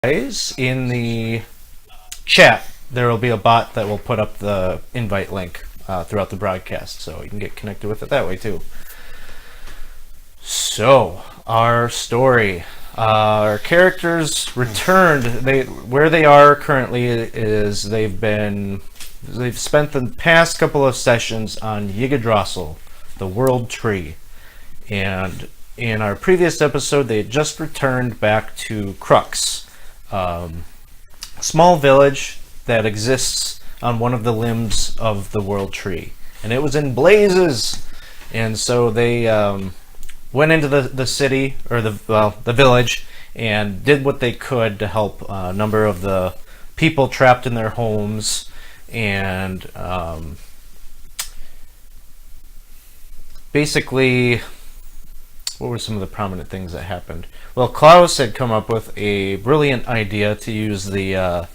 guys, in the chat, there will be a bot that will put up the invite link throughout the broadcast, so you can get connected with it that way too. So, our story. Our characters returned. Where they are currently is they've spent the past couple of sessions on Yggdrasil, the World Tree, and in our previous episode, they had just returned back to Crux, a small village that exists on one of the limbs of the World Tree, and it was in blazes. And so they went into the city, or the village, and did what they could to help a number of the people trapped in their homes, and basically, what were some of the prominent things that happened? Well, Klaus had come up with a brilliant idea to use the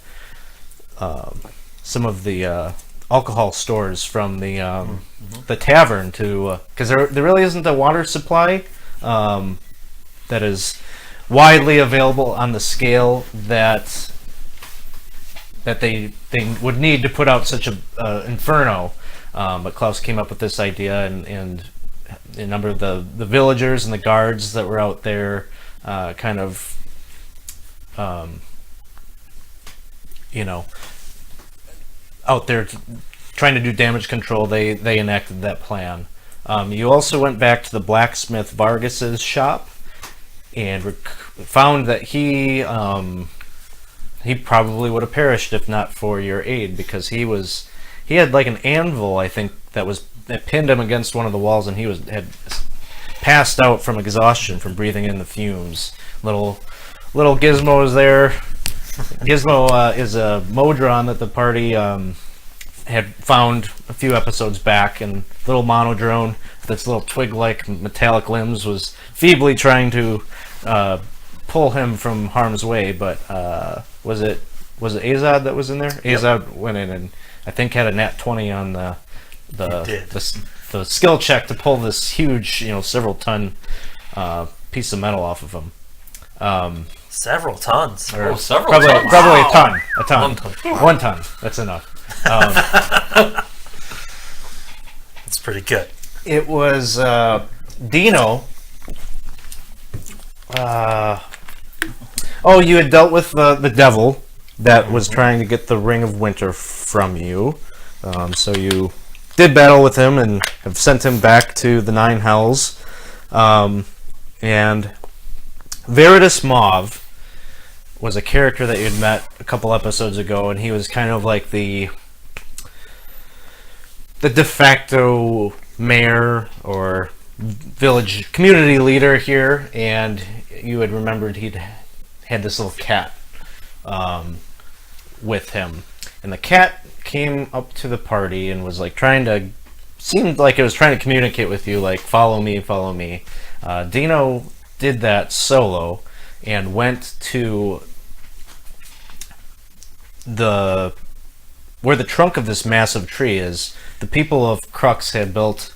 some of the alcohol stores from the tavern to, because there really isn't a water supply that is widely available on the scale that they would need to put out such a inferno. But Klaus came up with this idea, and a number of the villagers and the guards that were out there kind of out there trying to do damage control, they enacted that plan. You also went back to the blacksmith Vargas's shop and found that he probably would have perished if not for your aid, because he had like an anvil, I think, that pinned him against one of the walls, and had passed out from exhaustion from breathing in the fumes. Little Gizmo is there. Gizmo is a Modron that the party had found a few episodes back, and little Monodrone with its little twig-like metallic limbs was feebly trying to pull him from harm's way. But was it Azad that was in there? Yep. Azad went in and I think had a nat 20 on the skill check to pull this huge, several ton piece of metal off of him. Several tons. Several tons. Probably Wow. a ton. 1 ton. 1 ton. That's enough. That's pretty good. It was Dino. You had dealt with the devil that was trying to get the Ring of Winter from you. So you did battle with him and have sent him back to the Nine Hells. And Veritas Mauve was a character that you'd met a couple episodes ago, and he was kind of like the de facto mayor or village community leader here, and you had remembered he'd had this little cat with him, and the cat came up to the party and was like seemed like it was trying to communicate with you, like, follow me, follow me. Dino did that solo and went to where the trunk of this massive tree is. The people of Crux had built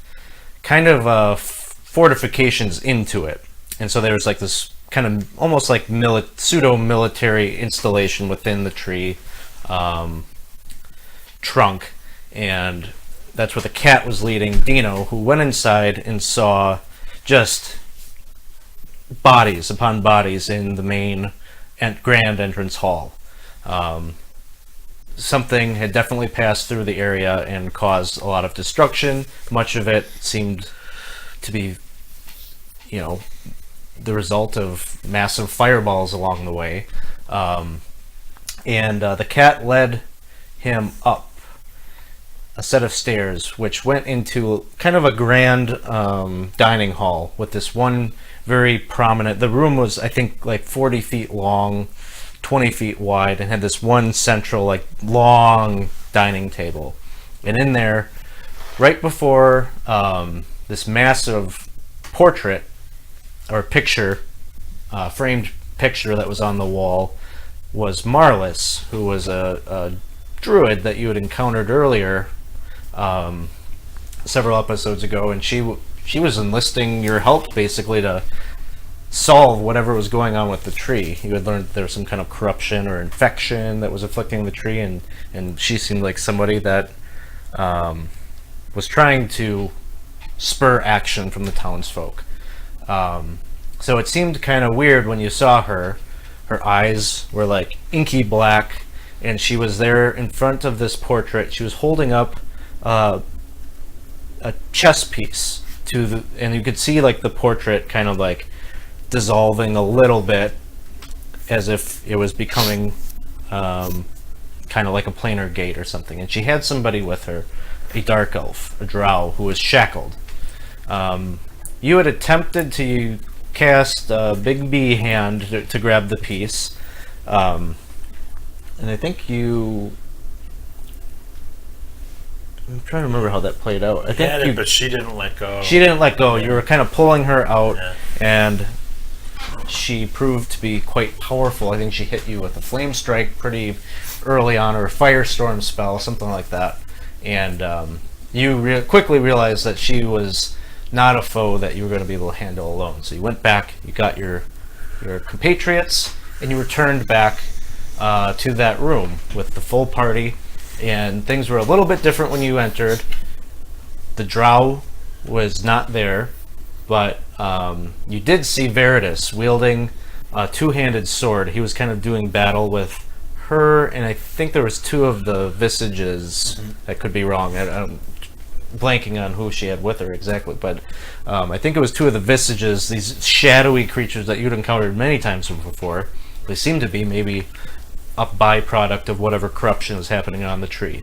kind of fortifications into it, and so there was like this kind of almost like pseudo-military installation within the tree trunk, and that's where the cat was leading Dino, who went inside and saw just bodies upon bodies in the main grand entrance hall. Something had definitely passed through the area and caused a lot of destruction. Much of it seemed to be, the result of massive fireballs along the way. And the cat led him up a set of stairs, which went into kind of a grand dining hall with this one very prominent. The room was, I think, like 40 feet long, 20 feet wide, and had this one central, like, long dining table. And in there, right before this massive portrait or picture, framed picture that was on the wall, was Marlis, who was a druid that you had encountered earlier several episodes ago, and she was enlisting your help basically to solve whatever was going on with the tree. You had learned there was some kind of corruption or infection that was afflicting the tree, and she seemed like somebody that was trying to spur action from the townsfolk. So it seemed kind of weird when you saw her. Her eyes were like inky black, and she was there in front of this portrait. She was holding up a chess piece and you could see like the portrait kind of like dissolving a little bit, as if it was becoming kind of like a planar gate or something. And she had somebody with her, a dark elf, a drow, who was shackled. You had attempted to cast a big B hand to grab the piece, and I think I'm trying to remember how that played out. I think but she didn't let go. She didn't let go. You were kind of pulling her out, Yeah. and she proved to be quite powerful. I think she hit you with a flame strike pretty early on, or a firestorm spell, something like that. And you quickly realized that she was not a foe that you were going to be able to handle alone. So you went back, you got your compatriots, and you returned back to that room with the full party. And things were a little bit different when you entered. The drow was not there, but you did see Veritas wielding a two-handed sword. He was kind of doing battle with her, and I think there was two of the visages. I could be wrong. I'm blanking on who she had with her exactly, but I think it was two of the visages, these shadowy creatures that you'd encountered many times before. They seem to be maybe a byproduct of whatever corruption was happening on the tree.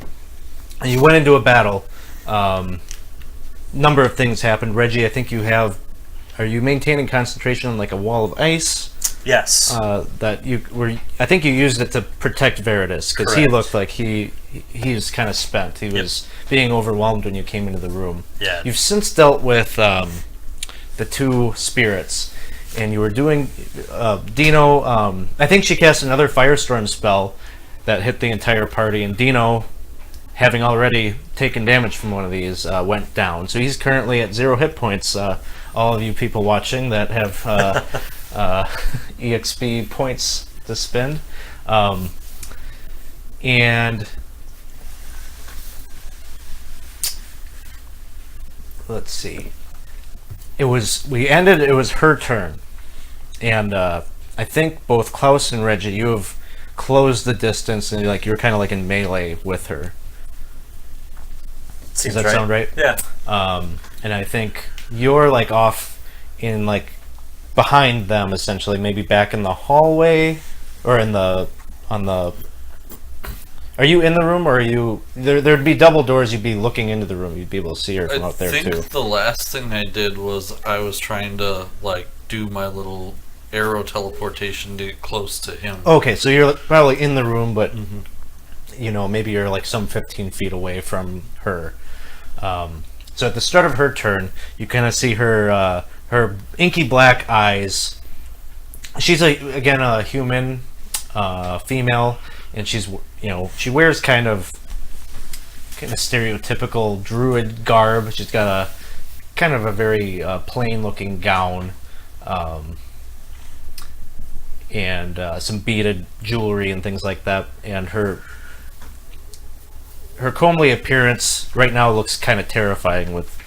And you went into a battle. Number of things happened. Reggie, I think are you maintaining concentration on like a wall of ice? Yes. I think you used it to protect Veritas, because he looked like he was kind of spent. He was being overwhelmed when you came into the room. Yeah. You've since dealt with the two spirits, and you were doing Dino. I think she cast another firestorm spell that hit the entire party, and Dino, having already taken damage from one of these, went down. So he's currently at 0 hit points. All of you people watching that have EXP points to spend. And let's see. It was her turn. And I think both Klaus and Reggie, you have closed the distance, and you're kind of like in melee with her. Seems Does that sound right? Yeah. And I think you're like off in like behind them, essentially, maybe back in the hallway, or are you in the room, or are you there'd be double doors, you'd be looking into the room, you'd be able to see her from out there too. I think the last thing I did was I was trying to like do my little arrow teleportation to get close to him. Okay, so you're probably in the room, but maybe you're like some 15 feet away from her. So at the start of her turn, you kind of see her inky black eyes. She's again a human, female, and she wears kind of stereotypical druid garb. She's got a kind of a very plain looking gown, and some beaded jewelry and things like that. And her comely appearance right now looks kind of terrifying, with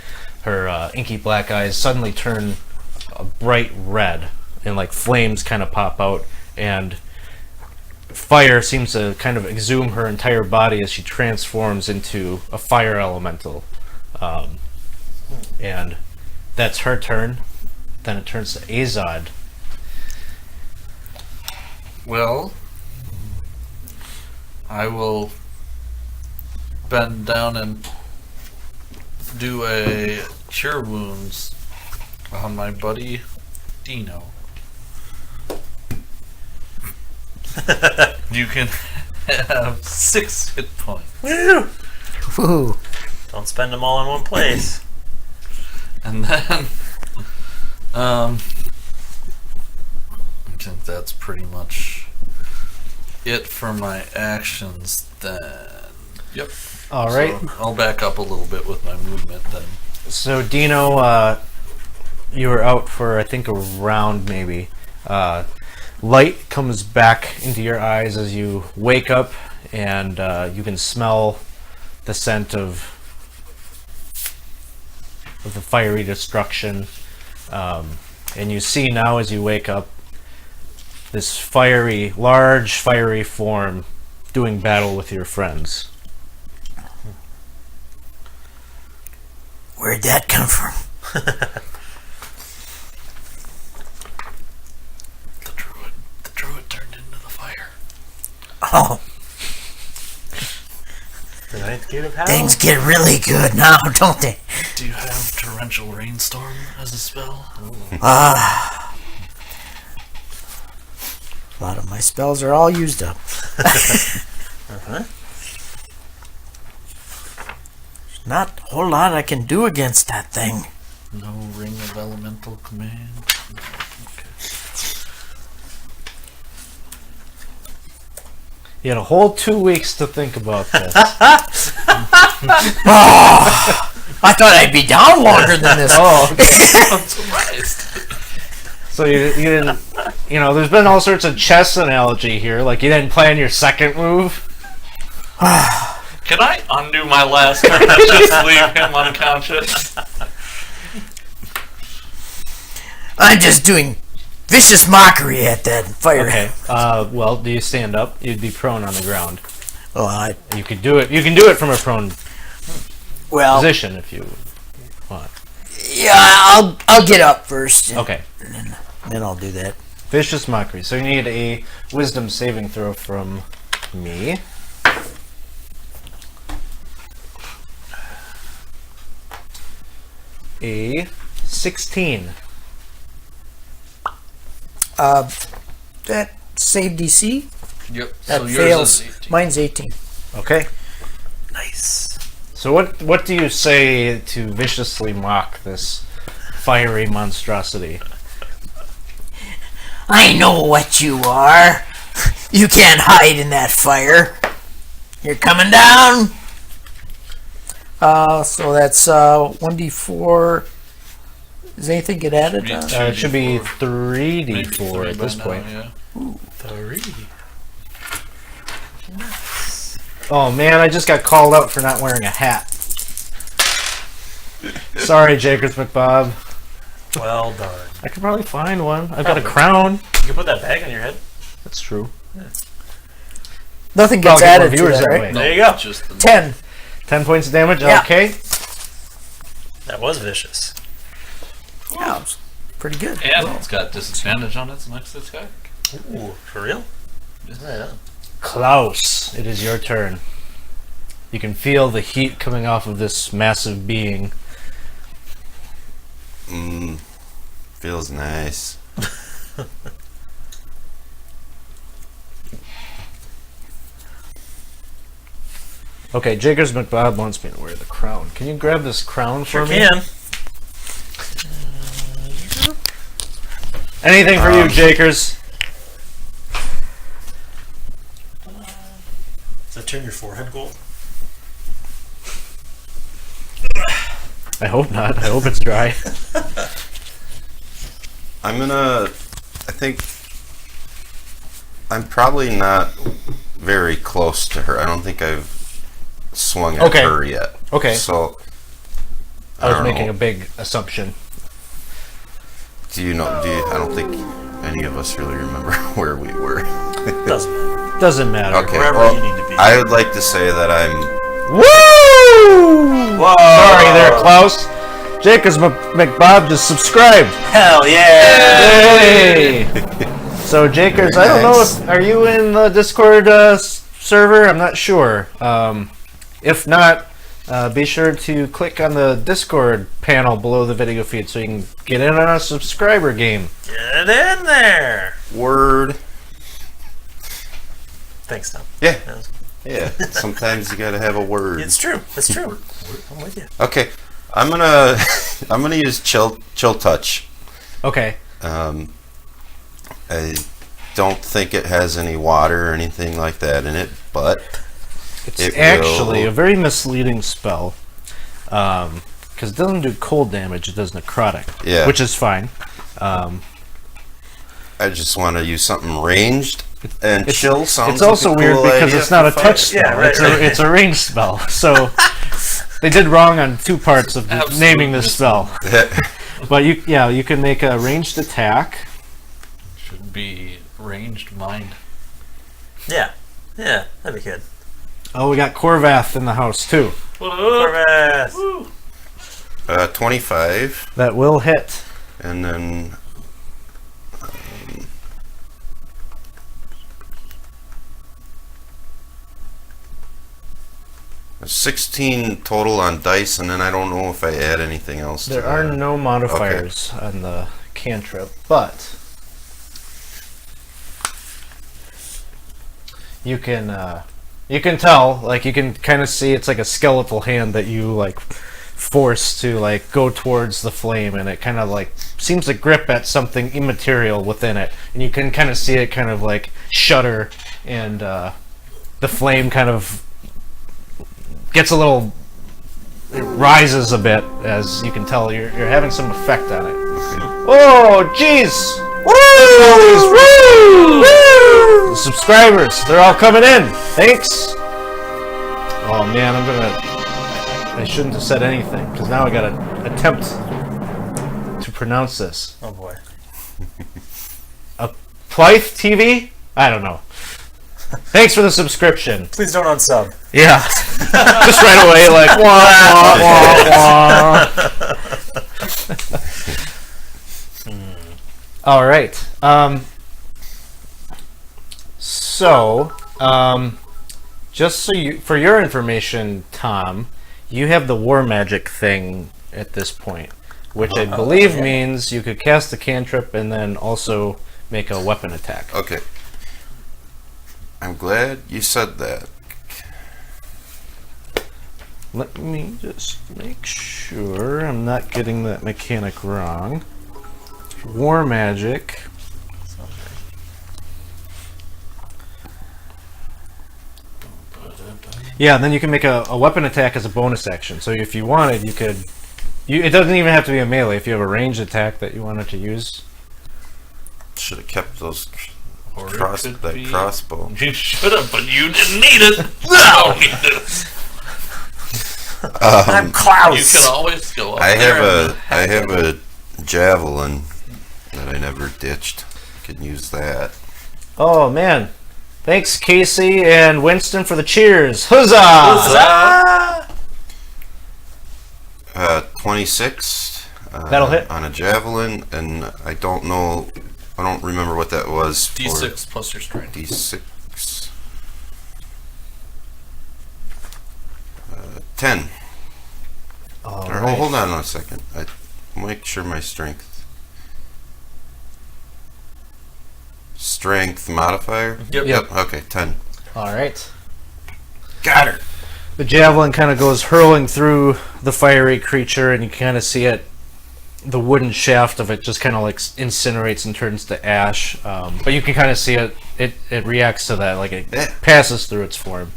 her inky black eyes suddenly turn a bright red, and like flames kind of pop out, and fire seems to kind of exhume her entire body as she transforms into a fire elemental. And that's her turn. Then it turns to Azad. Well, I will bend down and do a cure wounds on my buddy Dino. You can have 6 hit points. Woo! Don't spend them all in one place. And then I think that's pretty much it for my actions then. Yep. All right. So I'll back up a little bit with my movement then. So Dino, you were out for, I think, a round maybe. Light comes back into your eyes as you wake up, and you can smell the scent of the fiery destruction. And you see now as you wake up this large fiery form doing battle with your friends. Where'd that come from? The druid turned into the fire. Oh, The ninth gate of hell. things get really good now, don't they? Do you have torrential rainstorm as a spell? A lot of my spells are all used up. Uh-huh. There's not a whole lot I can do against that thing. No ring of elemental command. Okay. You had a whole 2 weeks to think about this. I thought I'd be down longer than this. I'm surprised. So you didn't, there's been all sorts of chess analogy here. Like, you didn't plan your second move. Can I undo my last turn and just leave him unconscious? I'm just doing vicious mockery at that fire. Okay. Well, do you stand up? You'd be prone on the ground. Oh, You could do it. You can do it from a prone well, position if you want. yeah, I'll get up first. Okay. Then I'll do that. Vicious mockery. So you need a wisdom saving throw from me. A 16. That save DC? Yep. That so yours fails. is 18. Mine's 18. Okay. Nice. So what do you say to viciously mock this fiery monstrosity? I know what you are. You can't hide in that fire. You're coming down. So that's 1d4. Does anything get added? It should be 3d4. Maybe 3d4 3 at this by point. now, yeah. 3. Oh man, I just got called out for not wearing a hat. Sorry, Jakers McBob. Well done. I could probably find one. I've got a crown. You can put that bag on your head. That's true. Nothing I'll gets get more added to viewers that, that right? way. No, There you go. Just the 10. 10 points of damage. Yeah. Okay. That was vicious. Yeah, it's pretty good. And it's got disadvantage on its next attack. Ooh, for real? Right on. Klaus, it is your turn. You can feel the heat coming off of this massive being. Feels nice. Okay, Jakers McBob wants me to wear the crown. Can you grab this crown for Sure me? can. Anything for you, Jakers. Does that turn your forehead gold? I hope not. I hope it's dry. I think I'm probably not very close to her. I don't think I've swung at Okay. her yet. Okay. So I was don't making know. a big assumption. Do you know? I don't think any of us really remember where we were. Doesn't matter. Doesn't matter. Okay. Wherever well, you need to be. I would like to say that I'm. Woo! Whoa! Sorry there, Klaus. Jakers McBob just subscribed. Hell yeah! Hey! So, Jakers, I don't know Nice. if are you in the Discord server? I'm not sure. If not, be sure to click on the Discord panel below the video feed so you can get in on a subscriber game. Get in there! Word. Thanks, Tom. Yeah. That was- Yeah. Sometimes you gotta have a word. It's true. It's true. I'm with you. Okay. I'm gonna use chill touch. Okay. I don't think it has any water or anything like that in it, but It's it actually will- a very misleading spell. Because because it doesn't do cold damage, it does necrotic. Yeah. Which is fine. I just want to use something ranged, and chill sounds It's also like a weird cool because idea it's not a for touch fight. spell. Yeah, right, It's a ranged spell. So they did wrong on 2 parts of naming this spell. But you can make a ranged attack. Should be ranged mind. Yeah. Yeah, that'd be good. Oh, we got Corvath in the house too. What up? Corvus. 25, That will hit. and then 16 total on dice, and then I don't know if I add anything else. There to are that. no modifiers on the cantrip, but you can tell, like, you can kind of see it's like a skeletal hand that you like force to like go towards the flame, and it kind of like seems to grip at something immaterial within it, and you can kind of see it kind of like shudder, and the flame kind of gets a little, it rises a bit, as you can tell you're having some effect on it. Oh, jeez! Woo! The subscribers, they're all coming in. Thanks. Oh man, I shouldn't have said anything, because now I gotta attempt to pronounce this. Oh boy. A Plythe TV? I don't know. Thanks for the subscription. Please don't unsub. Yeah. Just right away, like, wah, wah, wah. All right. Just so for your information, Tom, you have the war magic thing at this point, which I believe means you could cast the cantrip and then also make a weapon attack. Okay. I'm glad you said that. Let me just make sure I'm not getting that mechanic wrong. War magic. Yeah, and then you can make a weapon attack as a bonus action. So if you wanted, you could. It doesn't even have to be a melee. If you have a ranged attack that you wanted to use. Should have kept those Or it could be- crossbow. You should have, but you didn't need it. No, need it. I'm Klaus. You can always go up I there. have a javelin that I never ditched. Could use that. Oh man! Thanks, Casey and Winston, for the cheers. Huzzah! 26. That'll hit. On a javelin, and I don't know. I don't remember what that was. for D6 plus your strength. D6. 10. All Or, right. hold on a second. I make sure my strength. Strength modifier? Yep. Okay, 10. All right. Got her. The javelin kind of goes hurling through the fiery creature, and you kind of see it. The wooden shaft of it just kind of like incinerates and turns to ash. But you can kind of see it. It reacts to that, like it passes through its form.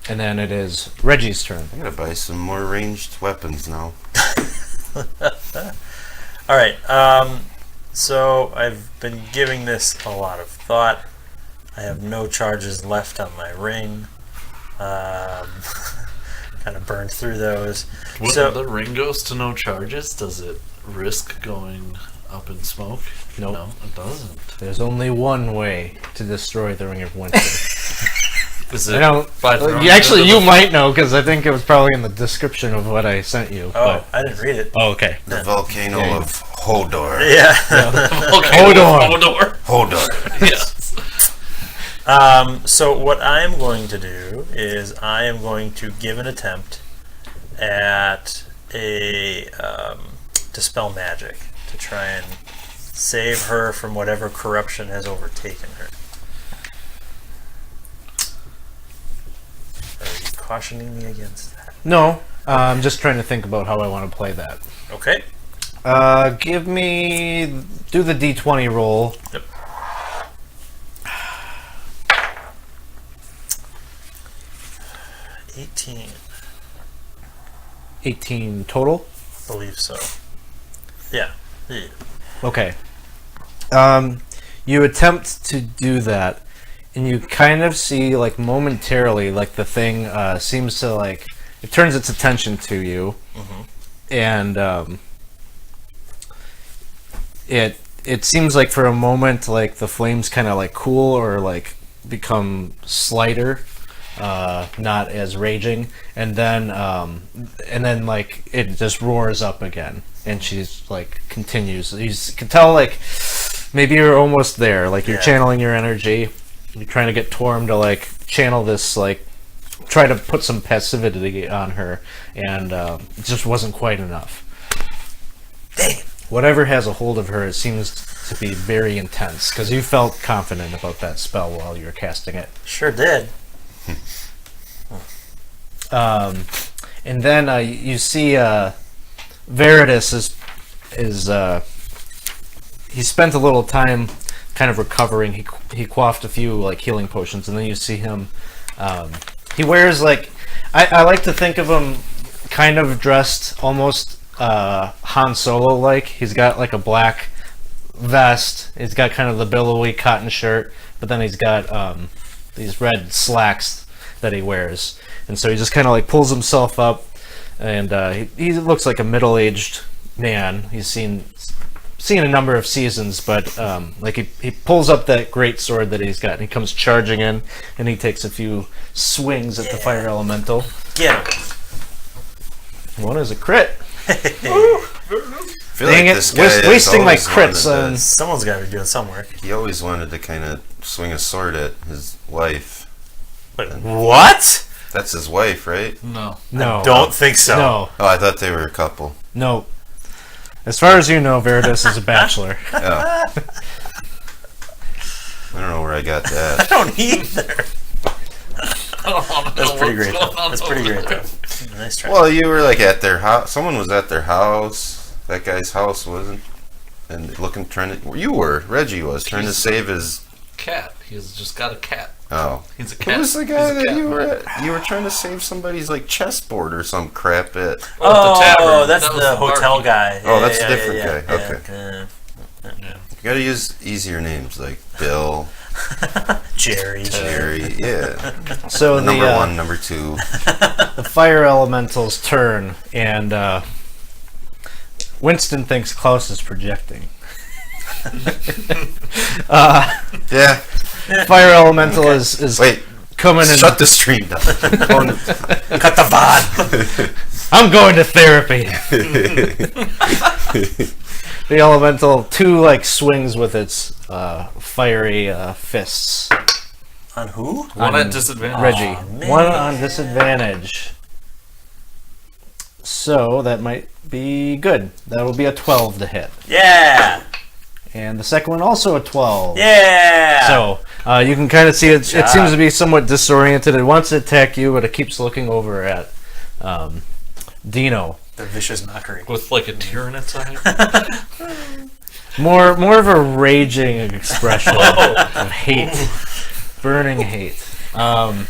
And then it is Reggie's turn. I gotta buy some more ranged weapons now. All right. So I've been giving this a lot of thought. I have no charges left on my ring. Kind of burned through those. When So- the ring goes to no charges, does it risk going up in smoke? Nope. No, it doesn't. There's only one way to destroy the Ring of Winter. Is I it don't. by throwing Actually, it you into might know because I think it was probably in the description of what I sent you. Oh, I didn't read it. Oh, okay. The volcano Yeah. of Hodor. Yeah. Hodor. Hodor. Yes. So what I'm going to do is I am going to give an attempt at a dispel magic to try and save her from whatever corruption has overtaken her. Are you cautioning me against that? No, I'm just trying to think about how I want to play that. Okay. Do the D20 roll. Yep. 18. 18 total. believe so. Yeah. Yeah. Okay. You attempt to do that, and you kind of see, like, momentarily, like, the thing seems to, like, it turns its attention to you, and it seems like for a moment, like, the flames kind of, like, cool or, like, become slighter, not as raging, and then like, it just roars up again, and she's, like, continues. You can tell, like, maybe you're almost there, like, you're channeling your energy, you're trying to get Torm to, like, channel this, like, try to put some passivity on her, and it just wasn't quite enough. Dang it. Whatever has a hold of her, it seems to be very intense, because you felt confident about that spell while you were casting it. Sure did. And then you see Veritas is he spent a little time kind of recovering. He quaffed a few, like, healing potions, and then you see him. He wears, like, I like to think of him kind of dressed almost Han Solo like. He's got, like, a black vest. He's got kind of the billowy cotton shirt, but then he's got these red slacks that he wears, and so he just kind of, like, pulls himself up, and he looks like a middle-aged man. He's seen a number of seasons, but like, he pulls up that great sword that he's got, and he comes charging in, and he takes a few swings at the fire elemental. Get him. One is a crit. I feel Dang like it! this guy has Wasting my always crits wanted on. Someone's got to be doing some work. He always wanted to kind of swing a sword at his wife. Wait, what? That's his wife, right? No. No, Don't think so. no, Oh, I thought they were a couple. no. As far as you know, Veritas is a bachelor. Oh. I don't know where I got I that. don't either. That's That's pretty great, though. That's pretty great, though. Nice try. Well, you were like at their house. Someone was at their house. That guy's house wasn't. And looking, trying to. You were. Reggie was trying to save his. Cat. He's just got a cat. Oh. He's a cat. Who was the guy He's a that cat you were man. at? You were trying to save somebody's, like, chessboard or some crap at. Oh, the tavern. that's That was the hotel barkeep. guy. Oh, that's a different guy. Okay. Okay. You gotta use easier names like Bill, Jerry. Jerry. Yeah. So Number the one, number two. the fire elemental's turn, and Winston thinks Klaus is projecting. Yeah. Fire elemental is Wait. coming and Shut the stream down. Cut the VOD. I'm going to therapy. The elemental like swings with its fiery fists. On who? One On at disadvantage. Reggie. Aw, man. One on disadvantage. So that might be good. That will be a 12 to hit. Yeah. And the second one also a 12. Yeah. So you can kind of see it job. seems to be somewhat disoriented. It wants to attack you, but it keeps looking over at Dino. The vicious mockery. With like a tear in its eye. More of a raging expression of hate, burning hate. And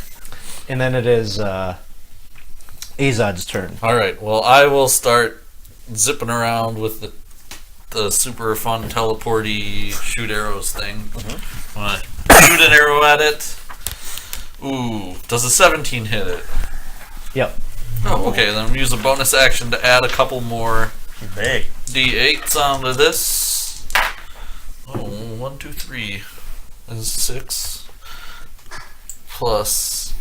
then it is Azad's turn. Alright, well, I will start zipping around with the super fun teleporty shoot arrows thing. I'm gonna shoot an arrow at it. Ooh, does a 17 hit it? Yep. Oh, okay, then I'm use a bonus action to add a couple more Big. D8s onto this. Oh, 1, 2, 3 is 6 plus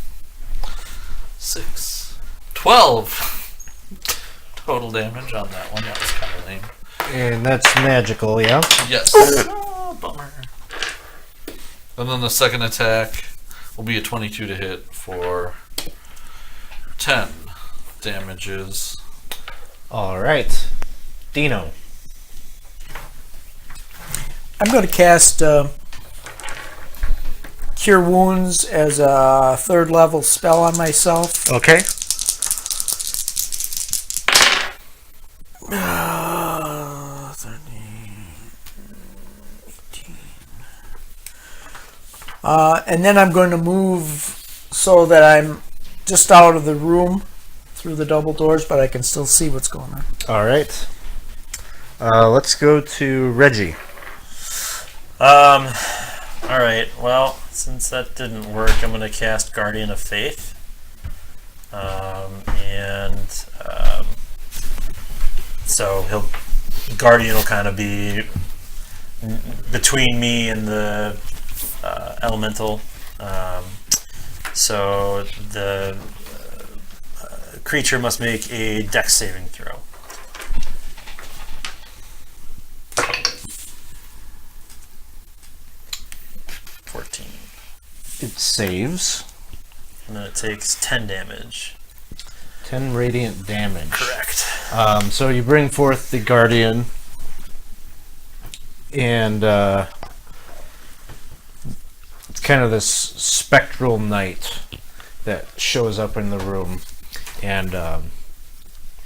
6. 12 total damage on that one. That was kind of lame. And that's magical, yeah? Yes. Oh, bummer. And then the second attack will be a 22 to hit for 10 damages. Alright. Dino. I'm going to cast Cure Wounds as a 3rd level spell on myself. Okay. Uh, 13, 18. And then I'm going to move so that I'm just out of the room through the double doors, but I can still see what's going on. All right. Let's go to Reggie. All right. Well, since that didn't work, I'm going to cast Guardian of Faith, so Guardian will kind of be between me and the elemental. So the creature must make a Dex saving throw. It saves. And then it takes 10 damage. 10 radiant damage. Correct. So you bring forth the Guardian, and it's kind of this spectral knight that shows up in the room, and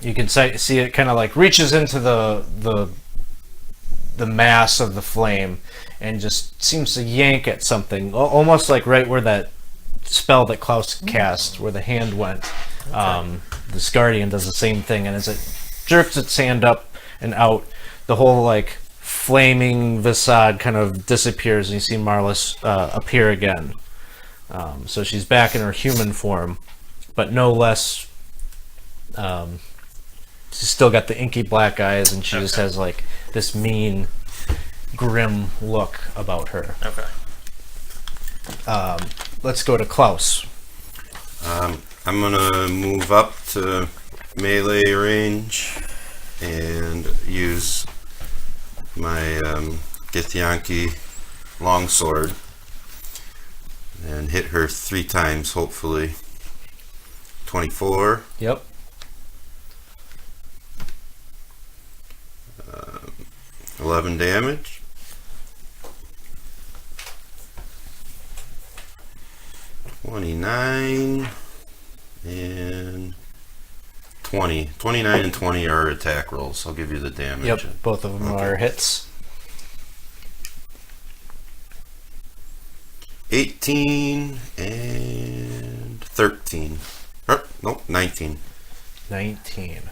you can see it kind of like reaches into the mass of the flame and just seems to yank at something, almost like right where that spell that Klaus cast, where the hand went. This Guardian does the same thing, and as it jerks its hand up and out, the whole like flaming facade kind of disappears, and you see Marlis appear again. So she's back in her human form, but no less. She's still got the inky black eyes, and she just has like this mean, grim look about her. Okay. Let's go to Klaus. I'm gonna move up to melee range and use my Githyanki longsword and hit her 3 times, hopefully. 24. Yep. 11 damage. $29 and 20. 29 and 20 are attack rolls. I'll give you the damage. Yep. Both of them are hits. 18 and 13. Nope, 19. 19.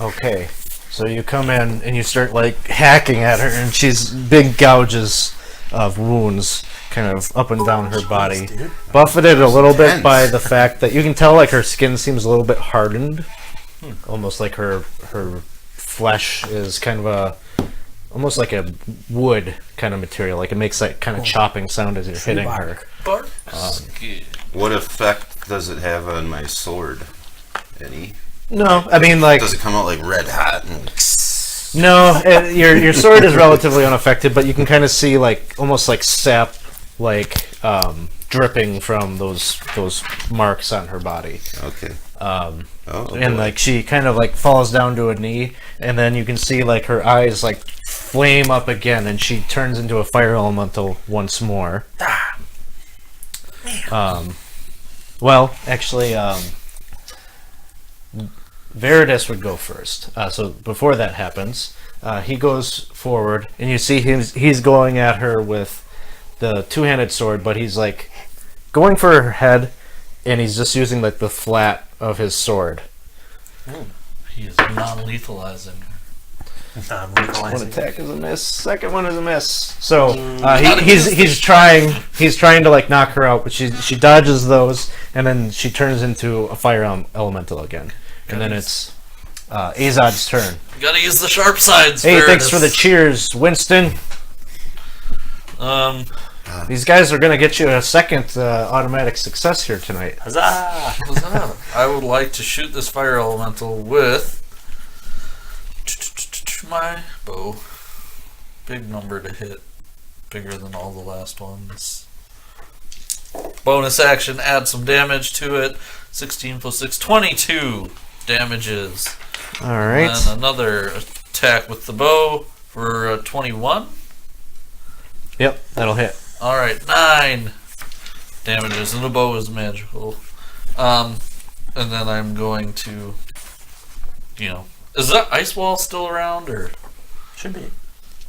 Okay, so you come in and you start like hacking at her, and she's big gouges of wounds kind of up and down her body, buffeted a little bit by the fact that you can tell like her skin seems a little bit hardened, almost like her flesh is kind of almost like a wood kind of material, like it makes that kind of chopping sound as you're hitting her. What effect does it have on my sword? Any? No, I mean like. Does it come out like red hot? No, your sword is relatively unaffected, but you can kind of see like almost like sap, like dripping from those marks on her body. Okay. And like she kind of like falls down to a knee, and then you can see like her eyes like flame up again, and she turns into a fire elemental once more. Well, actually, Veritas would go first. So before that happens, he goes forward, and you see he's going at her with the two-handed sword, but he's like going for her head, and he's just using like the flat of his sword. He is non-lethalizing. One attack is a miss. Second one is a miss. So he's trying to like knock her out, but she dodges those, and then she turns into a fire elemental again. And then it's Azad's turn. You gotta use the sharp sides. Hey, thanks for the cheers, Winston. These guys are gonna get you a second automatic success here tonight. Huzzah! I would like to shoot this fire elemental with my bow. Big number to hit. Bigger than all the last ones. Bonus action, add some damage to it. 16 plus 6, 22 damages. Alright. And then another attack with the bow for 21. Yep, that'll hit. Alright, 9 damages, and the bow is magical. And then I'm going to, is that ice wall still around, or? Should be.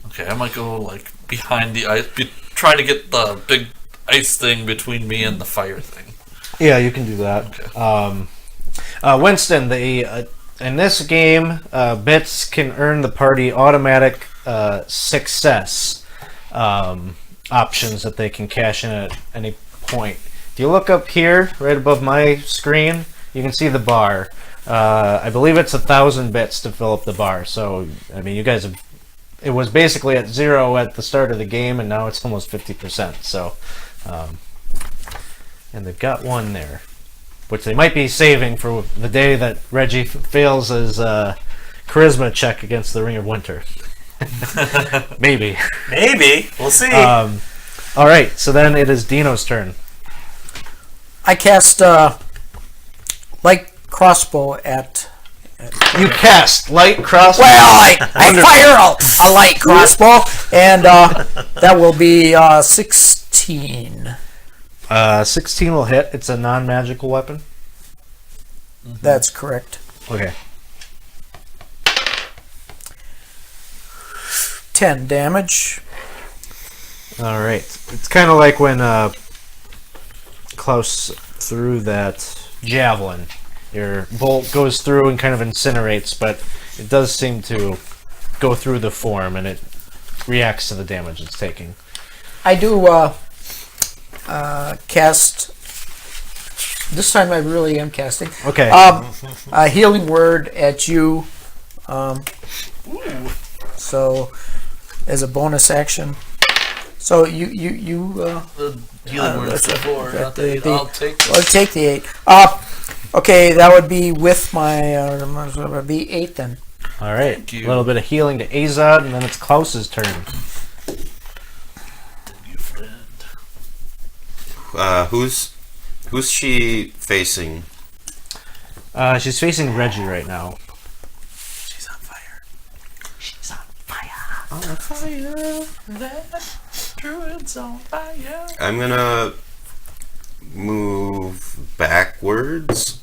Okay, I might go, like, behind the ice, try to get the big ice thing between me and the fire thing. Yeah, you can do that. Winston, in this game, bits can earn the party automatic success options that they can cash in at any point. If you look up here, right above my screen, you can see the bar. I believe it's 1,000 bits to fill up the bar. So, I mean, you guys have. It was basically at 0 at the start of the game, and now it's almost 50%. So, and they've got one there, which they might be saving for the day that Reggie fails his charisma check against the Ring of Winter. Maybe. Maybe. We'll see. All right, so then it is Dino's turn. I cast light crossbow at. You cast light crossbow. Well, I fire a light crossbow, and that will be 16. 16 will hit. It's a non-magical weapon. That's correct. Okay. 10 damage. All right. It's kind of like when Klaus threw that javelin. Your bolt goes through and kind of incinerates, but it does seem to go through the form, and it reacts to the damage it's taking. I do cast. This time I really am casting. Okay. A healing word at you. So, as a bonus action. So you The healing word is 4. that Not the 8. I'll take I'll this. take the 8. Okay, that would be with my be 8 then. All right. Thank you. A little bit of healing to Azod, and then it's Klaus's turn. You friend. Who's she facing? She's facing Reggie right now. She's on fire. She's on fire. On fire. That druid's on fire. I'm gonna move backwards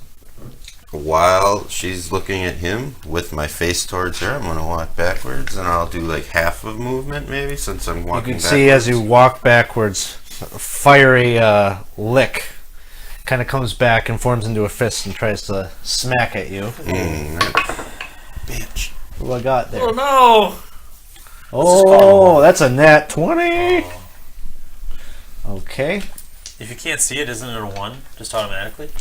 while she's looking at him with my face towards her. I'm gonna walk backwards, and I'll do like half of movement maybe, since I'm You walking can see as you backwards. walk backwards, a fiery lick kind of comes back and forms into a fist and tries to smack at you. Bitch. Who I got there? Oh no! Oh, that's a nat 20. Okay. If you can't see it, isn't it a 1 just automatically? Yeah,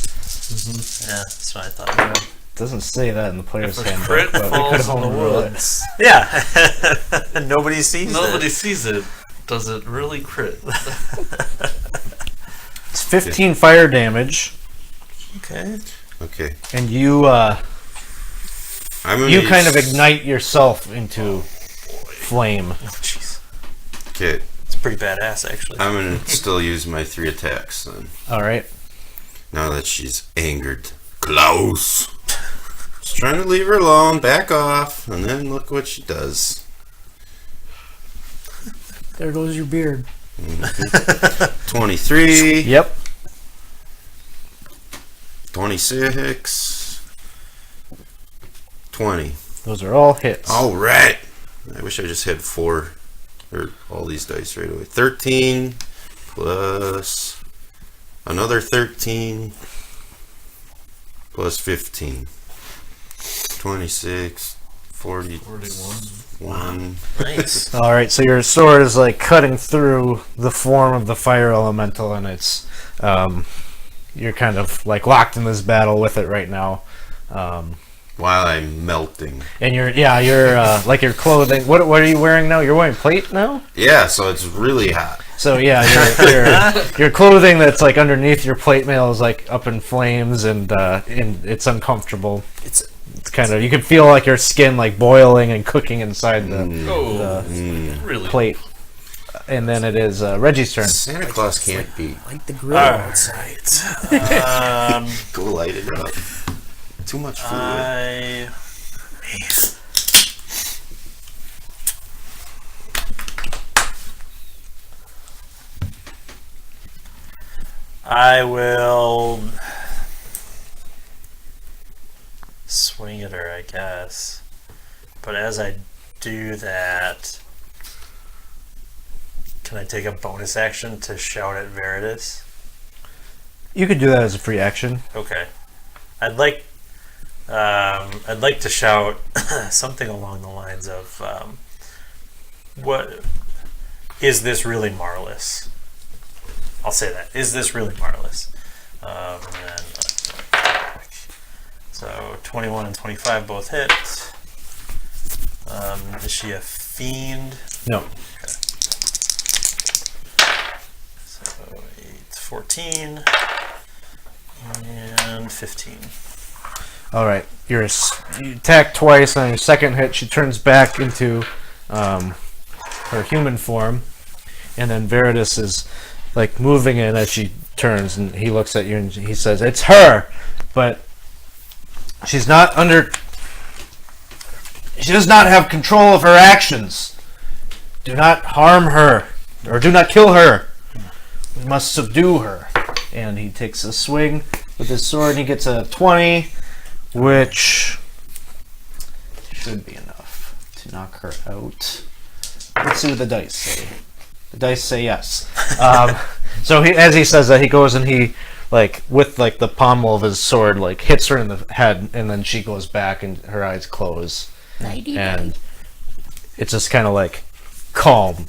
that's what I thought. Doesn't say that in the player's If a handbook, crit but we falls could in the home rule it. woods, Yeah, nobody sees nobody it. sees it. Does it really crit? It's 15 fire damage, Okay. Okay. and you I'm gonna you kind of use- ignite yourself into flame. Oh, jeez. Okay. It's pretty badass, actually. I'm gonna still use my 3 attacks then. All right. Now that she's angered. Klaus! Just trying to leave her alone, back off, and then look what she does. There goes your beard. 23, Yep. 26, 20. Those are all hits. Alright! I wish I just had 4, or all these dice right away. 13, plus another 13, plus 15. 26, 41. Nice. All right. So your sword is like cutting through the form of the fire elemental, and it's you're kind of like locked in this battle with it right now. While I'm melting. And you're like your clothing. What are you wearing now? You're wearing plate now. Yeah, so it's really hot. So yeah, your clothing that's like underneath your plate mail is like up in flames, and it's uncomfortable. It's kind of, you can feel like your skin like boiling and cooking inside the Oh, really? plate. And then it is Reggie's turn. Santa Claus can't be. Like the grill All outside. right. Go light it up. Too much fluid. I will swing at her, I guess. But as I do that, Can I take a bonus action to shout at Veritas? You could do that as a free action. Okay. I'd like to shout something along the lines of, "What is this really Marlis?" I'll say that. Is this really Marlis? And then, so 21 and 25 both hit. Is she a fiend? No. Okay. So 8, 14, and 15. All right. You attack twice. On your second hit, she turns back into her human form, and then Veritas is like moving in as she turns, and he looks at you and he says, "It's her, but she's not under. She does not have control of her actions. Do not harm her, or do not kill her. We must subdue her." And he takes a swing with his sword, and he gets a 20, which should be enough to knock her out. Let's see what the dice say. The dice say yes. So as he says that, he goes and he, like, with like the pommel of his sword, like hits her in the head, and then she goes back and her eyes close. And it's just kind of like calm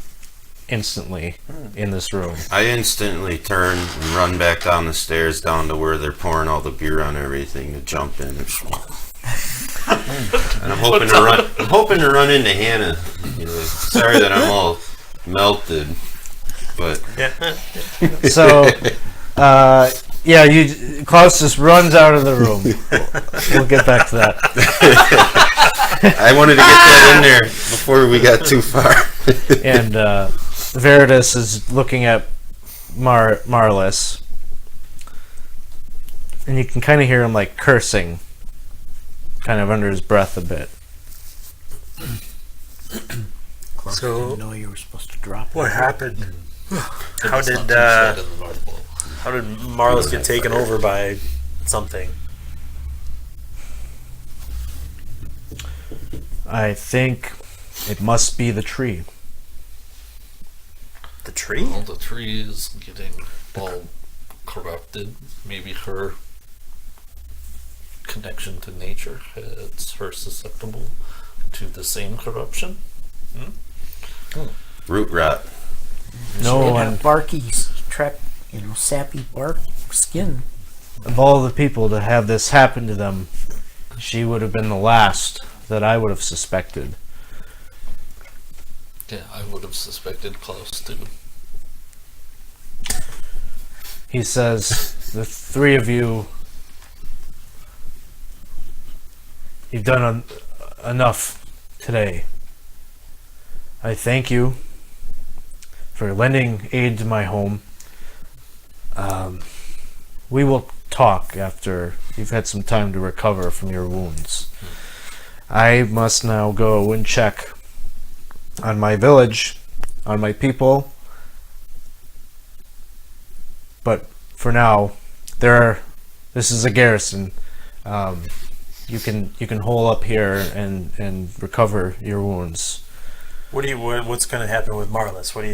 instantly in this room. I instantly turn and run back down the stairs down to where they're pouring all the beer on everything to jump in. And I'm hoping to run. I'm hoping to run into Hannah. You know, sorry that I'm all melted, but So, Klaus just runs out of the room. We'll get back to that. I wanted to get that in there before we got too far. And Veritas is looking at Marlis, and you can kind of hear him like cursing, kind of under his breath a bit. Clark didn't know you were supposed to drop it. What happened? How It's did not too sad in the article. how did Marlis get taken over by something? I think it must be the tree. The tree? Well, the tree is getting all corrupted. Maybe her connection to nature has her susceptible to the same corruption. Root rot. No She had one a barky, sappy bark skin. of all the people to have this happen to them, she would have been the last that I would have suspected. Yeah, I would have suspected Klaus too. He says, "The three of you, you've done enough today. I thank you for lending aid to my home. We will talk after you've had some time to recover from your wounds. I must now go and check on my village, on my people. But for now, this is a garrison. You can hole up here and recover your wounds. What's going to happen with Marlis? What are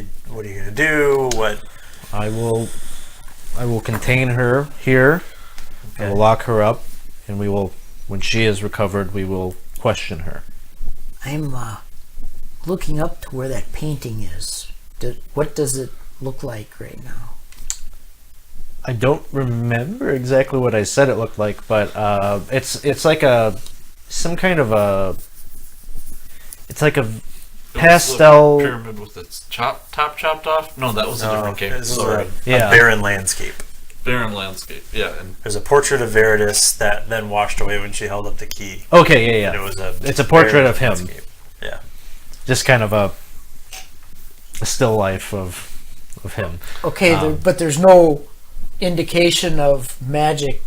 you going to do? What? I will contain her here. I will lock her up, and we will, when she is recovered, we will question her." I'm looking up to where that painting is. What does it look like right now? I don't remember exactly what I said it looked like, but it's like some kind of a. It's like a pastel. It was the pyramid with its top chopped off. No, that was a different game. This is Sorry. a Yeah. barren landscape. Barren landscape. Yeah, and There's a portrait of Veritas that then washed away when she held up the key. Okay, And it yeah. was It's a portrait barren of him. landscape. Yeah. Just kind of a still life of him. Okay, but there's no indication of magic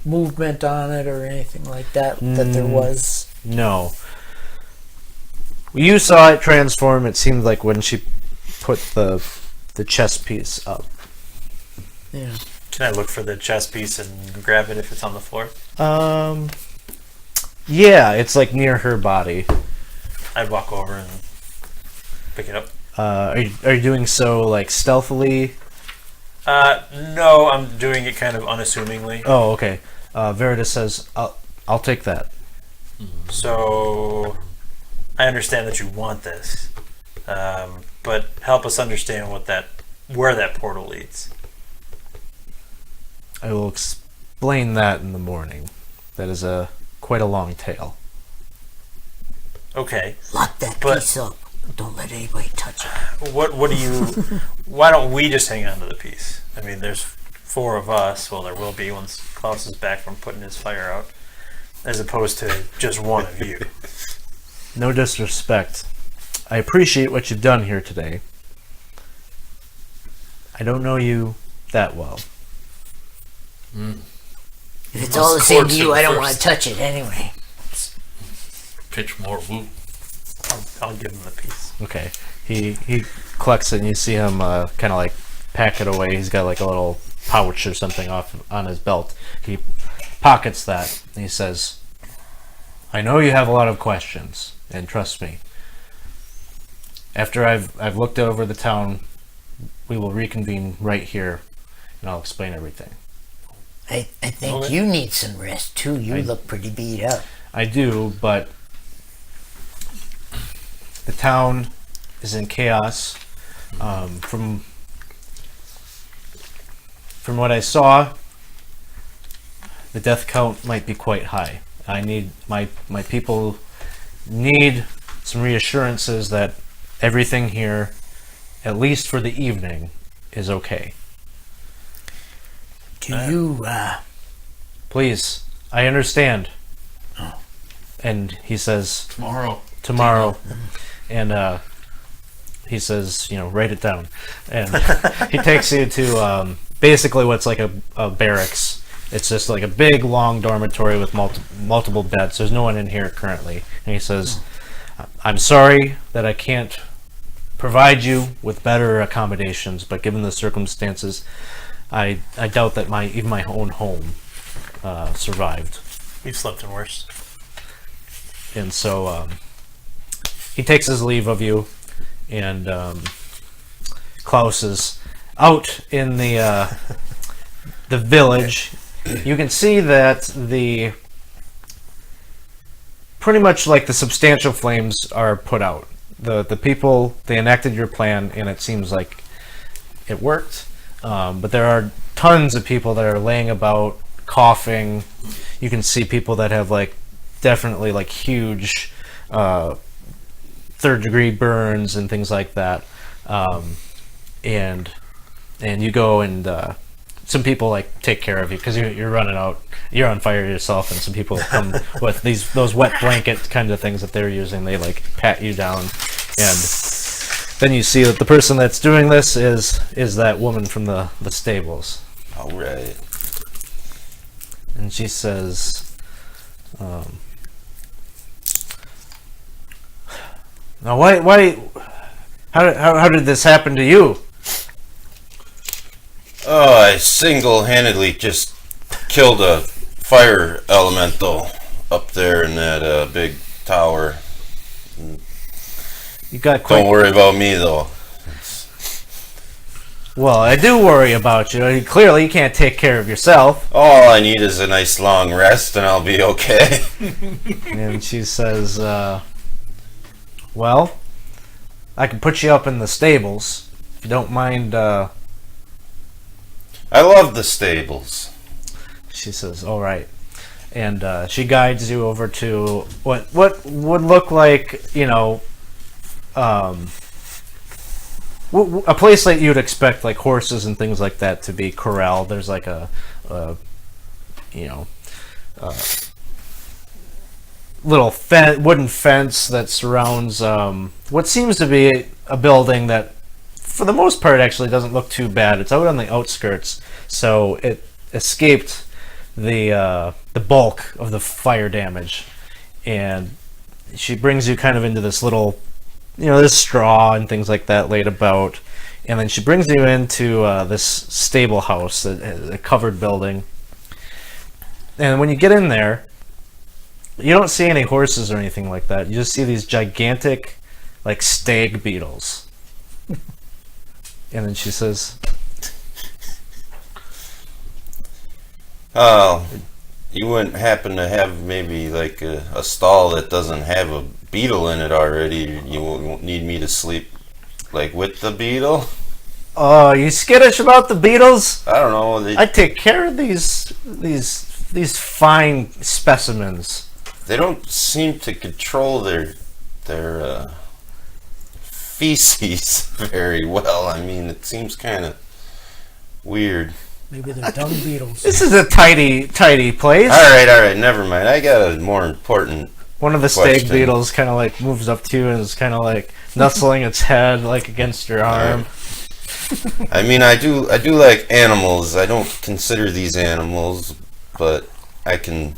movement on it or anything like that that there was. No. You saw it transform. It seemed like when she put the chess piece up. Yeah. Can I look for the chess piece and grab it if it's on the floor? Yeah, it's like near her body. I'd walk over and pick it up. Are you doing so like stealthily? No, I'm doing it kind of unassumingly. Oh, okay. Veritas says, I'll take that. So I understand that you want this, but help us understand where that portal leads. I will explain that in the morning. That is quite a long tale. Okay. Lock that But- piece up. Don't let anybody touch it. What do you? Why don't we just hang on to the piece? I mean, there's 4 of us. Well, there will be once Klaus is back from putting his fire out, as opposed to just one of you. No disrespect. I appreciate what you've done here today. I don't know you that well. If it's all the same to you, I don't want to touch it anyway. Pitch more woo. I'll give him the piece. Okay. He collects it and you see him kind of like pack it away. He's got like a little pouch or something off on his belt. He pockets that and he says, I know you have a lot of questions, and trust me. After I've looked over the town, we will reconvene right here and I'll explain everything. I think Okay. you need some rest too. You look pretty beat up. I do, but the town is in chaos. From what I saw, the death count might be quite high. I need my people need some reassurances that everything here, at least for the evening, is okay. Do you, Please, I understand. And he says, tomorrow. And he says, write it down. And he takes you to basically what's like a barracks. It's just like a big, long dormitory with multiple beds. There's no one in here currently. And he says, I'm sorry that I can't provide you with better accommodations, but given the circumstances, I doubt that even my own home survived. We've slept in worse. And so he takes his leave of you, and Klaus is out in the village. You can see that pretty much like the substantial flames are put out. The people, they enacted your plan, and it seems like it worked. But there are tons of people that are laying about, coughing. You can see people that have definitely huge third-degree burns and things like that. And you go and some people take care of you because you're running out. You're on fire yourself, and some people come with those wet blanket kind of things that they're using. They pat you down, and then you see that the person that's doing this is that woman from the stables. All right. And she says, now how did this happen to you? Oh, I single-handedly just killed a fire elemental up there in that big tower. You got quite... Don't worry about me, though. Well, I do worry about you. Clearly, you can't take care of yourself. All I need is a nice long rest, and I'll be okay. And she says, well, I can put you up in the stables. If you don't mind, I love the stables. She says, all right. And she guides you over to what would look like, a place that you'd expect horses and things like that to be corralled. There's a little wooden fence that surrounds what seems to be a building that, for the most part, actually doesn't look too bad. It's out on the outskirts, so it escaped the bulk of the fire damage. And she brings you kind of into this little, there's straw and things like that laid about, and then she brings you into this stable house, a covered building. And when you get in there, you don't see any horses or anything like that. You just see these gigantic, stag beetles And then she says, Oh, you wouldn't happen to have maybe like a stall that doesn't have a beetle in it already? You won't need me to sleep like with the beetle? "Oh, you skittish about the Beatles? I don't know. I take care of these fine specimens." They don't seem to control their feces very well. I mean, it seems kind of weird. Maybe they're dung beetles. This is a tidy place. All right, never mind. I got a more important. One of the stag Question. beetles kind of like moves up to you and is kind of like nestling its head like against your arm. I mean, I do like animals. I don't consider these animals, but I can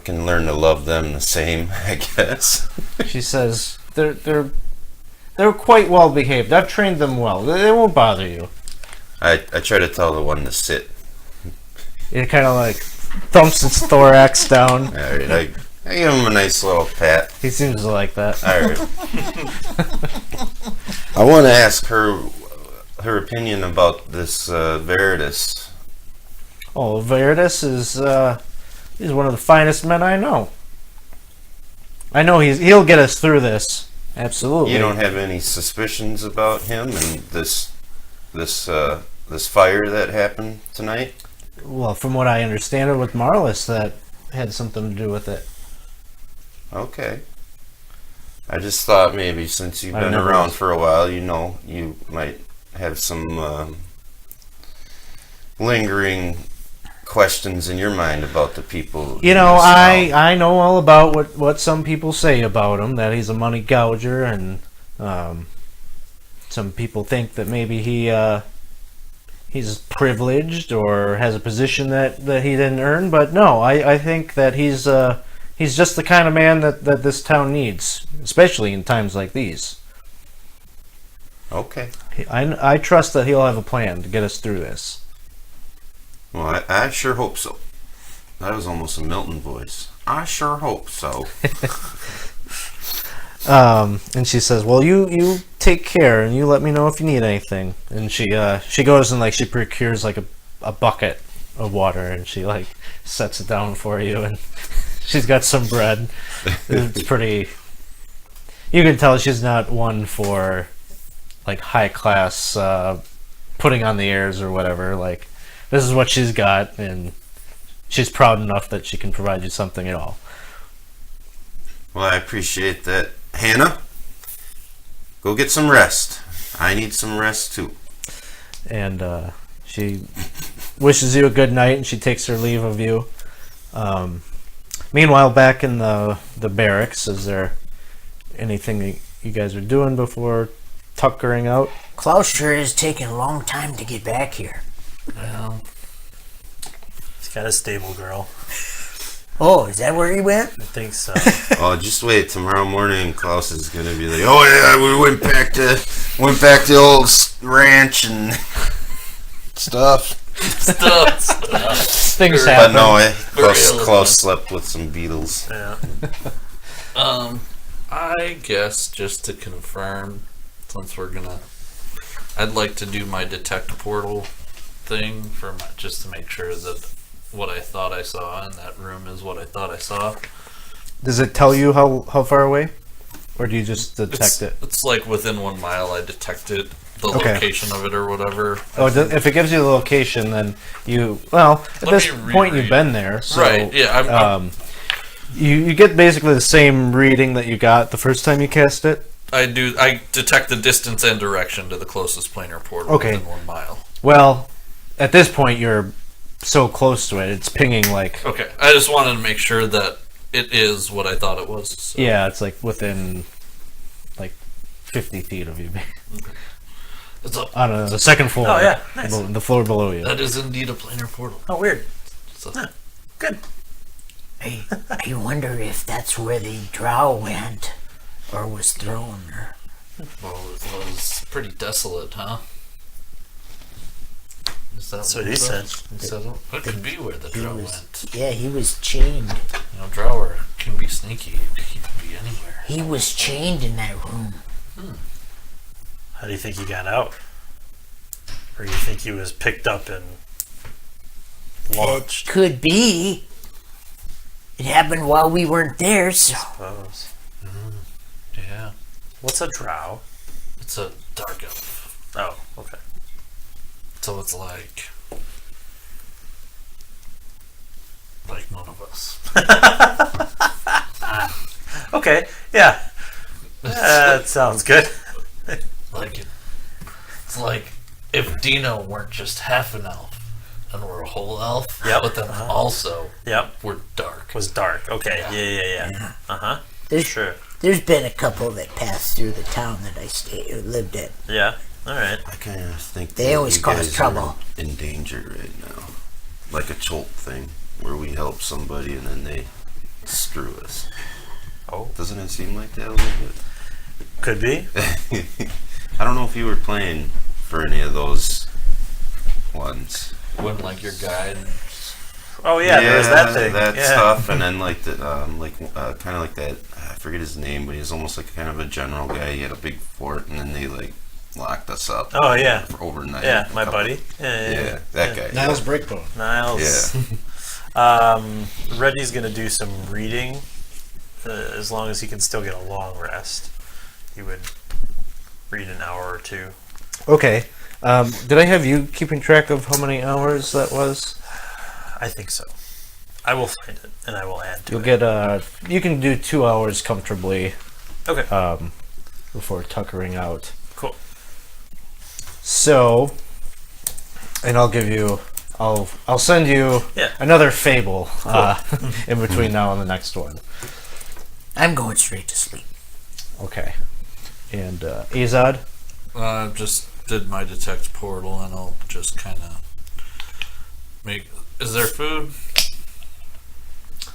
learn to love them the same, I guess. She says, "They're quite well behaved. I've trained them well. They won't bother you." I try to tell the one to sit. It kind of like thumps its thorax down. All right, I give him a nice little pat. He seems to like that. All right. I want to ask her opinion about this Veritas. Oh, Veritas is he's one of the finest men I know. I know he'll get us through this. Absolutely. You don't have any suspicions about him and this fire that happened tonight? Well, from what I understand it with Marlis, that had something to do with it. Okay. I just thought maybe since you've I been never around was- for a while, you might have some lingering questions in your mind about the people. You in know, this town. I know all about what some people say about him, that he's a money gouger, and some people think that maybe he's privileged or has a position that he didn't earn. But no, I think that he's just the kind of man that this town needs, especially in times like these. Okay. I trust that he'll have a plan to get us through this. Well, I sure hope so. That was almost a Milton voice. I sure hope so. And she says, "Well, you take care, and you let me know if you need anything." And she goes and like she procures like a bucket of water, and she like sets it down for you, and she's got some bread. It's pretty. You can tell she's not one for like high class putting on the airs or whatever. Like this is what she's got, and she's proud enough that she can provide you something at all. Well, I appreciate that. Hannah, go get some rest. I need some rest too. And she wishes you a good night, and she takes her leave of you. Meanwhile, back in the barracks, is there anything that you guys are doing before tuckering out? Klaus sure is taking a long time to get back here. Well, He's got a stable girl. Oh, is that where he went? I think so. Oh, just wait. Tomorrow morning, Klaus is gonna be like, "Oh yeah, we went back to the old ranch and stuff." Things But happen. no, Very Klaus slept with some beetles. Yeah. I guess just to confirm, since I'd like to do my detect portal thing just to make sure that what I thought I saw in that room is what I thought I saw. Does it tell you how far away? Or do you just detect it? It's like within 1 mile I detected the Okay. location of it or whatever. Oh, if it gives you the location, then at this me point reread. you've been there. So, Right, yeah, I'm- you get basically the same reading that you got the first time you cast it. I detect the distance and direction to the closest planar portal Okay. within 1 mile. Well, at this point you're so close to it, it's pinging like... Okay, I just wanted to make sure that it is what I thought it was. So. Yeah, it's like within like 50 feet of you. It's up. On the second floor. Oh, yeah, nice. The floor below you. That is indeed a planar portal. Oh, weird. So, Good. I wonder if that's where the drow went, or was thrown. well, it was pretty desolate, huh? Is that That's what he said. It could be where the drow went. Yeah, he was chained. You know, drower can be sneaky. He can be anywhere. He was chained in that room. How do you think he got out? Or you think he was picked up and launched? Could be. It happened while we weren't there, so. Suppose. Yeah. What's a drow? It's a dark elf. Oh, okay. So it's like none of us. Okay, yeah. That sounds good. It's like if Dino weren't just half an elf and we're a whole elf, Yep. but then also Yep. we're dark. Was dark. Okay, yeah. Uh-huh. There's, Sure. there's been a couple that passed through the town that I lived in. Yeah, alright. I kind of think They that always you cause guys trouble. are in danger right now, like a cholt thing, where we help somebody and then they screw us. Oh. Doesn't it seem like that a little Could be. bit? I don't know if you were playing for any of those ones. When like your guide. Oh yeah, there was that thing. That yeah. stuff, and then like the kind of like that. I forget his name, but he was almost like kind of a general guy. He had a big fort, and then they like locked us up. Oh, yeah. for overnight. Yeah, A my couple- buddy. Yeah, that guy. Niles Breakbone. Niles. Yeah. Reddy's gonna do some reading. As long as he can still get a long rest, he would read an hour or two. Okay. Did I have you keeping track of how many hours that was? I think so. I will find it and I will add to You'll it. get you can do 2 hours comfortably Okay. before tuckering out. Cool. So, and I'll give you, I'll send you Yeah. another fable in between now and the next one. I'm going straight to sleep. Okay. And Azad, Just did my detect portal, and I'll just kind of make. Is there food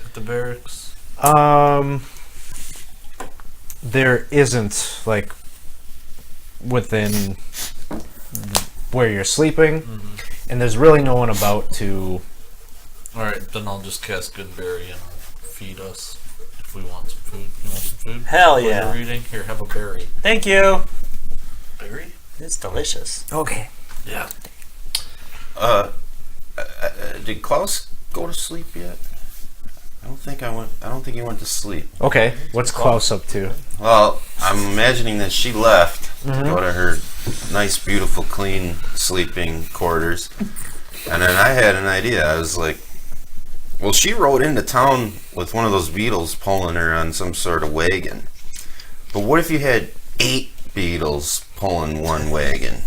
at the barracks? there isn't like within where you're sleeping, and there's really no one about to. All right, then I'll just cast Goodberry and feed us if we want some food. You want some food? Hell While yeah. you're reading, here, have a berry. Thank you. Berry? It's delicious. Okay. Yeah. Did Klaus go to sleep yet? I don't think he went to sleep. Okay, what's Klaus up to? Well, I'm imagining that she left to go to her nice, beautiful, clean sleeping quarters. And then I had an idea. I was like, well, she rode into town with one of those beetles pulling her on some sort of wagon. But what if you had 8 beetles pulling one wagon?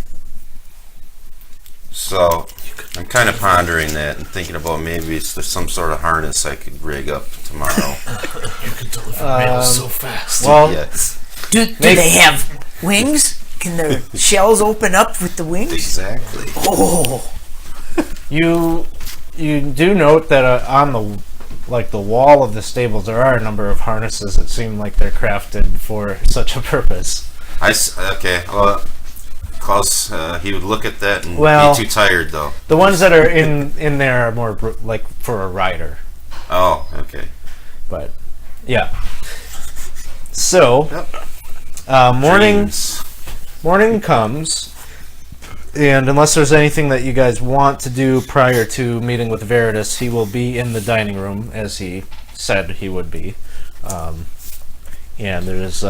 So I'm kind of pondering that and thinking about maybe it's some sort of harness I could rig up tomorrow. You can deliver mail so fast. Well, Yes, Do they have wings? Can their shells open up with the wings? exactly. Oh, you do note that on the wall of the stables there are a number of harnesses that seem like they're crafted for such a purpose. Okay, well, Klaus, he would look at that and Well- be too tired, though. The ones that are in there are more like for a rider, Oh, okay. but yeah. So, Yep. morning Dreams. morning comes, and unless there's anything that you guys want to do prior to meeting with Veritas, he will be in the dining room as he said he would be. And there's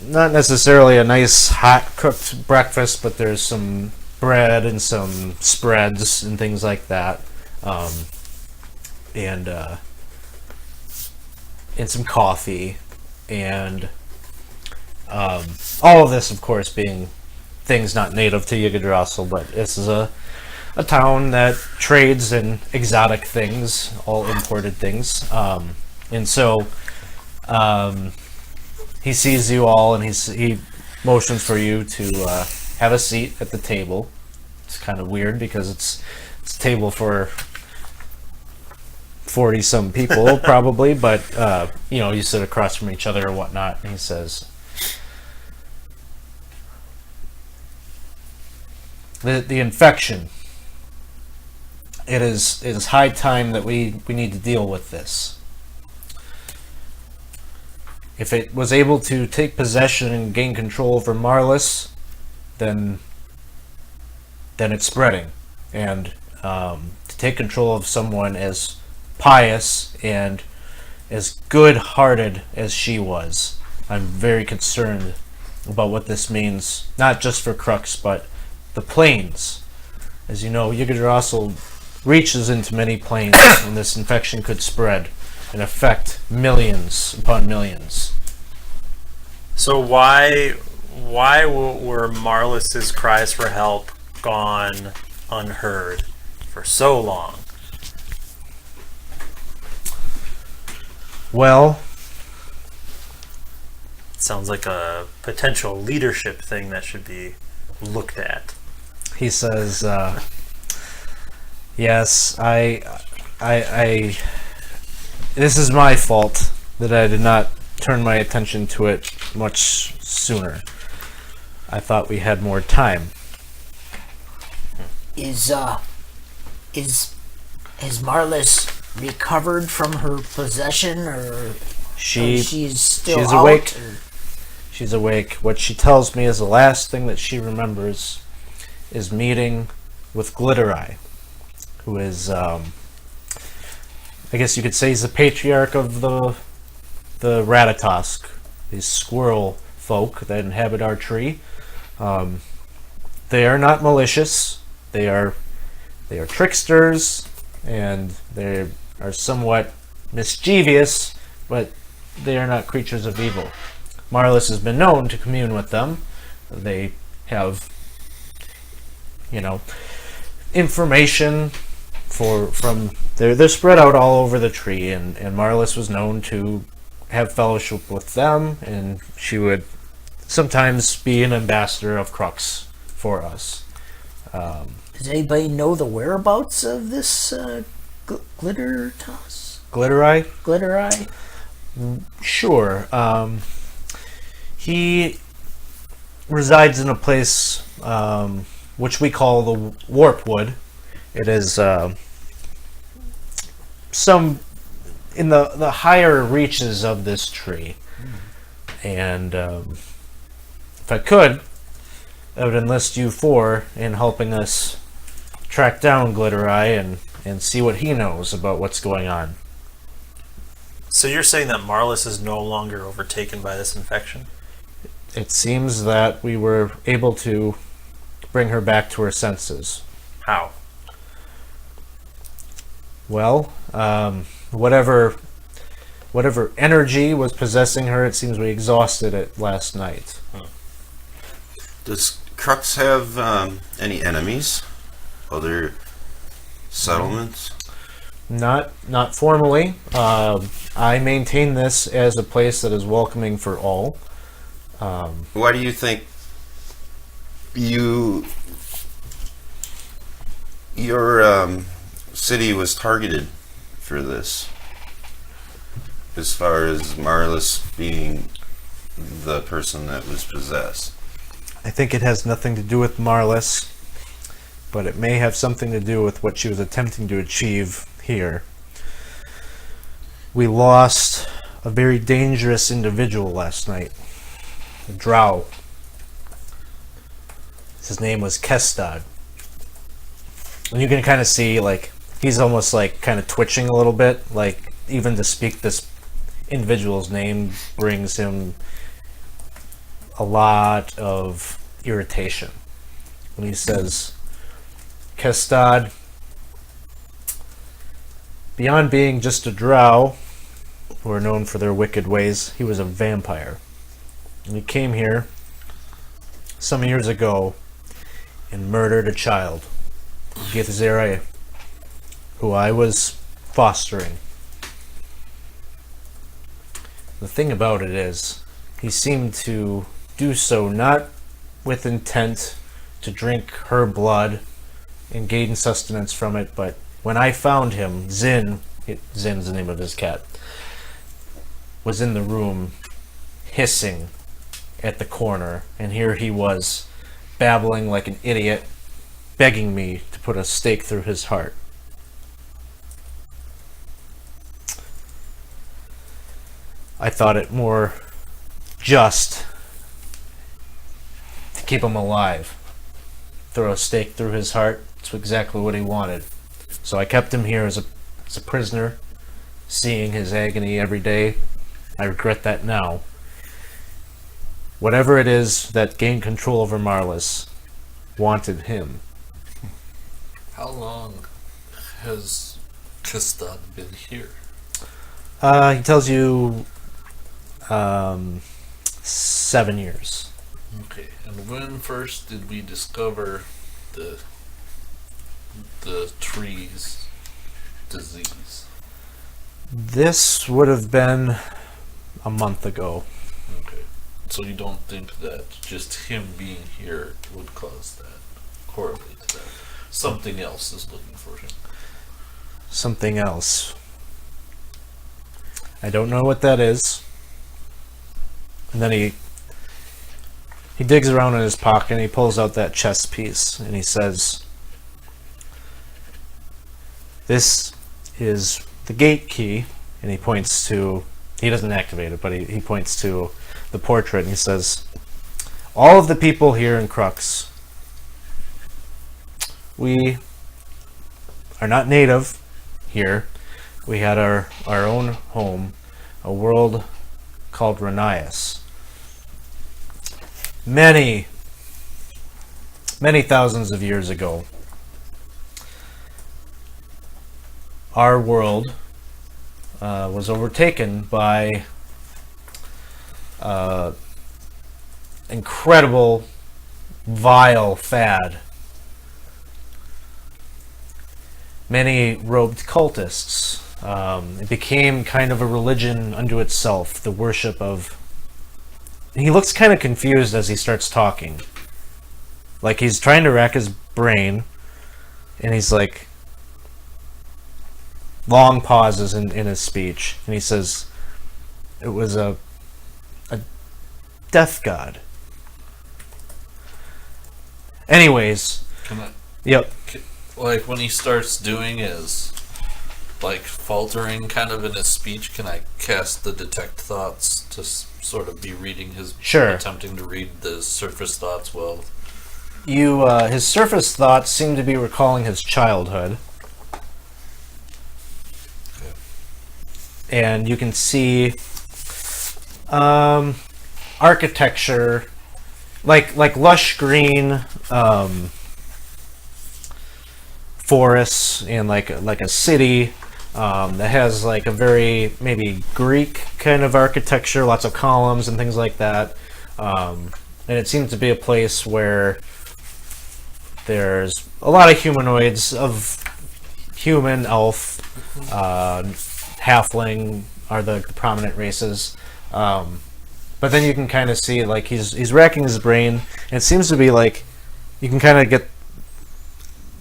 not necessarily a nice hot cooked breakfast, but there's some bread and some spreads and things like that, and some coffee, and all of this, of course, being things not native to Yggdrasil, but this is a town that trades in exotic things, all imported things, and so. He sees you all, and he motions for you to have a seat at the table. It's kind of weird because it's a table for 40-some people, probably, but you sit across from each other or whatnot. And he says, "The infection. It is high time that we need to deal with this. If it was able to take possession and gain control over Marlis, then then it's spreading. And to take control of someone as pious and as good-hearted as she was, I'm very concerned about what this means, not just for Crux, but the planes. As you know, Yggdrasil reaches into many planes, and this infection could spread and affect millions upon millions. So why were Marlis's cries for help gone unheard for so long? Well, Sounds like a potential leadership thing that should be looked at. he says, yes, I this is my fault that I did not turn my attention to it much sooner. I thought we had more time. Has Marlis recovered from her possession, or she's still she's out? awake. Or- She's awake. What she tells me is the last thing that she remembers is meeting with Glittereye, who is, I guess you could say he's the patriarch of the Ratatosk, these squirrel folk that inhabit our tree. They are not malicious. They are tricksters, and they are somewhat mischievous, but they are not creatures of evil. Marlis has been known to commune with them. They have, information from they're spread out all over the tree, and Marlis was known to have fellowship with them, and she would sometimes be an ambassador of Crux for us. Does anybody know the whereabouts of this glitter toss? Glittereye? Glittereye? Sure. He resides in a place which we call the Warpwood. It is some in the higher reaches of this tree. And if I could, I would enlist you four in helping us track down Glittereye and see what he knows about what's going on. So you're saying that Marlis is no longer overtaken by this infection? It seems that we were able to bring her back to her senses. How? Well, whatever energy was possessing her, it seems we exhausted it last night. Does Crux have any enemies? Other settlements? Not formally. I maintain this as a place that is welcoming for all. Why do you think your city was targeted for this? As far as Marlis being the person that was possessed. I think it has nothing to do with Marlis, but it may have something to do with what she was attempting to achieve here. We lost a very dangerous individual last night. A drow. His name was Kestad. And you can kind of see, he's almost, kind of twitching a little bit. Even to speak this individual's name brings him a lot of irritation. When he says, Kestad, beyond being just a drow, who are known for their wicked ways, he was a vampire. And he came here some years ago and murdered a child, Githzera, who I was fostering. The thing about it is, he seemed to do so not with intent to drink her blood and gain sustenance from it, but when I found him, Zin's the name of his cat, was in the room hissing at the corner, and here he was babbling like an idiot, begging me to put a stake through his heart. I thought it more just to keep him alive. throw a stake through his heart. It's exactly what he wanted. So I kept him here as a prisoner, seeing his agony every day. I regret that now. Whatever it is that gained control over Marlis wanted him. How long has Kistad been here? He tells you 7 years. Okay, and when first did we discover the tree's disease? This would have been a month ago. Okay, so you don't think that just him being here would cause that, correlate to that? Something else is looking for him. Something else. I don't know what that is. And then he digs around in his pocket and he pulls out that chess piece and he says, "This is the gate key." And he points to, he doesn't activate it, but he points to the portrait and he says, "All of the people here in Crux, we are not native here. We had our own home, a world called Ranias. Many thousands of years ago, our world was overtaken by incredible, vile fad. Many robed cultists. It became kind of a religion unto itself, the worship of..." He looks kind of confused as he starts talking. Like he's trying to rack his brain, and he's like... long pauses in his speech, and he says, "It was a death god." Anyways, Can I, yep. like when he starts doing his like faltering kind of in his speech, can I cast the detect thoughts to sort of be reading his, Sure. attempting to read the surface thoughts well? You, his surface thoughts seem to be recalling his childhood. Okay. And you can see architecture, like lush green forests, and like a city that has like a very maybe Greek kind of architecture, lots of columns and things like that. And it seems to be a place where there's a lot of humanoids of human, elf, halfling are the prominent races. But then you can kind of see like he's racking his brain, and it seems to be like you can kind of get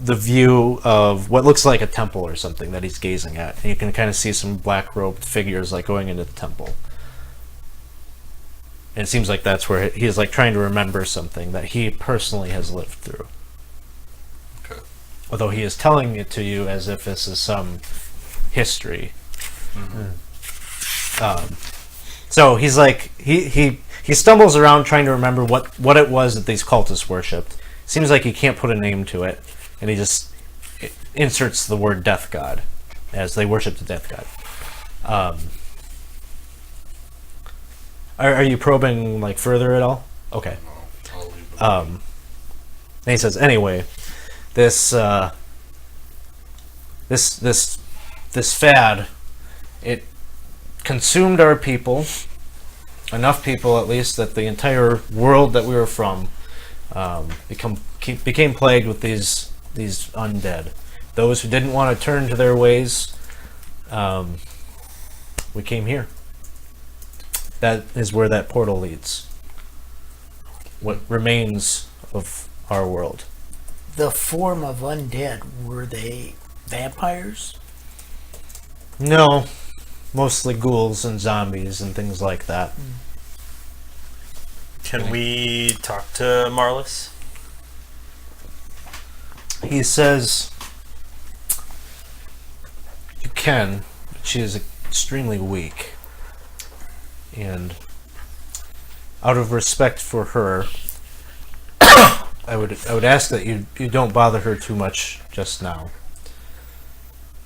the view of what looks like a temple or something that he's gazing at, and you can kind of see some black robed figures like going into the temple. And it seems like that's where he's like trying to remember something that he personally has lived through. Okay. Although he is telling it to you as if this is some history. So he's like he stumbles around trying to remember what it was that these cultists worshipped. Seems like he can't put a name to it, and he just inserts the word death god, as they worship the death god. Are you probing like further at all? Okay. No, I'll leave it. And he says, anyway, this fad, it consumed our people, enough people at least that the entire world that we were from became plagued with these undead. Those who didn't want to turn to their ways, we came here. That is where that portal leads. What remains of our world. The form of undead, were they vampires? No, mostly ghouls and zombies and things like that. Can we talk to Marlis? He says you can, but she is extremely weak. And out of respect for her, I would ask that you don't bother her too much just now.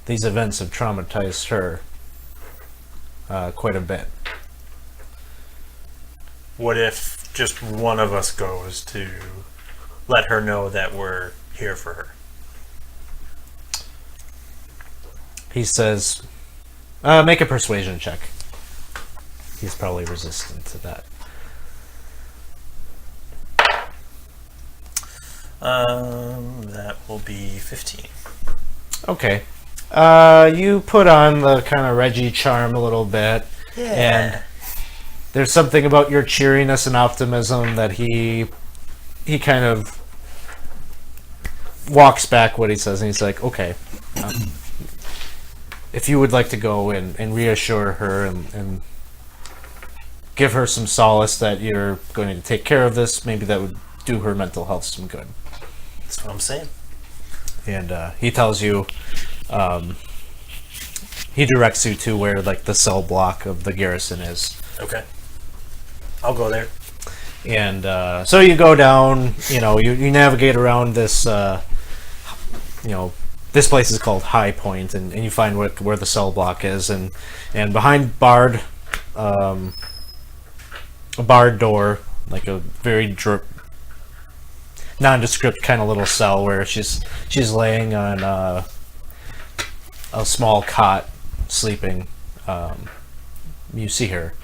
These events have traumatized her quite a bit. What if just one of us goes to let her know that we're here for her? He says, make a persuasion check. He's probably resistant to that. That will be 15. Okay. You put on the kind of Reggie charm a little bit. And there's something about your cheeriness and optimism that he kind of walks back what he says, and he's like, okay. If you would like to go and reassure her and give her some solace that you're going to take care of this, maybe that would do her mental health some good. That's what I'm saying. And he tells you, he directs you to where like the cell block of the garrison is. Okay. I'll go there. And so you go down, you navigate around this, this place is called High Point, and you find where the cell block is, and behind a barred door, like a very nondescript kind of little cell where she's laying on a small cot, sleeping. You see her,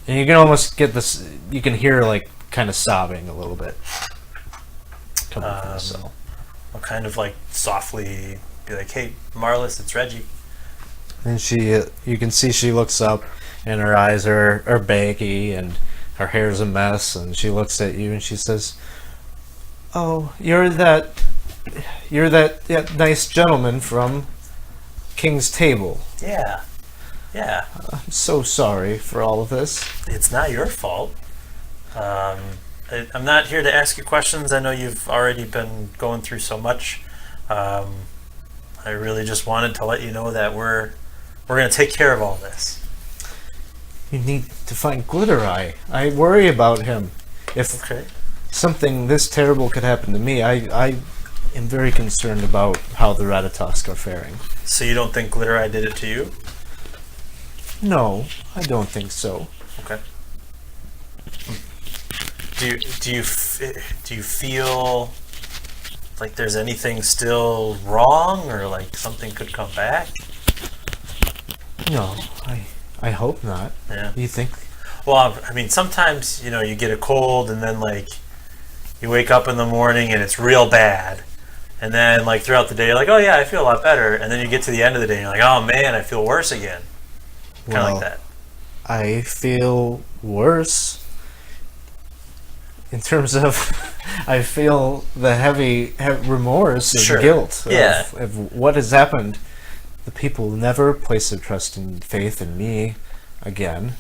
and you can almost get this. You can hear her, like, kind of sobbing a little bit coming from the cell. I'll kind of like softly be like, "Hey, Marlis, it's Reggie." And you can see she looks up, and her eyes are baggy, and her hair's a mess, and she looks at you, and she says, "Oh, you're that nice gentleman from King's Table. Yeah. I'm so sorry for all of this." It's not your fault. I'm not here to ask you questions. I know you've already been going through so much. I really just wanted to let you know that we're going to take care of all this. You need to find Glittereye. I worry about him. If Okay. something this terrible could happen to me, I am very concerned about how the Ratatosk are faring. So you don't think Glittereye did it to you? No, I don't think so. Okay. Do you feel like there's anything still wrong, or like something could come back? No, I hope not. Yeah. You think? Well, I mean, sometimes you get a cold, and then like you wake up in the morning and it's real bad, and then like throughout the day you're like, oh yeah, I feel a lot better, and then you get to the end of the day and you're like, oh man, I feel worse again. Kind of Well, like that. I feel worse in terms of I feel the heavy remorse and Sure. guilt Yeah. of what has happened. The people never place their trust and faith in me again,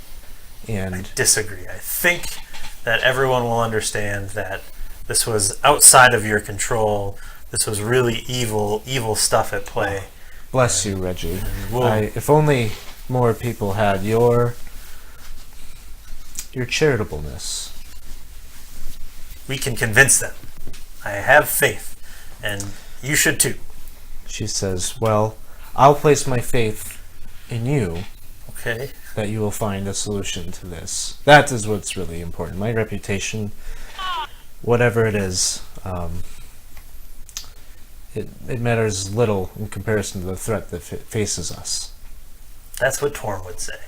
and Disagree. I think that everyone will understand that this was outside of your control. This was really evil stuff at play. bless you, Reggie. We'll- If only more people had your charitableness. We can convince them. I have faith, and you should too. She says, well, I'll place my faith in you Okay. that you will find a solution to this. That is what's really important. My reputation, whatever it is, it matters little in comparison to the threat that faces us. That's what Torm would say.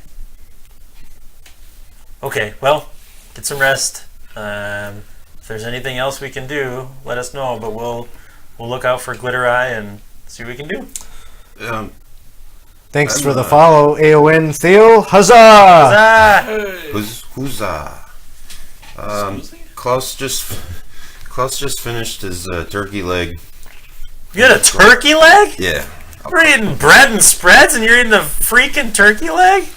Okay, well, get some rest. If there's anything else we can do, let us know. But we'll look out for Glittereye and see what we can do. Thanks I'm, for the follow, AON Theo. Huzzah! Ah! Who's Klaus just finished his turkey leg. You had a turkey leg? Yeah, We're eating bread and spreads, and you're eating a freaking turkey leg?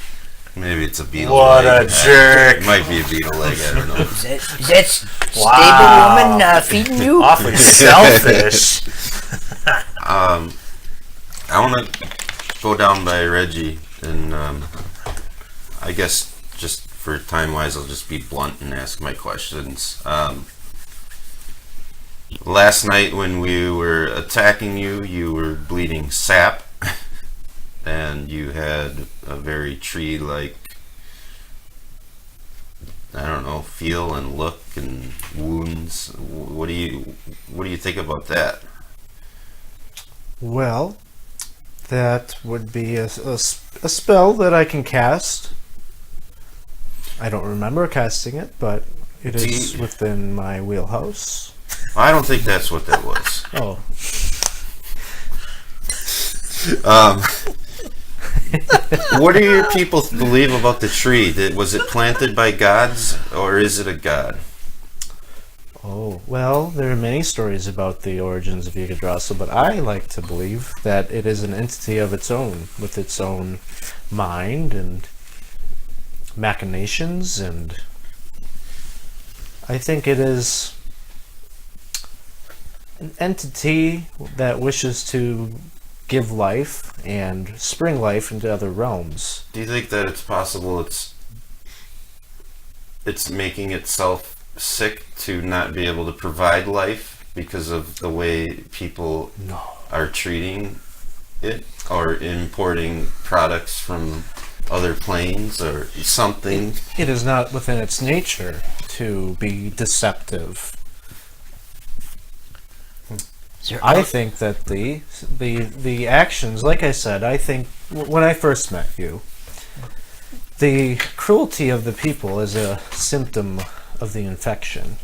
maybe it's a beetle What leg. a jerk! It might be a beetle leg. I don't know. Is that stable Wow. woman feeding you? Awfully selfish. I want to go down by Reggie, and I guess just for time wise, I'll just be blunt and ask my questions. last night when we were attacking you, you were bleeding sap, and you had a very tree-like, I don't know, feel and look and wounds. What do you think about that? Well, that would be a spell that I can cast. I don't remember casting it, but it is within my wheelhouse. I don't think that's what that was. Oh. What do your people believe about the tree? Was it planted by gods, or is it a god? Oh, well, there are many stories about the origins of Yggdrasil, but I like to believe that it is an entity of its own, with its own mind and machinations, and I think it is an entity that wishes to give life and spring life into other realms. Do you think that it's possible it's making itself sick to not be able to provide life because of the way people are treating it, or importing products from other planes or something? It is not within its nature to be deceptive. I think that the actions, like I said, I think when I first met you, the cruelty of the people is a symptom of the infection.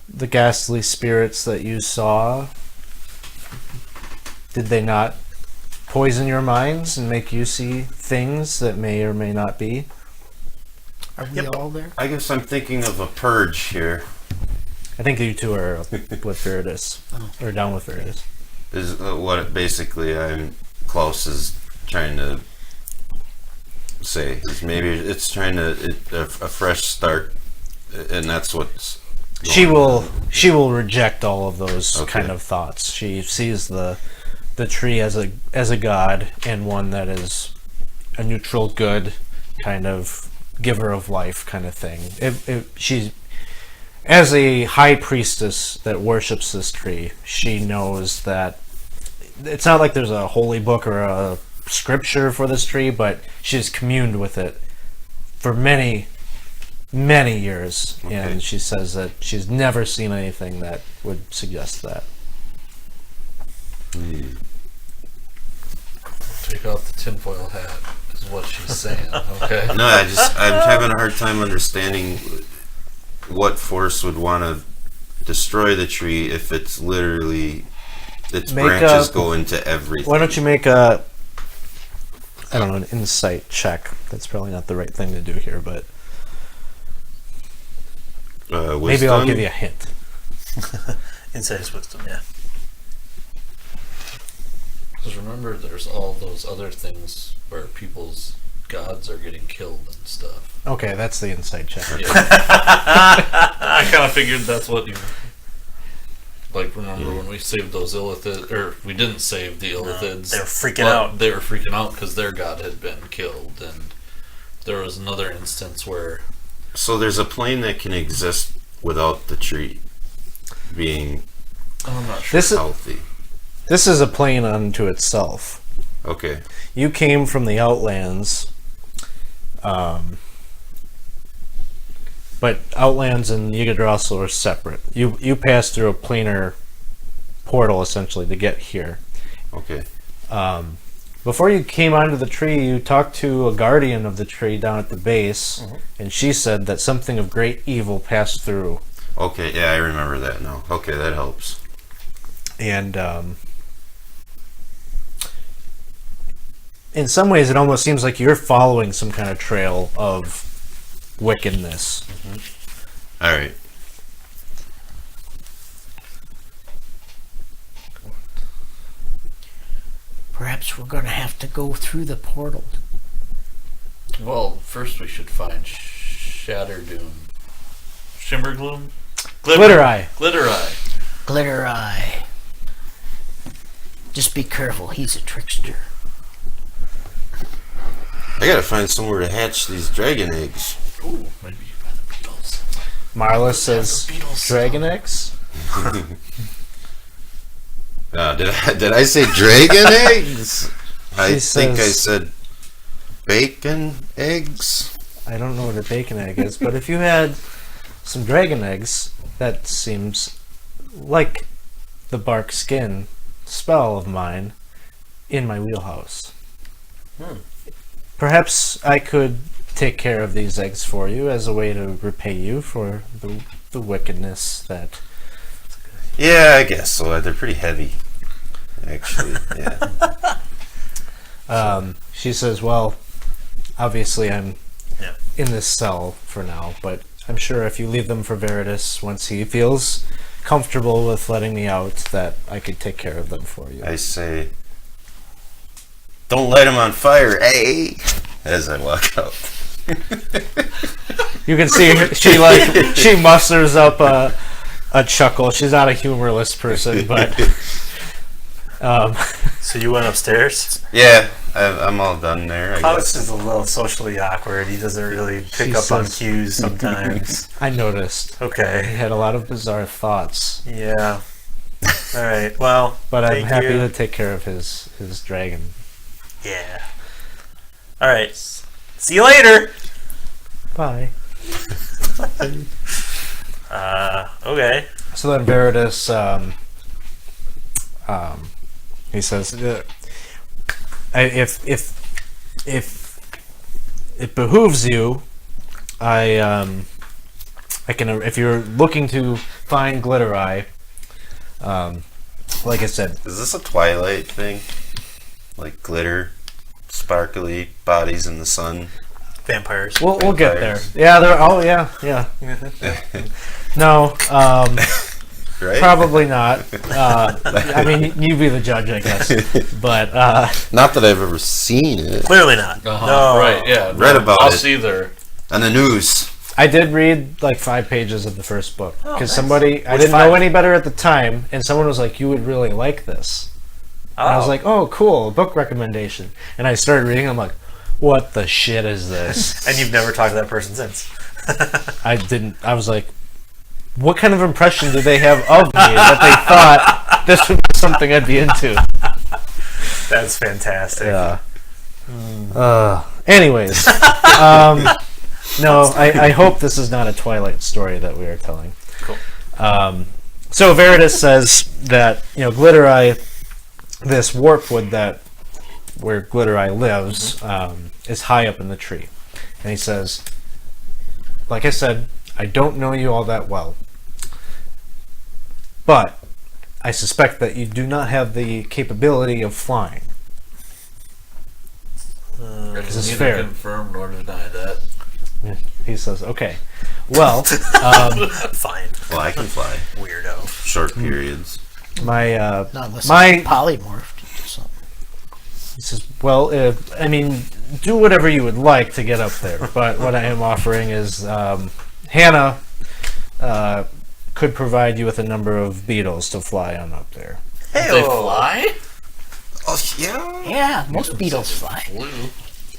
The ghastly spirits that you saw, did they not poison your minds and make you see things that may or may not be? Are we all there? I guess I'm thinking of a purge here. I think you two are with Viridis, or down with Viridis. Is what basically Klaus is trying to say. Is maybe it's trying to a fresh start, and that's what's. She will reject all of those Okay. kind of thoughts. She sees the tree as a god, and one that is a neutral good kind of giver of life kind of thing. She's as a high priestess that worships this tree, she knows that it's not like there's a holy book or a scripture for this tree, but she's communed with it for many years, and she says that she's never seen anything that would suggest that. Take off the tinfoil hat, is what she's saying, okay? No, I'm having a hard time understanding what force would want to destroy the tree if it's literally its branches go into everything. Why don't you make an insight check? That's probably not the right thing to do here, but maybe I'll give you a hint. Insight is wisdom, yeah. Because remember, there's all those other things where people's gods are getting killed and stuff. Okay, that's the insight check. Yeah. I kind of figured that's what you... Like, remember when we saved those Illithids, or we didn't save the Illithids. They were freaking out. They were freaking out because their god had been killed, and there was another instance where... So there's a plane that can exist without the tree being I'm not sure. healthy. This is a plane unto itself. Okay. You came from the Outlands, but Outlands and Yggdrasil are separate. You passed through a planar portal essentially to get here. Okay. Before you came onto the tree, you talked to a guardian of the tree down at the base, and she said that something of great evil passed through. Okay, yeah, I remember that now. Okay, that helps. And in some ways, it almost seems like you're following some kind of trail of wickedness. All right. Perhaps we're gonna have to go through the portal. Well, first we should find Shatterdoom. Shimmergloom? Glitter Eye. Glitter Eye. Glitter Eye. Just be careful, he's a trickster. I gotta find somewhere to hatch these dragon eggs. Ooh, Marla says dragon eggs. Did I say dragon eggs? I think I says- said bacon eggs. I don't know what a bacon egg is, but if you had some dragon eggs, that seems like the bark skin spell of mine in my wheelhouse. Perhaps I could take care of these eggs for you as a way to repay you for the wickedness that... Yeah, I guess so. They're pretty heavy, actually. Yeah. She says, well, obviously I'm Yeah. in this cell for now, but I'm sure if you leave them for Veritas, once he feels comfortable with letting me out, that I could take care of them for you. I say, don't light them on fire, eh? As I walk out. You can see her, she musters up a chuckle. She's not a humorless person, but So you went upstairs? Yeah, I'm all done there. I Klaus guess. is a little socially awkward. He doesn't really pick She up on says- cues sometimes. I noticed he Okay. had a lot of bizarre thoughts. Yeah. All right. Well, But I'm thank happy you. to take care of his dragon. Yeah. All right. See you later. Bye. Okay. So then Veritas, he says, if it behooves you, I can, if you're looking to find Glitter Eye, like I said, Is this a Twilight thing? Like glitter, sparkly bodies in the sun? Vampires. we'll get there. Vampires. Yeah, they're, oh yeah. No, Right? probably not. I mean, you be the judge, I guess. But Not that I've ever seen it. Clearly not. Uh-huh. No. Right, yeah. Read about I'll it. see there. On the news. I did read like 5 pages of the first book Oh, because nice. somebody I Which didn't 5? know any better at the time, and someone was like, "You would really like this." And I was like, "Oh, cool, book recommendation." And I started reading. I'm like, "What the shit is this?" And you've never talked to that person since. I didn't. I was like, "What kind of impression do they have of me that they thought this would be something I'd be into?" That's fantastic. Yeah. Anyways, no, I hope this is not a Twilight story that we are telling. Cool. So Veritas says that Glitter Eye, this warpwood that where Glitter Eye lives, is high up in the tree, and he says, like I said, I don't know you all that well, but I suspect that you do not have the capability of flying. This is fair. Confirm nor deny that. He says, okay, well, Fine. Well, I can fly. Weirdo. Short periods. my Not unless My- it's polymorphed into something. he says, well, I mean, do whatever you would like to get up there, but what I am offering is Hannah could provide you with a number of beetles to fly on up there. Hey, They fly? Oh, yeah. Yeah, most beetles fly. Blue.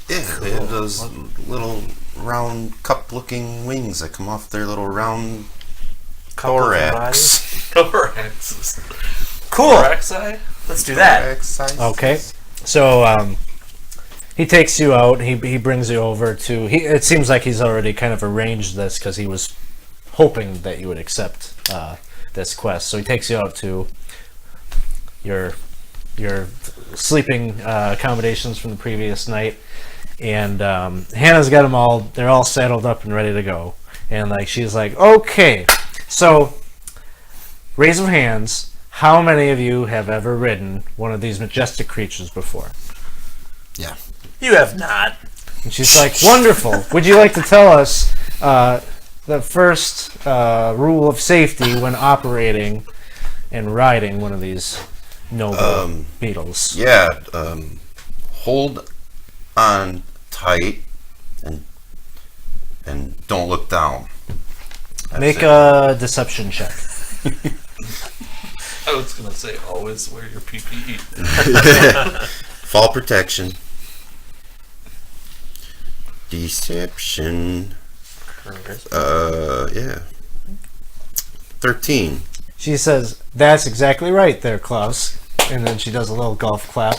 Yeah, they have those little round cup-looking wings that come off their little round thorax. Thorax. Cool. Thoraxi? Let's do that. Thorax size. Okay, so he takes you out. He brings you over to. It seems like he's already kind of arranged this because he was hoping that you would accept this quest. So he takes you out to your sleeping accommodations from the previous night, and Hannah's got them all. They're all saddled up and ready to go. And she's like, okay, so raise of hands. How many of you have ever ridden one of these majestic creatures before? Yeah. You have not. And she's like, wonderful. Would you like to tell us the first rule of safety when operating and riding one of these noble beetles? Yeah. Hold on tight and don't look down. That's Make it. a deception check. I was going to say, always wear your PPE. Fall protection. Deception. Yeah. 13. She says, "That's exactly right there, Klaus." And then she does a little golf clap.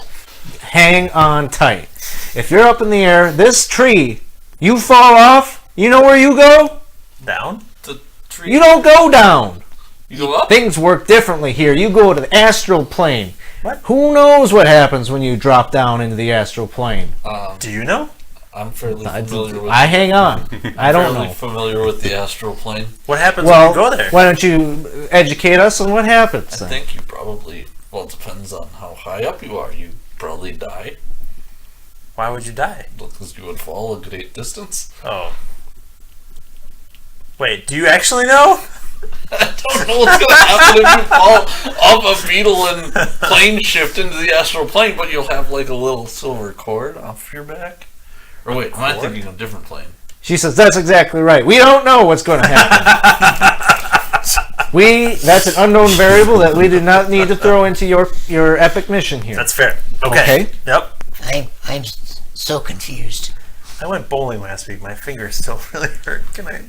Hang on tight. If you're up in the air, this tree, you fall off, you know where you go? Down? The tree. You don't go down. You go up? Things work differently here. You go to the astral plane. What? Who knows what happens when you drop down into the astral plane? Do you know? I'm fairly familiar with I hang on. I don't fairly know. familiar with the astral plane. What happens Well, when you go there? why don't you educate us on what happens I then? think you probably, well, it depends on how high up you are. You probably die Why would you die? because you would fall a great distance. Oh. Wait, do you actually know? I don't know what's going to happen if you fall off a beetle and plane shift into the astral plane, but you'll have like a little silver cord off your back. Or wait, am I Cord? thinking of a different plane? She says, "That's exactly right. We don't know what's going to happen. That's an unknown variable that we did not need to throw into your epic mission here." That's fair. Okay. Okay. Yep. I'm so confused. I went bowling last week. My fingers still really hurt. Can I?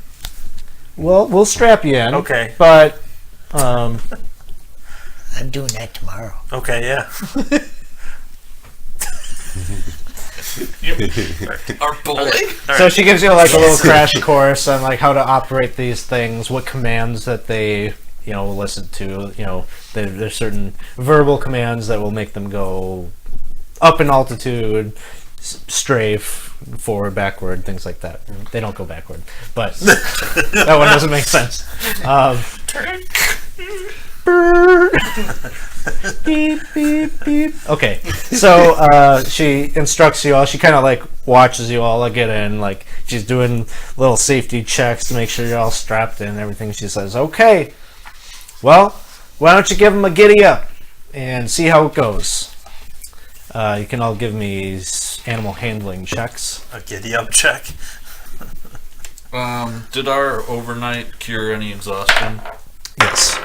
Well, we'll strap you in. Okay. But, I'm doing that tomorrow. Okay, yeah. Our bowling? so she gives you like a little crash course on like how to operate these things, what commands that they, listen to. There's certain verbal commands that will make them go up in altitude, strafe, forward, backward, things like that. They don't go backward, but that one doesn't make sense. Beep, beep, beep. Okay, so she instructs you all. She kind of like watches you all get in. Like she's doing little safety checks to make sure you're all strapped in and everything. She says, "Okay, well, why don't you give them a giddy up and see how it goes?" You can all give me animal handling checks. A giddy up check. Did our overnight cure any exhaustion? Yes.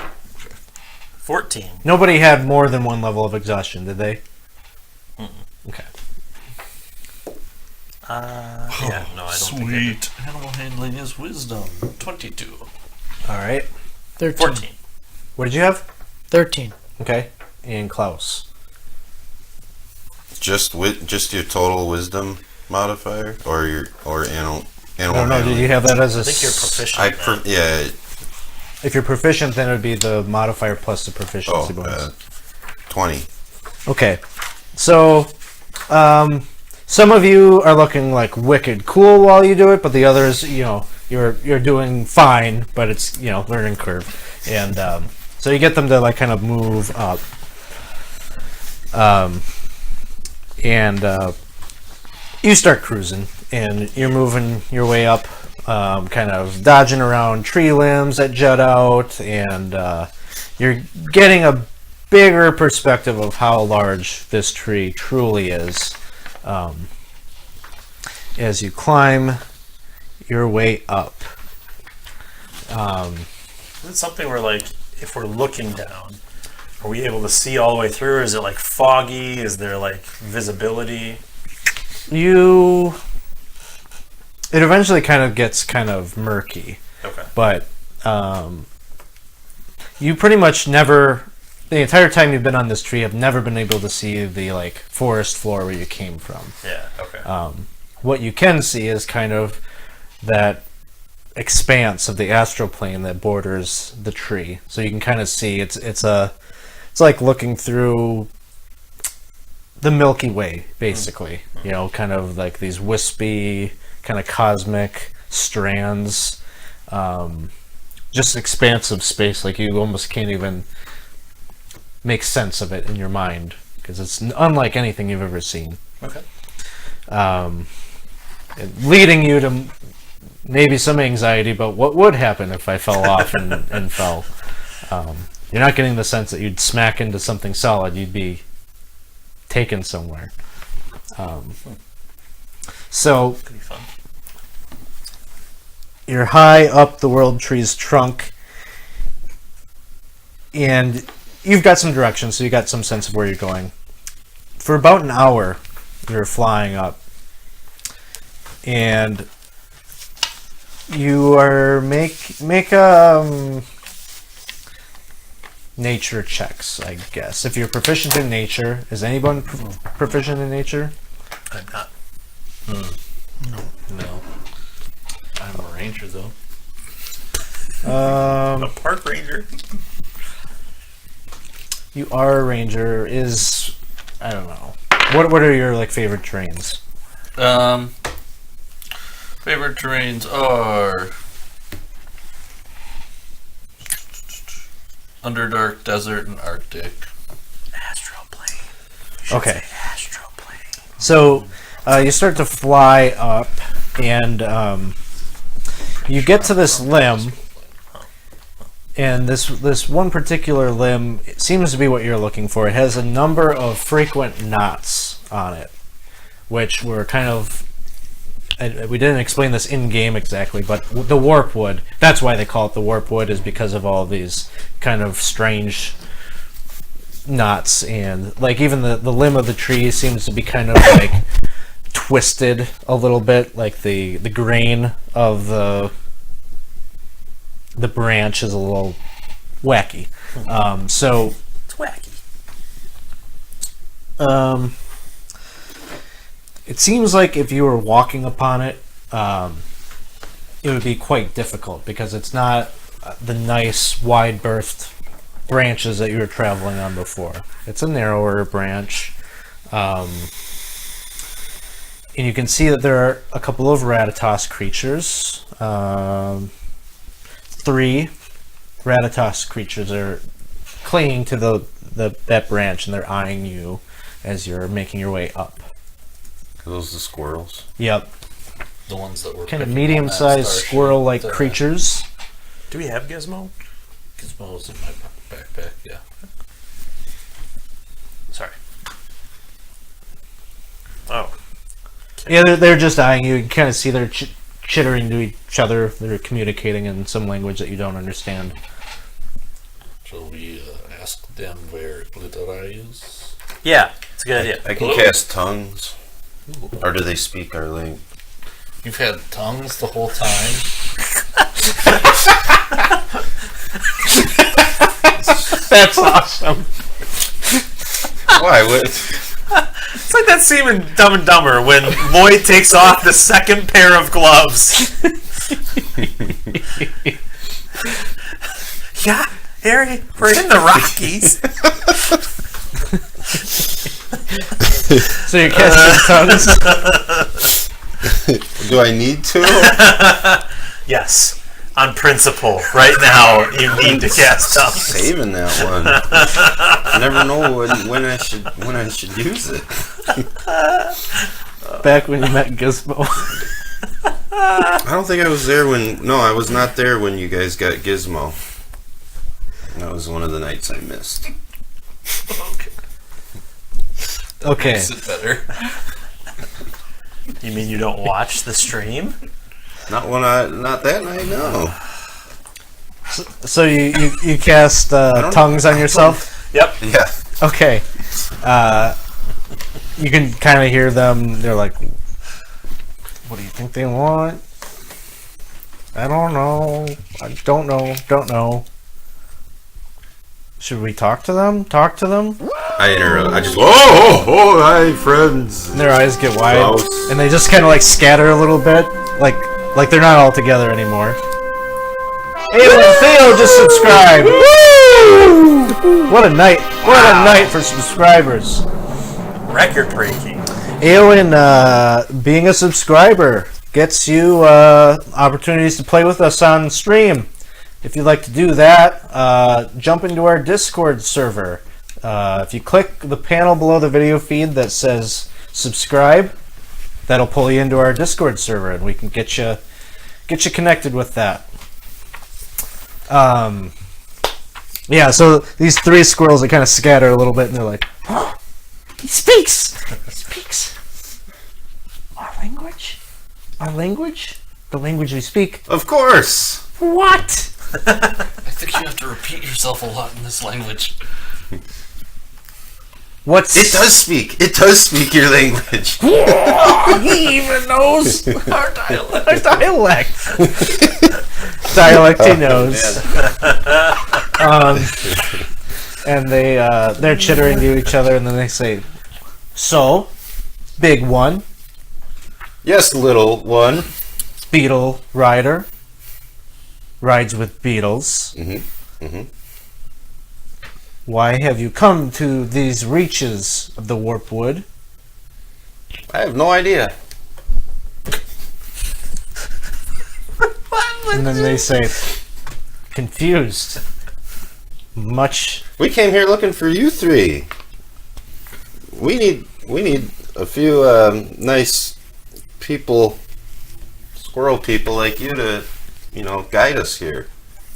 14. Nobody had more than one level of exhaustion, did they? Okay. Yeah, no, I don't think I did. Sweet. Animal handling is wisdom. 22. All right. 13. 14. What did you have? 13. Okay. And Klaus. Just your total wisdom modifier, or animal I don't know. handling? Did you have that as a? I think you're proficient. Yeah. If you're proficient, then it would be the modifier plus the proficiency bonus. 20. Okay. So, some of you are looking like wicked cool while you do it, but the others, you're doing fine, but it's learning curve, and so you get them to like kind of move up, and you start cruising, and you're moving your way up. Kind of dodging around tree limbs that jut out, and you're getting a bigger perspective of how large this tree truly is as you climb your way up. Is it something where, like, if we're looking down, are we able to see all the way through? Is it, like, foggy? Is there, like, visibility? It eventually kind of gets kind of murky. Okay. But you pretty much never, the entire time you've been on this tree, have never been able to see the like forest floor where you came from. Yeah, okay. What you can see is kind of that expanse of the astral plane that borders the tree. So you can kind of see it's like looking through the Milky Way, basically. Kind of like these wispy, kind of cosmic strands, just expansive space. Like you almost can't even make sense of it in your mind because it's unlike anything you've ever seen. Okay. Leading you to maybe some anxiety about what would happen if I fell off and fell. You're not getting the sense that you'd smack into something solid. You'd be taken somewhere. So Could be fun. you're high up the world tree's trunk, and you've got some direction, so you got some sense of where you're going. For about an hour, you're flying up, and you are make nature checks, I guess. If you're proficient in nature, is anyone proficient in nature? I'm not. No. I'm a ranger, though. A park ranger. You are a ranger. I don't know. What are your like favorite terrains? Favorite terrains are Underdark, Desert, and Arctic. Astral plane. Okay. Astral plane. So you start to fly up, and you get to this limb, and this one particular limb seems to be what you're looking for. It has a number of frequent knots on it, which were kind of... we didn't explain this in game exactly, but the warp wood, that's why they call it the warp wood, is because of all these kind of strange knots, and like even the limb of the tree seems to be kind of like twisted a little bit, like the grain of the branch is a little wacky. So It's wacky. it seems like if you were walking upon it, it would be quite difficult because it's not the nice wide-berthed branches that you were traveling on before. It's a narrower branch. And you can see that there are a couple of Rathatos creatures. 3 Rathatos creatures are clinging to that branch, and they're eyeing you as you're making your way up. Are those the squirrels? Yep. The ones that were Kind of picking on that medium-sized starship, squirrel-like creatures. Do we have Gizmo? Gizmo's in my backpack, yeah. Sorry. Oh. Yeah, they're just eyeing you. You can kind of see they're chittering to each other. They're communicating in some language that you don't understand. Shall we ask them where Glitterai is? Yeah, it's a good idea. I can cast tongues. Or do they speak our language? You've had tongues the whole time? That's awesome. Why? What? It's like that scene in Dumb and Dumber when Lloyd takes off the second pair of gloves. Yeah, Harry, we're in the Rockies. So you're casting tongues? Do I need to? Yes, on principle. Right now, you need to cast tongues. Saving that one. I never know when I should use it. Back when you met Gizmo. I don't think I was there when. No, I was not there when you guys got Gizmo. That was one of the nights I missed. Okay. Makes it better. You mean you don't watch the stream? Not that night. No. So you cast tongues on yourself? Yep. Yeah. Okay. You can kind of hear them. They're like, what do you think they want? I don't know. I don't know. Should we talk to them? I interrupt. I just. Oh, hi, friends. And their eyes get wide, Gross. and they just kind of like scatter a little bit, like they're not all together anymore. Hey, Theo just subscribed. Woo! What a night! What a night for subscribers. Record breaking. Aowen, being a subscriber gets you opportunities to play with us on stream. If you'd like to do that, jump into our Discord server. If you click the panel below the video feed that says subscribe, that'll pull you into our Discord server, and we can get you connected with that. Yeah, so these 3 squirrels, they kind of scatter a little bit, and they're like, oh, he speaks! He speaks! Our language? Our language? The language we speak? Of course. What? I think you have to repeat yourself a lot in this language. What's... It does speak. It does speak your language. He even knows our dialect. Our dialect. Dialect he knows. and they're chittering to each other, and then they say, "So, big one, Yes, little one. beetle rider, rides with beetles. Why have you come to these reaches of the warp wood?" I have no idea. And then they say, confused. Much. We came here looking for you three. We need a few nice people, squirrel people like you to, guide us here.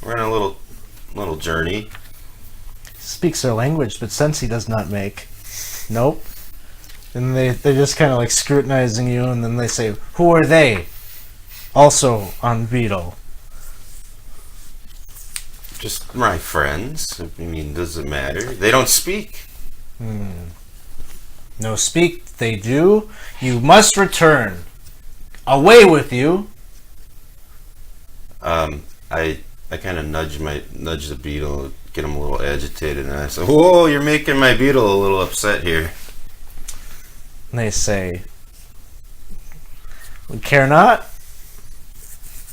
We're on a little journey. Speaks their language, but sense he does not make. Nope. And they're just kind of like scrutinizing you, and then they say, "Who are they?" Also on beetle. Just my friends. I mean, does it matter? They don't speak. No speak, they do. You must return. Away with you. I kind of nudge the beetle, get him a little agitated, and I say, "Whoa, you're making my beetle a little upset here." And they say, "We care not.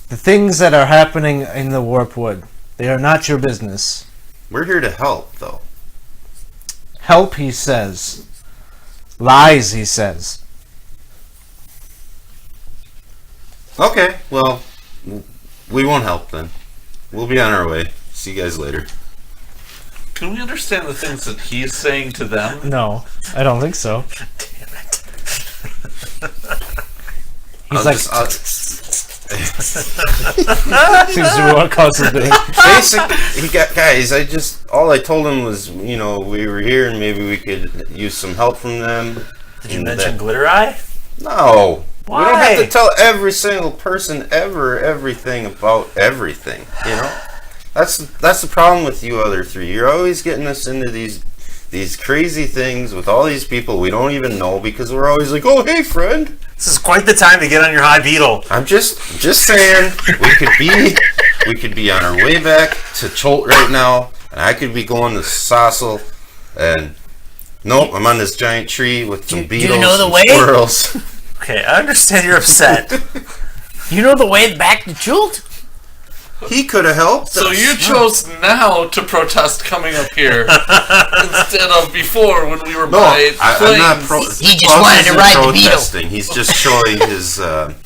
The things that are happening in the warp wood, they are not your business. We're here to help, though. Help," he says. Lies, he says. Okay, well, we won't help then. We'll be on our way. See you guys later. Can we understand the things that he's saying to them? No, I don't think so. Damn it. He's like, seems to be what causes the Basically, all I told him was, we were here and maybe we could use some help from them. Did you mention Glitter Eye? No. Why? We don't have to tell every single person everything about everything, That's the problem with you other three. You're always getting us into these crazy things with all these people we don't even know because we're always like, "Oh, hey, friend." This is quite the time to get on your high beetle. I'm just saying we could be on our way back to Cholt right now, and I could be going to Sassel, and nope, I'm on this giant tree with some beetles you know the and way? squirrels. Okay, I understand you're upset. You know the way back to Chult? He could have helped So us. you chose now to protest coming up here instead of before when we were No, by I'm not planes. He just wanted to ride the beetle. protesting. He's just showing his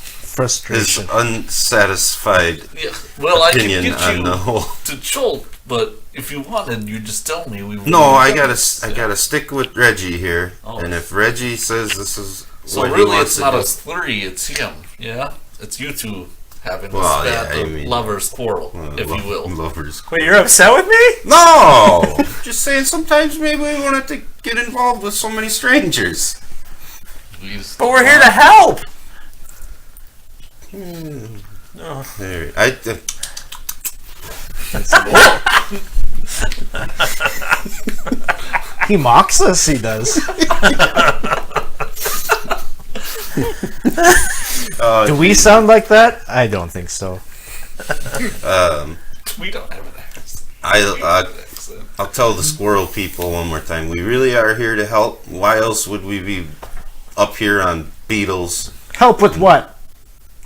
frustration. unsatisfied Yeah, well, I can opinion get on you the whole. to Cholt, but if you wanted, you just tell me. We No, I gotta stick with Reggie here, Oh. and if Reggie says this is So what he really, wants it's to not do, us three; it's him. Yeah, it's you two having this Well, bad yeah, I mean- lovers quarrel, if you will. lovers. Wait, you're upset with me? No, just saying. Sometimes maybe we want to get involved with so many strangers. But we're here to help. There, He mocks us, he does. Do we sound like that? I don't think so. We don't have an accent. I'll tell the squirrel people one more time. We really are here to help. Why else would we be up here on beetles? Help with what?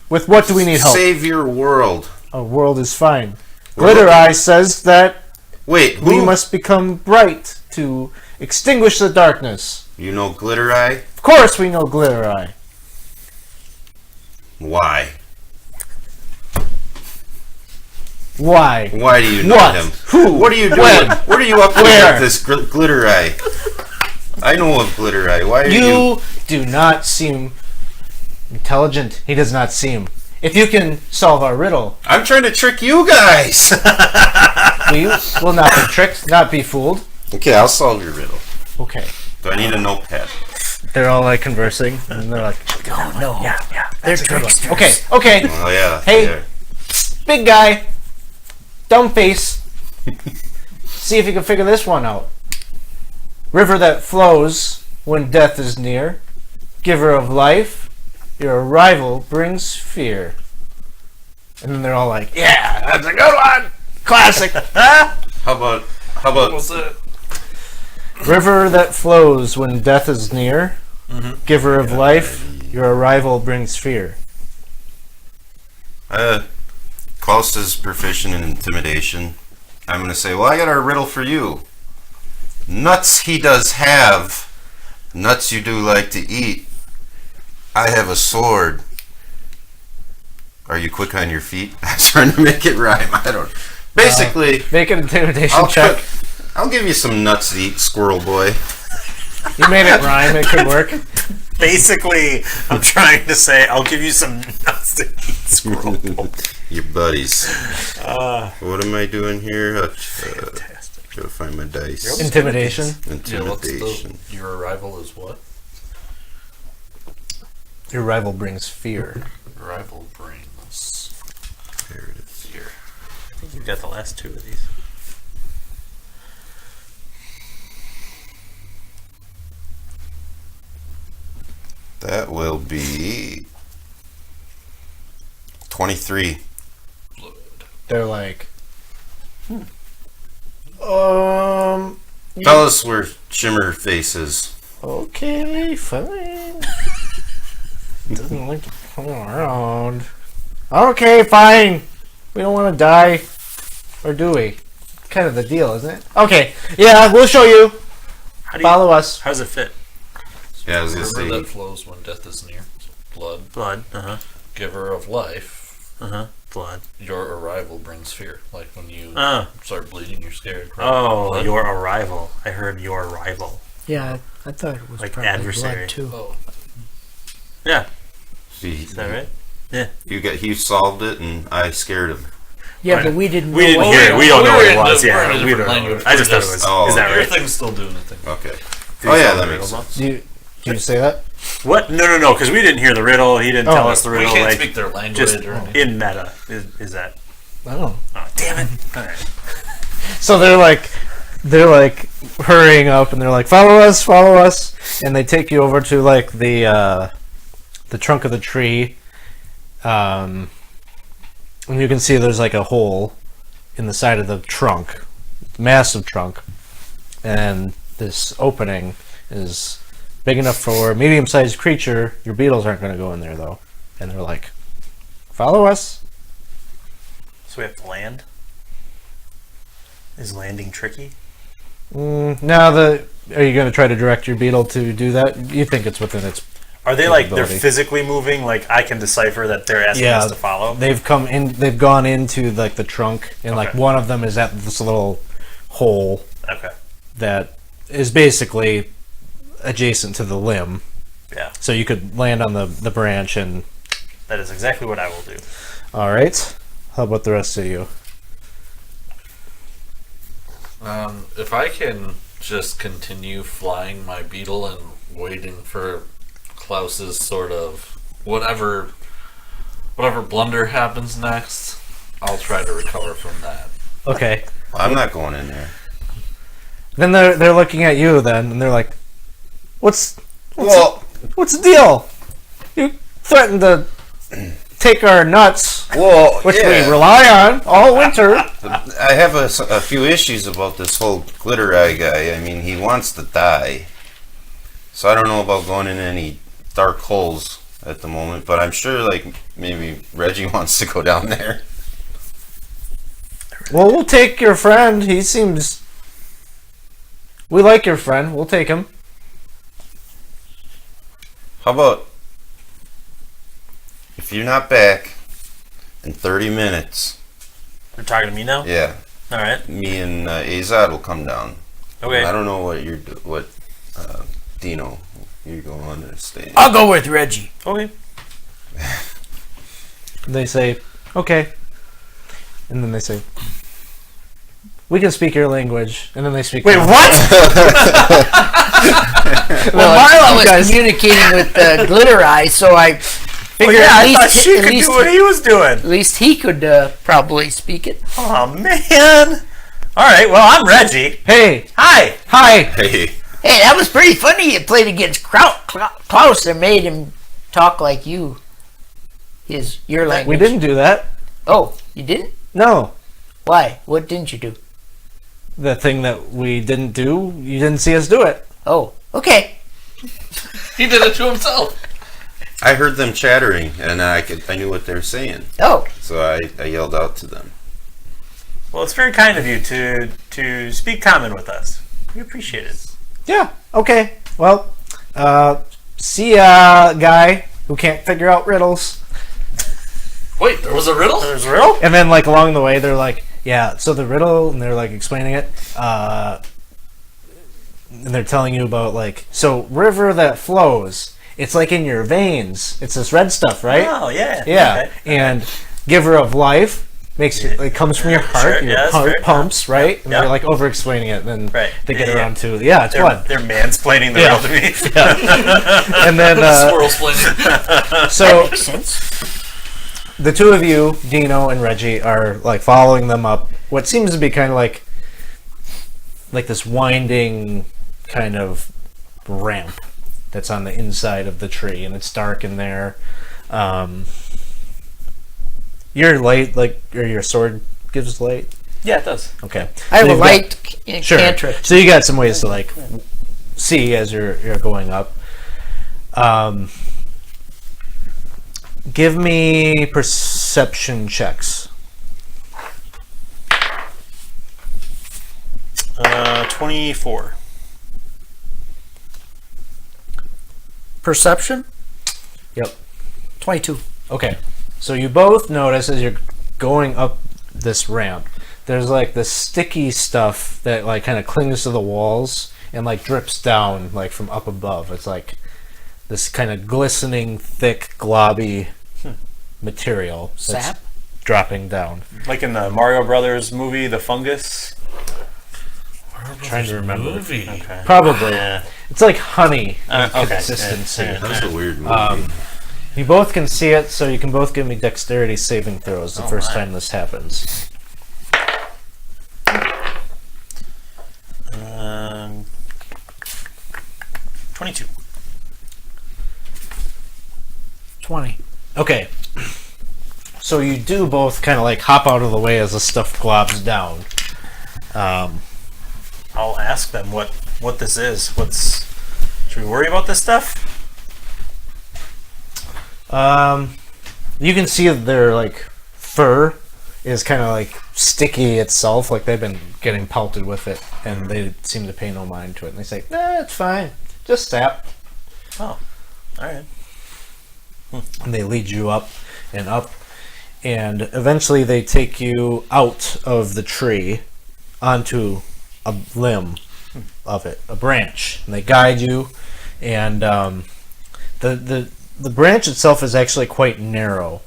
With what do we need help? Save your world. Our world is fine. We're Glitter looking- Eye says that Wait, we who? must become bright to extinguish the darkness. You know Glitter Eye? Of course we know Glitter Eye. Why? Why? Why do you know What? him? Who? What are you doing? When? What are you up to Where? with this Glitter Eye? I know of Glitter Eye. Why are you? You do not seem intelligent. He does not seem. If you can solve our riddle, I'm trying to trick you guys. we will not be tricked, not be fooled. Okay, I'll solve your riddle. Okay. Do I need a notepad? They're all like conversing, and they're like, Oh, no. yeah, They're that's a good one. tricksters. Okay, okay. Oh yeah. Hey. yeah. Big guy, dumb face. See if you can figure this one out. River that flows when death is near, giver of life, your arrival brings fear. And then they're all like, yeah, that's a good one. Classic. How about What was it? River that flows when death is near, giver of life, your arrival brings fear. Klaus is proficient in intimidation. I'm going to say, well, I got a riddle for you. Nuts he does have. Nuts you do like to eat. I have a sword. Are you quick on your feet? I was trying to make it rhyme. I don't. Basically, Make an intimidation check. I'll give you some nuts to eat, squirrel boy. You made it rhyme. It could work. Basically, I'm trying to say I'll give you some nuts to eat, squirrel. Your buddies. What am I doing here? Gotta find my dice. Intimidation. Intimidation. Your arrival is what? Your rival brings fear. Arrival brings There it is. fear. I think you've got the last two of these. That will be 23. They're like, Tell us where Shimmer Face is. okay, fine. Doesn't like to come around. Okay, fine. We don't want to die. Or do we? Kind of the deal, isn't it? Okay, yeah, we'll show you. How do you, Follow us. How does it fit? Yeah, I was gonna River say. that flows when death is near. So blood. Blood. Uh-huh. Giver of life. Uh-huh. Blood. Your arrival brings fear. Like when you start bleeding, you're scared. Right? Oh, Blood. your arrival. I heard your rival. Yeah, I thought it was Like probably adversary. blood too. Oh, Yeah. See, Is that right? he solved it, and I scared him. Yeah, but we didn't. We didn't know hear it. We don't know what it we're in was. a Yeah, we different don't know. language. I just We're thought it was. just- Oh, Is that your right? thing's still doing the thing. Okay. Did Oh you yeah, solve that the makes riddle, sense. Do you say that? What? No, because we didn't hear the riddle. He didn't tell us the We riddle. can't Like, speak their language just or anything. in meta. Is that? I don't know. Oh, damn it! All right. So they're like hurrying up, and they're like, follow us, and they take you over to like the trunk of the tree, and you can see there's like a hole in the side of the trunk, massive trunk, and this opening is big enough for a medium-sized creature. Your beetles aren't going to go in there though, and they're like, follow us. So we have to land. Is landing tricky? Now, are you going to try to direct your beetle to do that? You think it's within its... Are they like they're Capability. physically moving? Like I can decipher that they're asking us to follow. They've come in. They've gone into like the trunk, and like Okay. one of them is at this little hole Okay. that is basically adjacent to the limb. Yeah. So you could land on the branch and. That is exactly what I will do. All right. How about the rest of you? If I can just continue flying my beetle and waiting for Klaus's sort of whatever blunder happens next, I'll try to recover from that. Okay. Well, I'm not going in there. Then they're looking at you then, and they're like, "What's the deal? You threatened to take our nuts, Well, which yeah. we rely on all winter." I have a few issues about this whole glitter eye guy. I mean, he wants to die. So I don't know about going in any dark holes at the moment, but I'm sure, like, maybe Reggie wants to go down there. Well, we'll take your friend. He seems. We like your friend. We'll take him. How about if you're not back in 30 minutes, You're talking to me now. yeah, All right. me and Azad will come down. Okay. I don't know what Dino, you go on and stay. I'll go with Reggie. Okay. They say, "Okay," and then they say, "We can speak your language." And then they speak. Wait, what? Well, Marla was communicating with Glitter Eye, so I figured I thought she could do what he was doing. at least he could probably speak it. Oh man. All right. Well, I'm Reggie. Hey, Hi. hi. Hey, Hey, that was pretty funny. You played against Klaus and made him talk like you. Your language. We didn't do that. Oh, you didn't? No, Why? What didn't you do? the thing that we didn't do, you didn't see us do it. Oh, okay. He did it to himself. I heard them chattering, and I knew what they were saying, Oh, so I yelled out to them. Well, it's very kind of you to speak common with us. We appreciate it. Yeah. Okay. Well, see ya, guy who can't figure out riddles. Wait, there was a riddle? There's real? And then, like, along the way, they're like, yeah, so the riddle, and they're, like, explaining it, and they're telling you about, like, so river that flows, it's, like, in your veins. It's this red stuff, right? Oh, yeah. Yeah. Okay. And giver of life makes you, it comes from your heart, Sure, your yeah, that's heart fair. pumps, right? And Yeah. they're, like, over-explaining it, and then Right. they get Yeah, around to, yeah, it's fun. They're mansplaining the Yeah. riddle to me. And then, Squirrel splaining. so... makes sense. The two of you, Dino and Reggie, are like following them up what seems to be kind of like this winding kind of ramp that's on the inside of the tree, and it's dark in there. Your light, or your sword gives light. Yeah, it does. Okay, I have So a you've light Sure. cantrip. So you got some ways to like see as you're going up. Give me perception checks. 24. Perception? Yep. 22. Okay. So you both notice as you're going up this ramp, there's like this sticky stuff that like kind of clings to the walls and like drips down like from up above. It's like this kind of glistening, thick, globby material that's Sap? dropping down. Like in the Mario Brothers movie, The Fungus. Trying to remember. Movie. Okay. Probably. Yeah. It's like honey Okay. consistency. Yeah. That's a weird movie. You both can see it, so you can both give me dexterity saving throws the first my. time this happens. 22. 20. Okay. So you do both kind of like hop out of the way as the stuff globs down. I'll ask them what this is. Should we worry about this stuff? You can see that their like fur is kind of like sticky itself, like they've been getting pelted with it, and they seem to pay no mind to it. And they say, "Nah, it's fine, just sap." Oh, all right. And they lead you up, and eventually they take you out of the tree onto a limb of it, a branch, and they guide you, and the branch itself is actually quite narrow,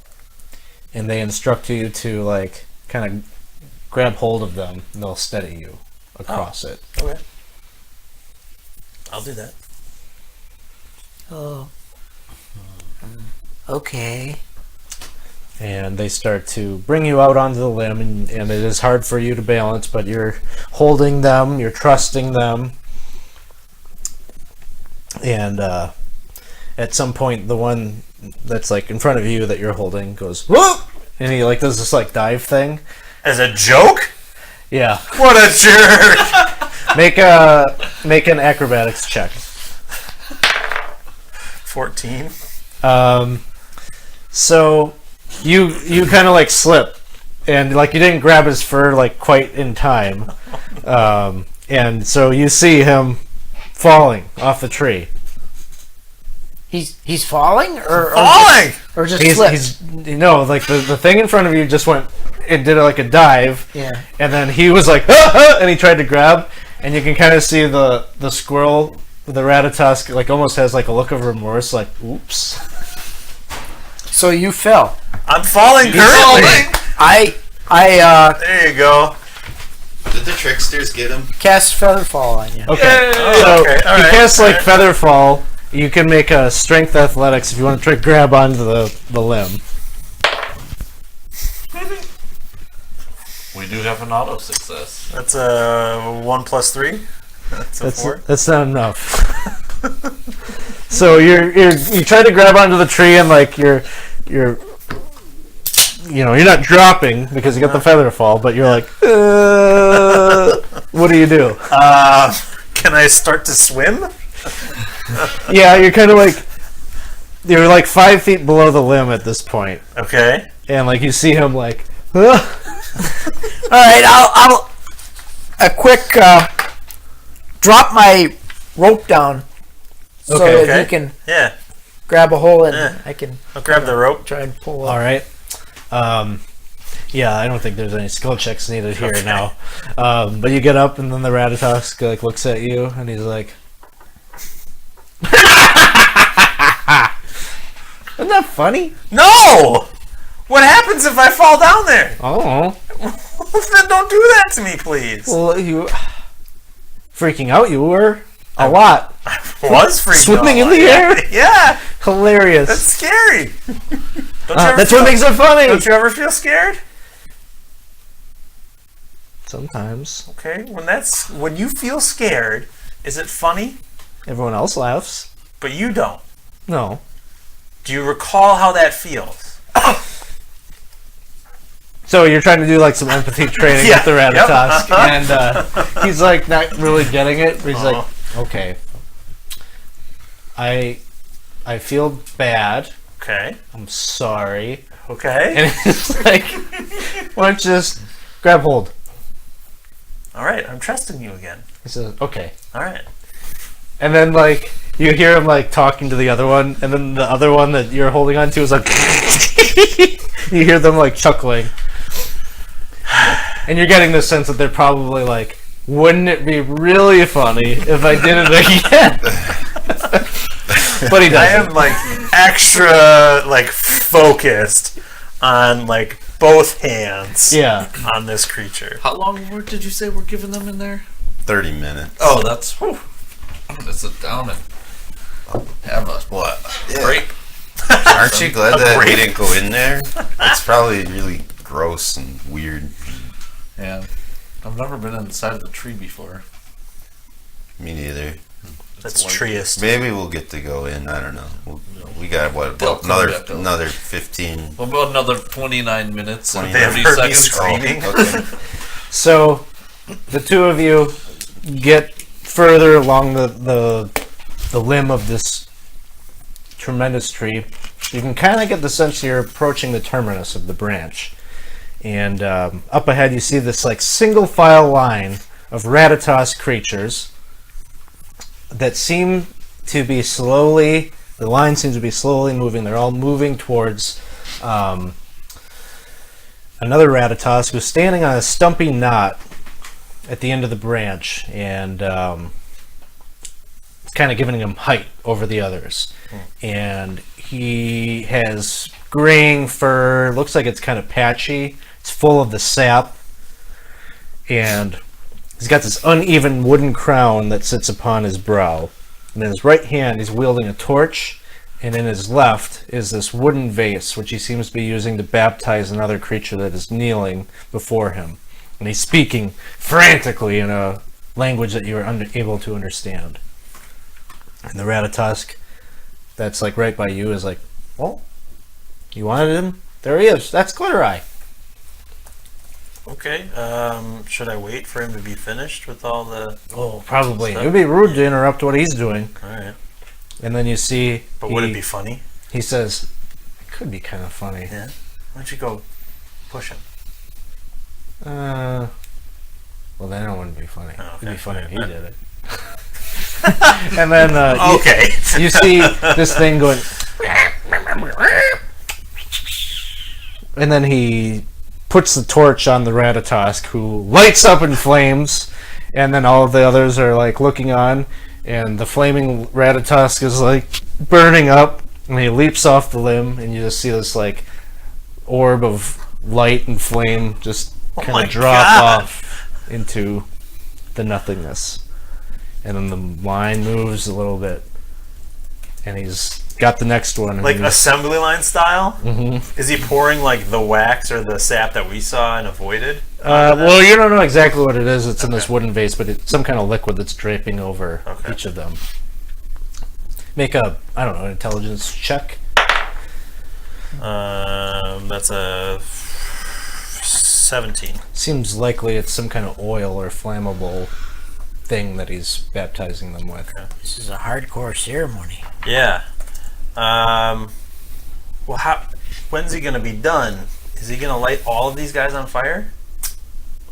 and they instruct you to like kind of grab hold of them, and they'll steady you across it. Okay. I'll do that. Oh. Okay. And they start to bring you out onto the limb, and it is hard for you to balance, but you're holding them, you're trusting them, and at some point the one that's like in front of you that you're holding goes whoop, and he like does this like dive thing. As a joke? Yeah. What a jerk! Make an acrobatics check. 14. So you kind of like slip, and like you didn't grab his fur like quite in time, and so you see him falling off the tree. He's falling or Falling! or just slipped? He's like the thing in front of you just went and did like a dive, Yeah. and then he was like ah, ah, and he tried to grab, and you can kind of see the squirrel, the Ratatusk, like almost has like a look of remorse, like oops. So you fell. I'm falling currently! There you go. Did the tricksters get him? Cast Featherfall on you. Okay, Oh, so okay, all he right, casts all like right. Featherfall. You can make a strength athletics if you want to try to grab onto the limb. We do have an auto success. That's a 1 plus 3. That's a 4. That's not enough. So you try to grab onto the tree, and like you're not dropping because you got the feather fall, but you're like What do you do? Can I start to swim? Yeah, you're kind of like you're like 5 feet below the limb at this point, Okay. and like you see him like. All right, I'll a quick drop my rope down so Okay. that Okay. he can Yeah. grab a hole and Yeah. I can I'll grab the rope. try and pull All up. right. Yeah, I don't think there's any skill checks needed here Okay. now. But you get up, and then the Ratatosk like looks at you, and he's like, "Isn't that funny?" No! What happens if I fall down there? Oh, Then don't do that to me, please. well, you freaking out. You were a lot, I was freaking swimming in out. the air. Yeah, Hilarious. that's scary. Don't you ever That's feel, what makes it funny. Don't you ever feel scared? Sometimes Okay, when you feel scared, is it funny? everyone else laughs. But you don't. No. Do you recall how that feels? So you're trying to do like some empathy training Yeah, with the yep, Ratatosk, and he's like not really getting it. But he's like, okay, I feel bad. Okay. I'm sorry. Okay. And it's like, why don't you just grab hold? All right, I'm trusting you again. He says, okay. All right. And then like you hear him like talking to the other one, and then the other one that you're holding on to is like, you hear them like chuckling. And you're getting the sense that they're probably like, wouldn't it be really funny if I did it again? But he doesn't. I am like extra like focused on like both hands Yeah. on this creature. How long did you say we're giving them in there? 30 minutes. Oh, that's. Whew. I'm gonna sit down and have a What? grape. Aren't you glad that we grape? didn't go in there? It's probably really gross and weird. Yeah, I've never been inside the tree before. Me neither. That's like- treeist. Maybe we'll get to go in. I don't know. We got what? They'll About come back up. another 15. Well, about another 29 minutes and 29. 30 They have heard me seconds. screaming. Okay. So the two of you get further along the limb of this tremendous tree. You can kind of get the sense you're approaching the terminus of the branch. And up ahead you see this like single file line of Ratatosk creatures that seem to be slowly, the line seems to be slowly moving. They're all moving towards another Ratatosk who's standing on a stumpy knot at the end of the branch, and it's kind of giving him height over the others. And he has graying fur, looks like it's kind of patchy. It's full of the sap, and he's got this uneven wooden crown that sits upon his brow. And in his right hand, he's wielding a torch, and in his left is this wooden vase, which he seems to be using to baptize another creature that is kneeling before him. And he's speaking frantically in a language that you are unable to understand. And the Ratatosk that's like right by you is like, well, you wanted him? There he is. That's Glittereye. Okay. Should I wait for him to be finished with all the? Oh, probably. It would be rude to interrupt what he's doing. All right. And then you see, But would it be funny? he says, it could be kind of funny. Yeah. Why don't you go push him? Well, then it wouldn't be funny. Oh, It'd be okay. funny if he did it. And then Okay. you see this thing going, and then he puts the torch on the Ratatosk, who lights up in flames, and then all of the others are like looking on, and the flaming Ratatosk is like burning up, and he leaps off the limb, and you just see this like orb of light and flame just kind my of drop God. off into the nothingness. And then the line moves a little bit, and he's got the next one. and Like he's- assembly line style? Mhm. Is he pouring like the wax or the sap that we saw and avoided? Well, you don't know exactly what it is. It's in this wooden vase, but it's some kind of liquid that's draping over Okay. each of them. Make a, I don't know, an intelligence check. That's a 17. Seems likely it's some kind of oil or flammable thing that he's baptizing them with. This is a hardcore ceremony. Yeah. Well, when's he going to be done? Is he going to light all of these guys on fire?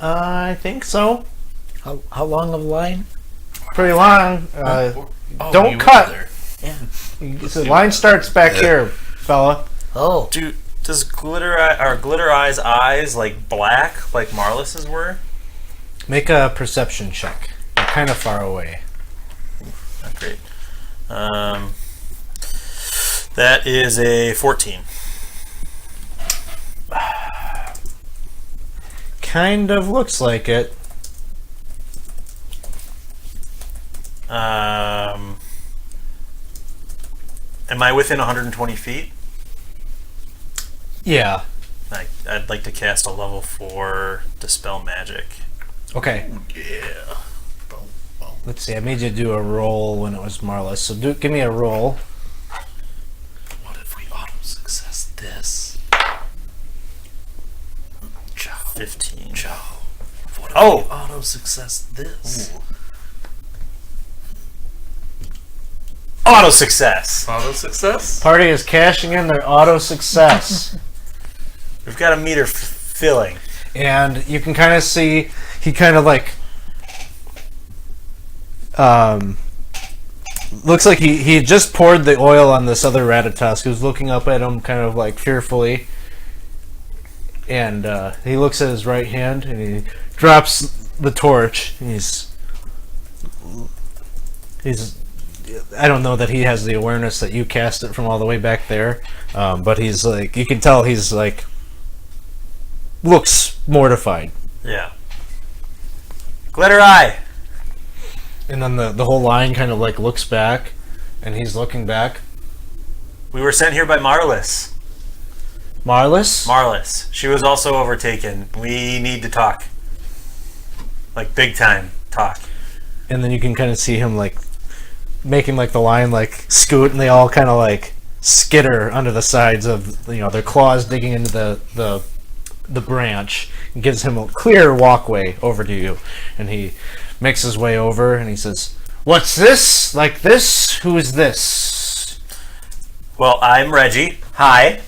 I think so. How long of a line? Pretty long. Don't you cut. were there. The line starts back here, fella. Oh, Does Glitter Eye's eyes like black like Marlis's were? Make a perception check. You're kind of far away. Not great. That is a 14. Kind of looks like it. Am I within 120 feet? Yeah. I'd like to cast a level 4 Dispel Magic. Okay. Yeah. Boom, boom. Let's see. I made you do a roll when it was Marlis. So give me a roll. What if we auto success this? Joe. 15. Joe. What if Oh! we auto success this? Auto success! Auto success? Party is cashing in their auto success. We've got a meter filling. And you can kind of see he kind of like looks like he just poured the oil on this other Ratatosk who's looking up at him kind of like fearfully, and he looks at his right hand and he drops the torch and he's I don't know that he has the awareness that you cast it from all the way back there, but he's like, you can tell he's like looks mortified. Yeah. Glitter Eye! And then the whole line kind of like looks back, and he's looking back. We were sent here by Marlis. Marlis? Marlis. She was also overtaken. We need to talk. Like, big time talk. And then you can kind of see him like making like the line like scoot, and they all kind of like skitter under the sides of, you know, their claws digging into the branch, and gives him a clear walkway over to you. And he makes his way over and he says, "What's this? Like this? Who is this?" Well, I'm Reggie. Hi.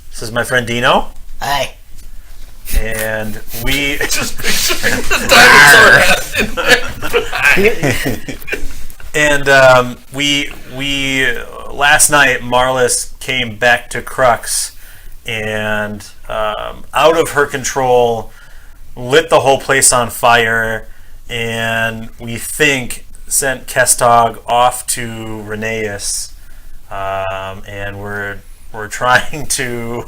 This is my friend Dino. hi. And we... Just picturing the dinosaur head in there. And we last night Marlis came back to Crux and out of her control lit the whole place on fire, and we think sent Kestog off to Rheneas, and we're trying to...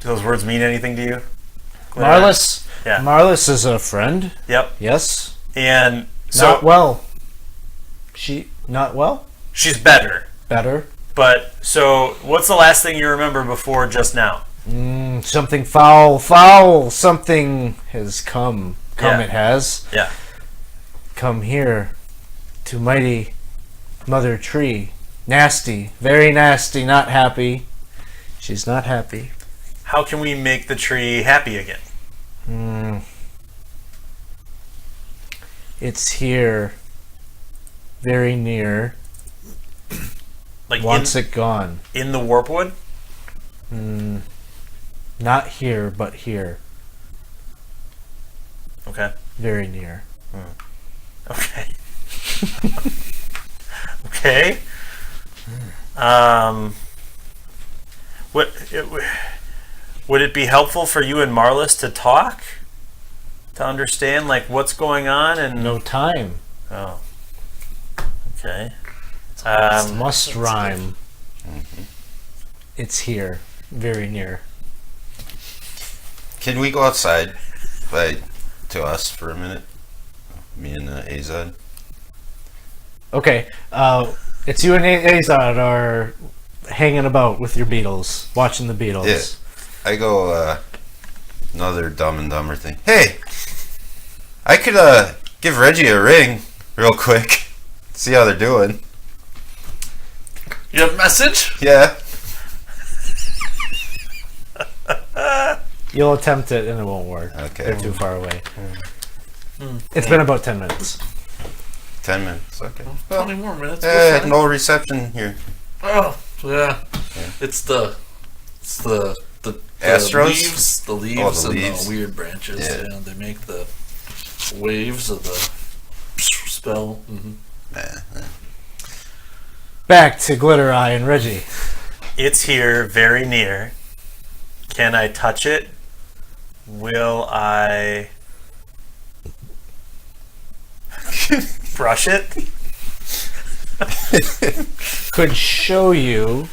Do those words mean anything to you? Marlis? Yeah. Marlis is a friend? Yep. Yes? And so Not well. She not well? she's better. Better? But so what's the last thing you remember before just now? Something foul. Something has come. Yeah. It has. Yeah. Come here to mighty Mother Tree. Nasty. Very nasty. Not happy. She's not happy. How can we make the tree happy again? It's here. Very near. Like Wants it gone. in the Warpwood? Not here, but here. Okay. Very near. Okay. Okay. Would it be helpful for you and Marlis to talk? To understand like what's going on and No time. Oh. Okay. Must rhyme. It's here. Very near. Can we go outside to us for a minute? Me and Azad. Okay. It's you and Azad are hanging about with your Beatles, watching the Beatles. Yeah. I go, another Dumb and Dumber thing. Hey! I could, give Reggie a ring real quick. See how they're doing. You have a message? Yeah. You'll attempt it and it won't work. Okay. They're too far away. It's been about 10 minutes. 10 minutes. Okay. 20 more minutes. we're fine. No reception here. Oh, yeah. It's the Astros? leaves, the leaves the and leaves. the weird branches. Yeah. Yeah, they make the waves of the spell. Back to Glitter Eye and Reggie. It's here, very near. Can I touch it? Will I brush it? Could show you.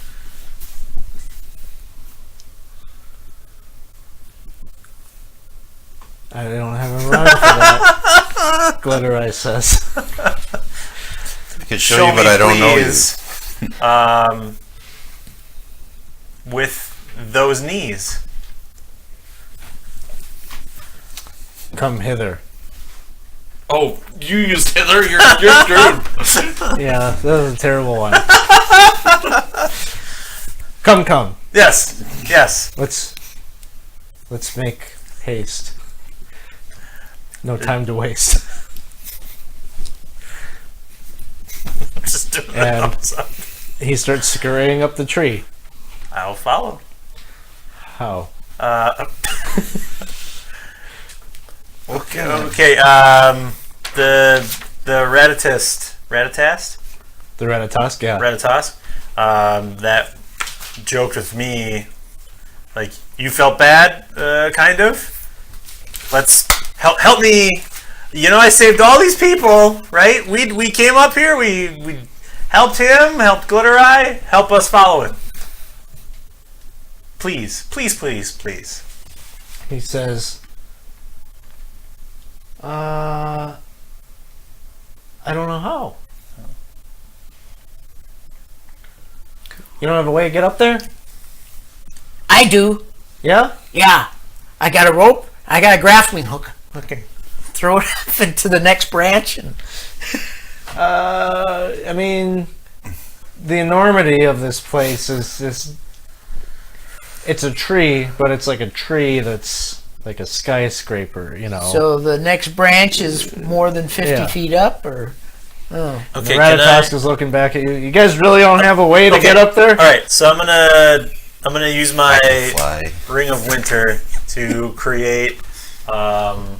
I don't have a rhyme for that. Glitter Eye says. I could show you, but I don't know you. With those knees. Come hither. Oh, you used hither? You're screwed. Yeah, that was a terrible one. Come. Yes. Let's make haste. No time to waste. Just doing the And- thumbs up. He starts scurrying up the tree. I'll follow. How? Okay. The Ratatast. The Ratatosk? Yeah. Ratatosk. That joked with me. Like, you felt bad, kind of. Let's help me. You know, I saved all these people, right? We came up here. We helped him. Helped Glitter Eye. Help us follow him. Please. He says, I don't know how. You don't have a way to get up there? I do. Yeah? Yeah. I got a rope. I got a grappling hook. I can throw it off into the next branch. And I mean, the enormity of this place is just. It's a tree, but it's like a tree that's like a skyscraper, you know. so the next branch is more than 50 Yeah. feet up, or The Okay, can I? Ratatosk is looking back at you. You guys really don't have a way to Okay. get up there? All right, so I'm gonna use my Fly. Ring of Winter to create an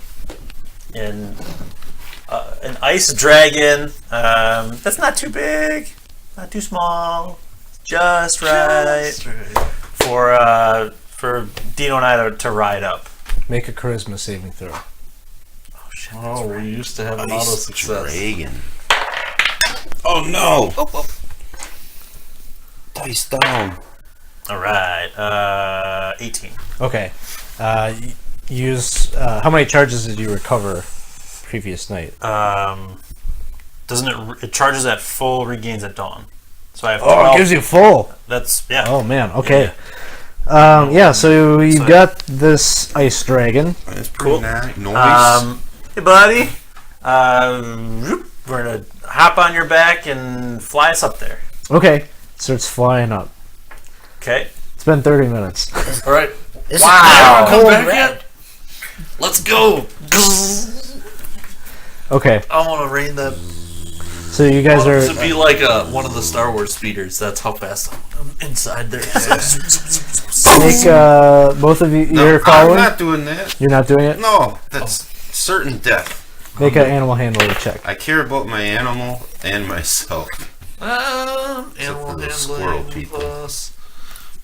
ice dragon. That's not too big, not too small, just right for Dino and I to ride up. Make a charisma saving throw. Oh shit! Oh, we used to have an auto Ice success. dragon. Oh no! Dice down. All right, 18. Okay. Use how many charges did you recover previous night? Doesn't it? It charges at full, regains at dawn. So I have. Oh, it 12. gives you full. That's yeah. Oh man. Okay. So you got this ice dragon. That's Cool. pretty nice. Hey, buddy. We're gonna hop on your back and fly us up there. Okay. Starts flying up. Okay. It's been 30 minutes. All right, this Wow. is come cold back red. yet? Let's go. Okay. I want to rain that. So you guys are. To be like one of the Star Wars speeders. That's how fast I'm inside there. Make both of you. No, You're I'm following. not doing that. You're not doing it. No, that's certain death. Make an animal handler check. I care about my animal and myself. Animal for the handling squirrel people. plus.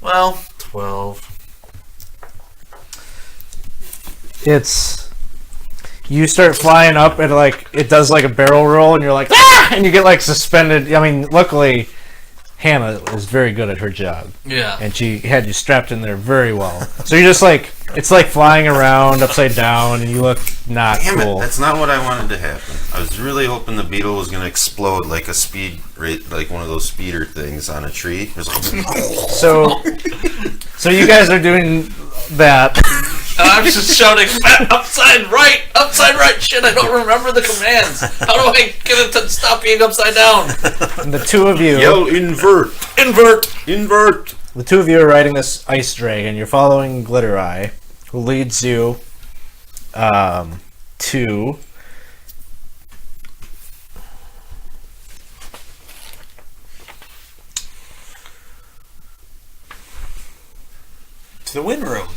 Well, 12. It's. You start flying up and like it does like a barrel roll and you're like ah! And you get like suspended. I mean, luckily, Hannah is very good at her job Yeah. and she had you strapped in there very well. So you're just like it's like flying around upside down and you look not Damn cool. it, that's not what I wanted to happen. I was really hoping the beetle was going to explode like a speed rate, like one of those speeder things on a tree. It was like, So you guys are doing that. I'm just shouting upside right. Shit, I don't remember the commands. How do I get it to stop being upside down? And the two of you. yell invert, Invert. invert. The two of you are riding this ice dragon. You're following Glitter Eye. who leads you to the win room,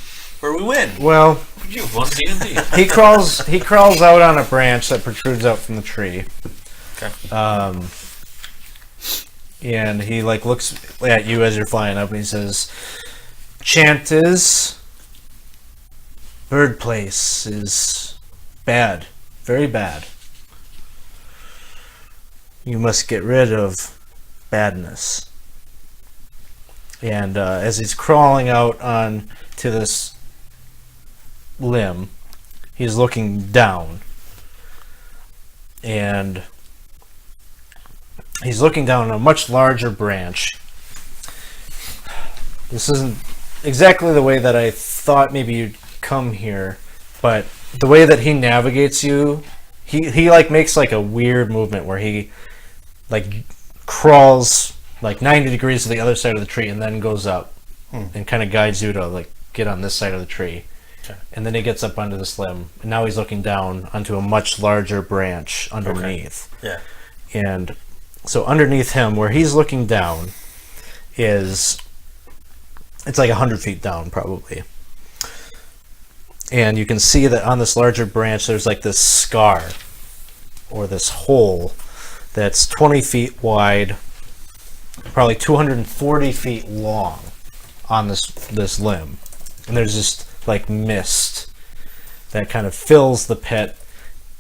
where we win. well. You've won D&D. He crawls out on a branch that protrudes out from the tree. Okay. And he like looks at you as you're flying up, and he says, "Chant is bird place is bad, very bad. You must get rid of badness." And as he's crawling out on to this limb, he's looking down, and he's looking down a much larger branch. This isn't exactly the way that I thought maybe you'd come here, but the way that he navigates you, he like makes like a weird movement where he like crawls like 90 degrees to the other side of the tree and then goes up and kind of guides you to like get on this side of the tree. Okay. And then he gets up onto this limb, and now he's looking down onto a much larger branch underneath. Yeah. And so underneath him, where he's looking down, it's like 100 feet down probably. And you can see that on this larger branch, there's like this scar, or this hole, that's 20 feet wide, probably 240 feet long on this limb. And there's just like mist that kind of fills the pit.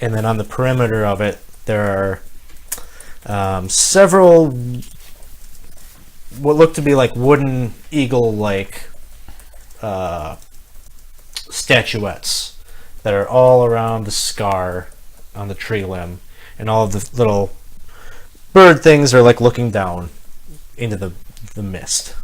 And then on the perimeter of it, there are several what look to be like wooden eagle-like statuettes that are all around the scar on the tree limb, and all of the little bird things are like looking down into the mist.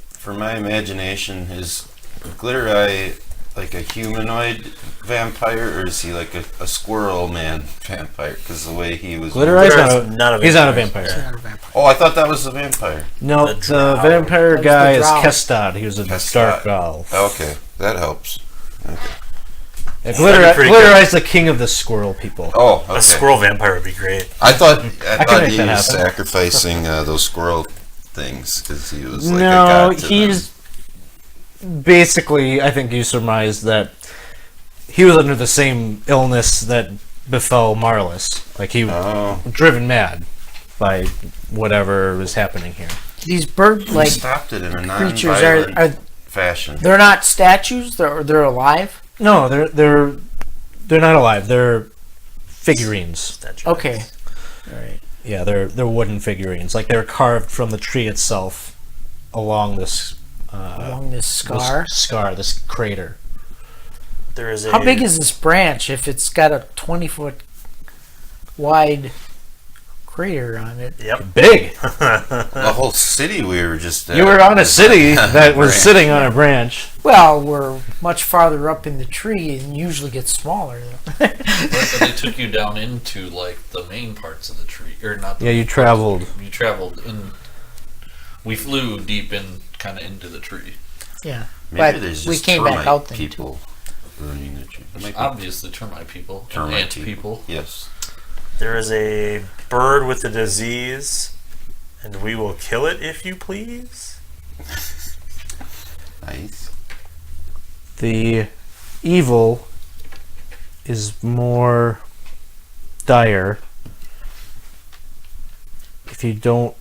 For my imagination, is Glitter Eye like a humanoid vampire, or is he like a squirrel man vampire? Because the way he was. Glitter Eye's Glitter Eye's not a he's not a vampire. It's not a vampire. Oh, I thought that was the vampire. No, The the drow. vampire That was guy the is drow. Kestad. He was a Kestad. dark elf. Okay, that helps. Okay. Yeah, That'd be pretty Glitter good. Eye's the king of the squirrel people. Oh, okay. A squirrel vampire would be great. I thought can he make that was happen. sacrificing those squirrel things because he was like a No, god to he's basically, I think you surmised that he was under the same illness that befell Marlis. Like he was them. Oh, driven mad by whatever was happening here. These bird-like he stopped it in a creatures non-violent are fashion. they're not statues. They're alive. No, they're not alive. They're figurines. Statue. Okay. All right. Yeah, they're wooden figurines. Like they're carved from the tree itself along this Along this scar. this crater. There is a. How big is this branch if it's got a 20-foot wide crater on it? Yep. Big. The whole city we were just. You were on a was city that was branch. sitting on a branch. Well, we're much farther up in the tree and usually gets smaller. But they took you down into like the main parts of the tree, or not? The Yeah, you traveled. You traveled, and we flew deep in, kind of into the tree. Yeah. Maybe But there's we just came back termite out then, people ruining the tree. There might be Obviously, termite people, and termite ant people. Yes. There is a bird with a disease, and we will kill it if you please. Nice. The evil is more dire if you don't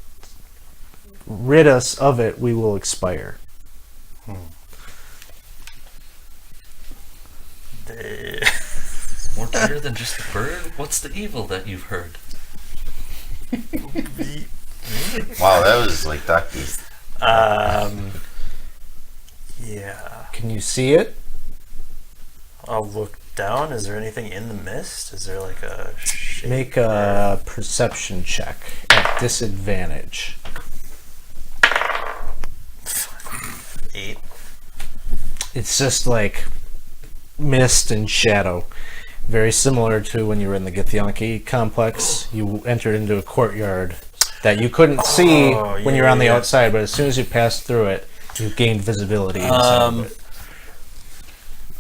rid us of it. We will expire. They- More dire than just a bird? What's the evil that you've heard? Wow, that was like Doctor. Yeah. Can you see it? I'll look down. Is there anything in the mist? Is there like a shape? Make a perception check at disadvantage. 8. It's just like mist and shadow. Very similar to when you were in the Githyanki complex. You entered into a courtyard that you couldn't see when you were on the yeah. outside, but as soon as you passed through it, you gained visibility inside of it.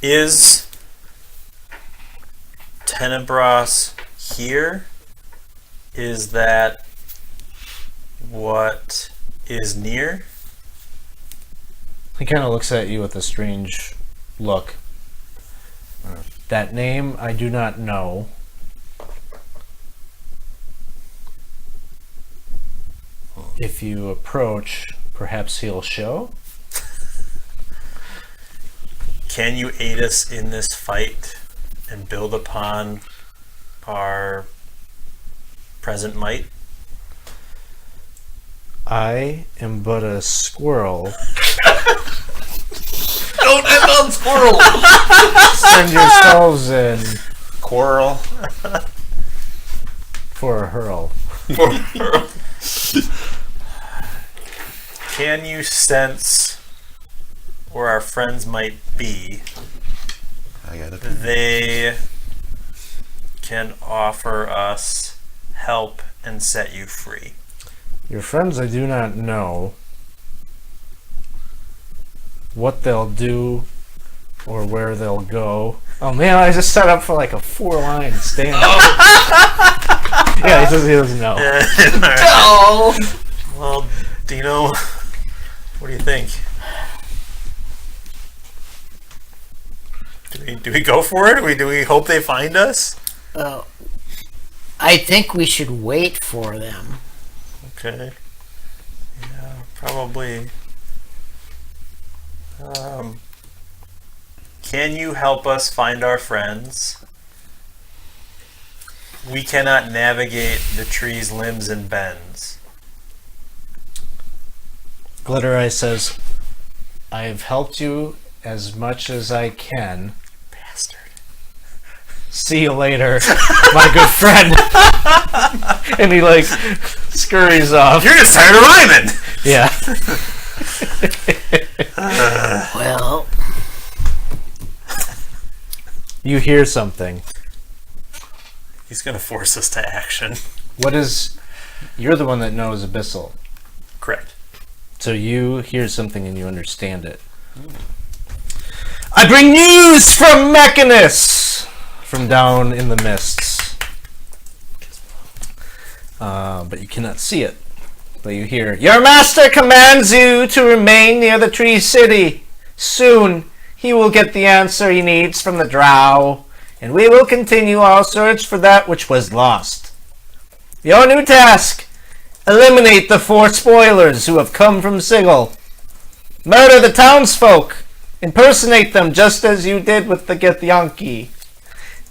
Is Tenebras here? Is that what is near? He kind of looks at you with a strange look. That name I do not know. If you approach, perhaps he'll show. Can you aid us in this fight and build upon our present might? I am but a squirrel. Don't end on squirrel. Send yourselves in Coral. for a hurl. Can you sense where our friends might be? I got it. They can offer us help and set you free. Your friends, I do not know what they'll do or where they'll go. Oh man, I just set up for like a 4-line stand. Yeah, he says he doesn't know. Oh. Well, Dino, what do you think? Do we go for it? Do we hope they find us? I think we should wait for them. Okay. Yeah, probably. Can you help us find our friends? We cannot navigate the tree's limbs and bends. Glittereye says, I have helped you as much as I can. Bastard. See you later, my good friend. And he like scurries off. You're just tired of rhyming! Yeah. Well, You hear something. He's gonna force us to action. What is... You're the one that knows Abyssal. Correct. So you hear something and you understand it. I bring news from Mechanus! From down in the mists. But you cannot see it. But you hear, your master commands you to remain near the tree city. Soon he will get the answer he needs from the drow, and we will continue our search for that which was lost. Your new task: eliminate the 4 spoilers who have come from Sigil. Murder the townsfolk. Impersonate them just as you did with the Githyanki.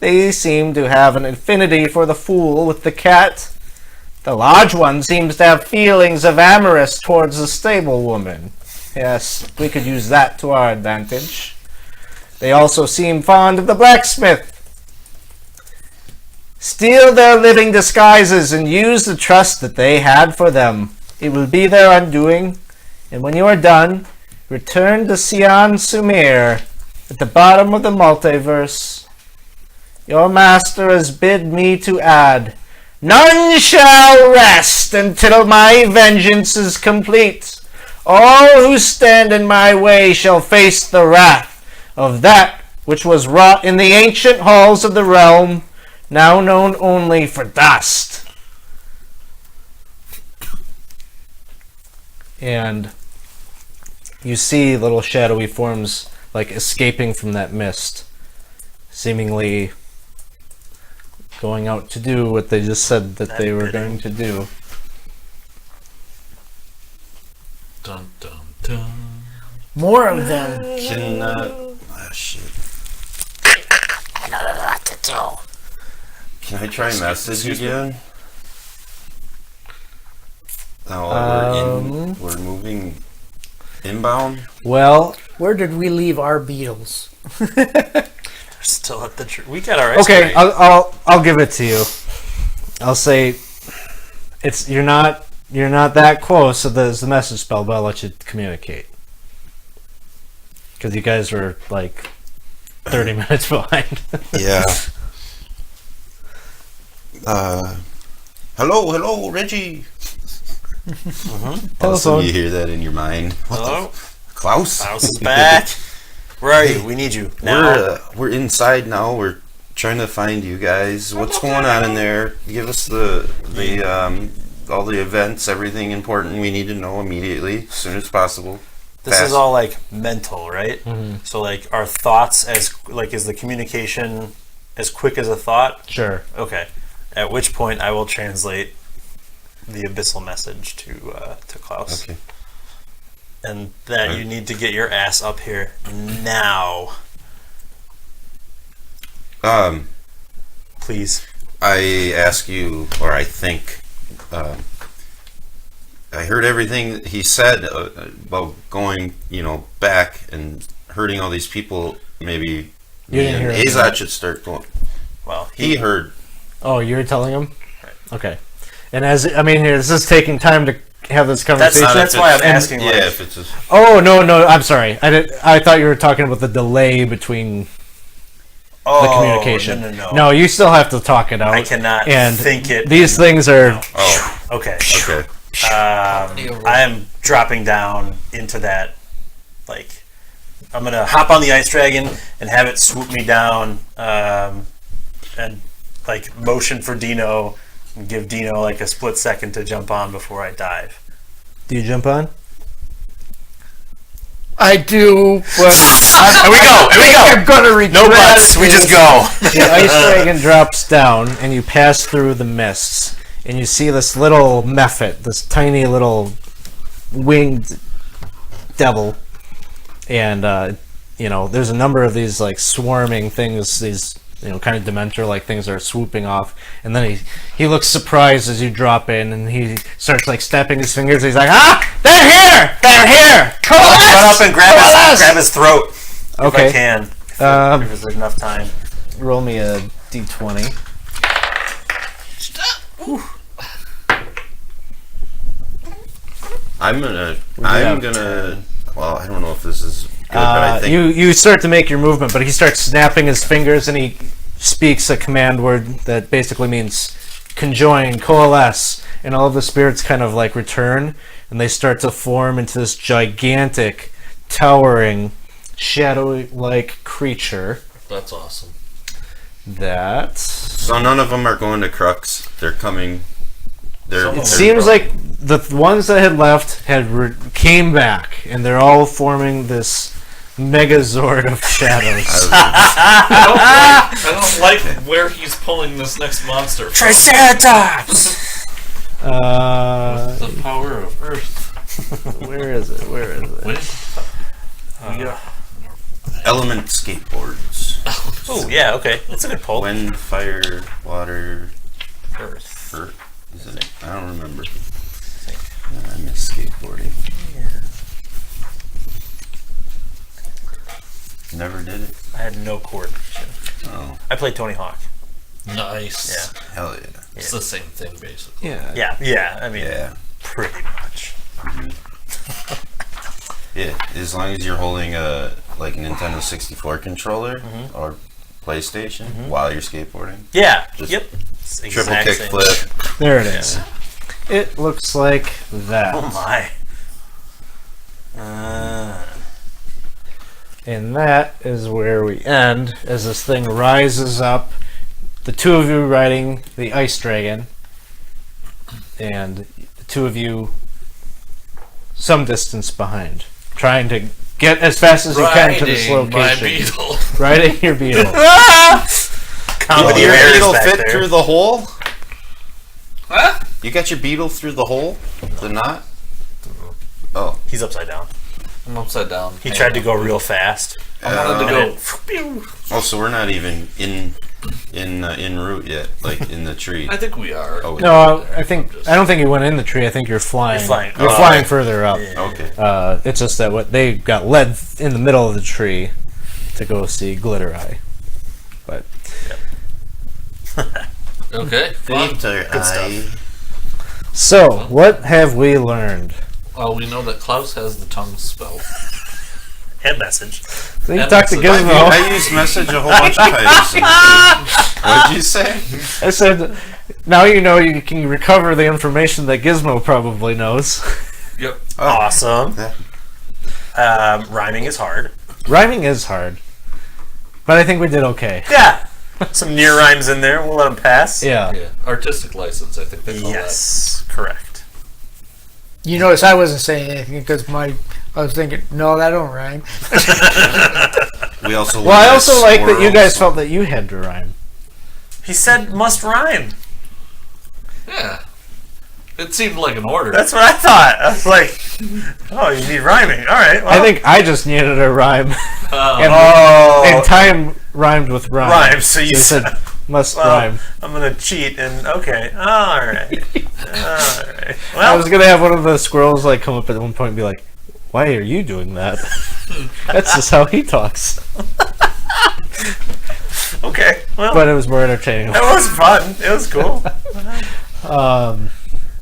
They seem to have an affinity for the fool with the cat. The large one seems to have feelings of amorous towards the stable woman. Yes, we could use that to our advantage. They also seem fond of the blacksmith. Steal their living disguises and use the trust that they had for them. It will be their undoing, and when you are done, return to Sian Sumir at the bottom of the multiverse. Your master has bid me to add, none shall rest until my vengeance is complete. All who stand in my way shall face the wrath of that which was wrought in the ancient halls of the realm, now known only for dust. And you see little shadowy forms like escaping from that mist, seemingly going out to do what they just said that they were going to do. Dun dun dun. more of them. Can, shit. I don't know what to do. Can I try message again? No, we're moving inbound. Well, Where did we leave our beetles? We're still at the tree. We got our okay, excavate. I'll give it to you. I'll say it's you're not that close to the message spell, but I'll let you communicate because you guys were like 30 minutes behind. Yeah. Hello, Reggie. Also, Telephone. you hear that in your mind. What Hello? the Klaus? Klaus is back. Where are you? We need you now. We're inside now. We're trying to find you guys. What's going on in there? Give us the all the events, everything important we need to know immediately, as soon as possible. This is all like mental, right? So like our thoughts is the communication as quick as a thought? Sure. Okay. At which point I will translate the abyssal message to Klaus. Okay. And that you need to get your ass up here now. Please. I ask you, or I think, I heard everything he said about going, back and hurting all these people. Maybe You didn't hear it. Azat should start going. Well, He heard. Oh, you're telling him? Right. Okay. And this is taking time to have this conversation. That's why I'm asking. Yeah, if it's just, Oh, no, I'm sorry. I thought you were talking about the delay between the communication. No. No, you still have to talk it out. I cannot and think it. These things are... oh, Okay. okay. I am dropping down into that. Like, I'm gonna hop on the ice dragon and have it swoop me down, and like motion for Dino and give Dino like a split second to jump on before I dive. Do you jump on? I do, but Here we go. I'm gonna regret No buts. We just go. The ice dragon drops down, and you pass through the mists, and you see this little mephit, this tiny little winged devil, and there's a number of these like swarming things, these kind of Dementor-like things that are swooping off, and then he looks surprised as you drop in, and he starts like snapping his fingers. He's like, they're here! Run up and grab his throat. Okay. If I can. If there's enough time. Roll me a d20. I'm gonna. Well, I don't know if this is good, but I think you start to make your movement, but he starts snapping his fingers, and he speaks a command word that basically means conjoin, coalesce, and all of the spirits kind of like return, and they start to form into this gigantic, towering, shadowy-like creature. That's awesome. so. None of them are going to Crux. They're coming. It seems like the ones that had left came back, and they're all forming this Megazord of shadows. I don't like where he's pulling this next monster from. Triceratops. The power of Earth. Where is it? Element skateboards. Oh yeah, okay. That's a good pull. Wind, fire, water, Earth. earth. Is it? I don't remember. I miss skateboarding. Never did it. I had no coordination. Oh, I played Tony Hawk. Nice. Yeah. hell yeah. It's the same thing, basically. Yeah. I mean, Yeah. pretty much. Yeah, as long as you're holding a Nintendo 64 controller or PlayStation while you're skateboarding. Yeah. Just Yep. It's the Triple exact kick same. flip. There it is. It looks like that. Oh my. And that is where we end, as this thing rises up. The two of you riding the ice dragon, and the two of you some distance behind, trying to get as fast as you can to this Riding my location. beetle. Riding your beetle. Comedy Did your errors beetle back fit there. through the hole? Huh? You got your beetle through the hole? The knot? Oh. He's upside down. I'm upside down. He tried to go real fast. I wanted to And go. then, Oh, so we're not even in route yet, like in the tree. I think we are. Oh, No, I don't think you went in the tree. I think you're flying. You're flying. You're Oh, flying okay. further up. okay. It's just that they got led in the middle of the tree to go see Glitter Eye. But Okay. Fun. Glitter Eye. so, what have we learned? Well, we know that Klaus has the tongue spell. and message. So you And talked to that's- Gizmo. I used message a whole bunch of times. What did you say? I said, now you know you can recover the information that Gizmo probably knows. Yep. Oh, Awesome. Yeah. Rhyming is hard. Rhyming is hard, but I think we did okay. Yeah. Some near rhymes in there. We'll let them pass. Yeah. Yeah, artistic license, I think they call Yes, correct. You notice I wasn't saying anything because I was thinking, no, that don't rhyme. We also. Well, I also like that you guys squirrels. felt that you had to rhyme. He said must rhyme. that. Yeah. It seemed like an order. That's what I thought. I was like, oh, you need rhyming. All right. Well, I think I just needed a rhyme, and, Oh, and time rhymed with rhyme. rhyme. So you said said, must well, rhyme. I'm gonna cheat and okay. All right. All right. I Well, was gonna have one of the squirrels like come up at one point and be like, "Why are you doing that?" That's just how he talks. okay. Well, But it was more entertaining. it was fun. It was cool.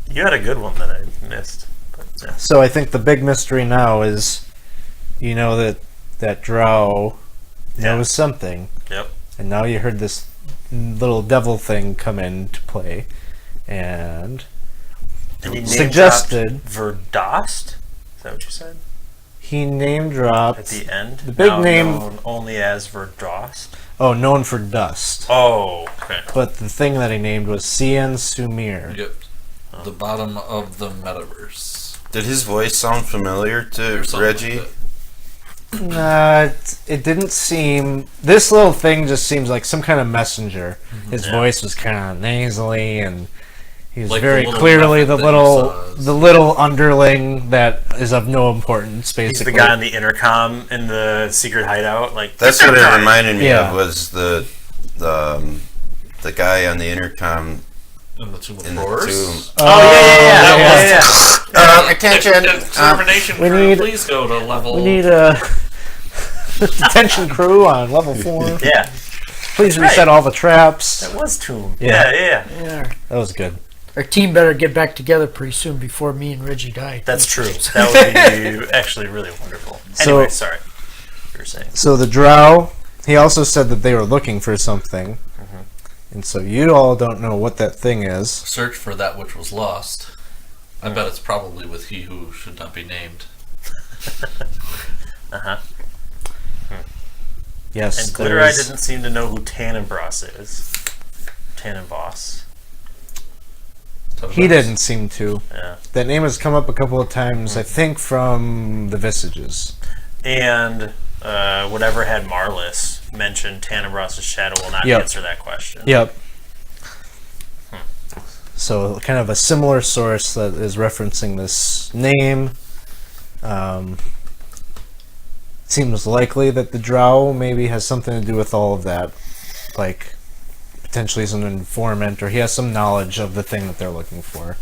You had a good one that I missed. But, yeah. So I think the big mystery now is, you know that drow knows something, Yep. and now you heard this little devil thing come into play, and And he suggested Verdost. Is that what you said? he name dropped At the end? The big Now name- known only as Verdost. known for dust, Oh, okay. but the thing that he named was Cien Sumir. Yep. The bottom of the metaverse. Did his voice sound familiar to Or something Reggie? like It didn't seem. This little thing just seems like some kind of messenger. His Yeah. voice was kind of nasally, and he was Like the very little clearly muppet that you saw. the little underling that is of no importance. He's Basically, the guy on the intercom in the secret hideout. Like That's what it reminded me Yeah. of. Was the guy on the intercom In the Tomb of in the Horrors. tomb. Oh yeah. Attention! Extermination we crew, need- please go to level. we need a detention crew on level 4. Yeah, Please right. reset all the traps. that was Tomb. Yeah. Yeah. Yeah, That was good. our team better get back together pretty soon before me and Reggie die. That's true. That would be actually really wonderful. So- Anyway, sorry. You were saying. So the drow. He also said that they were looking for something, and so you all don't know what that thing is. Search for that which was lost. I bet it's probably with he who should not be named. Yes, And there Glitter Eye is- didn't seem to know who Tannenbross is. Tannenboss. He didn't seem to. Yeah. That name has come up a couple of times, I think, from the Visages. And whatever had Marlis mentioned Tannenbross's shadow will not Yep. answer that question. Yep. So, kind of a similar source that is referencing this name. Seems likely that the drow maybe has something to do with all of that. Like, potentially as an informant, or he has some knowledge of the thing that they're looking for.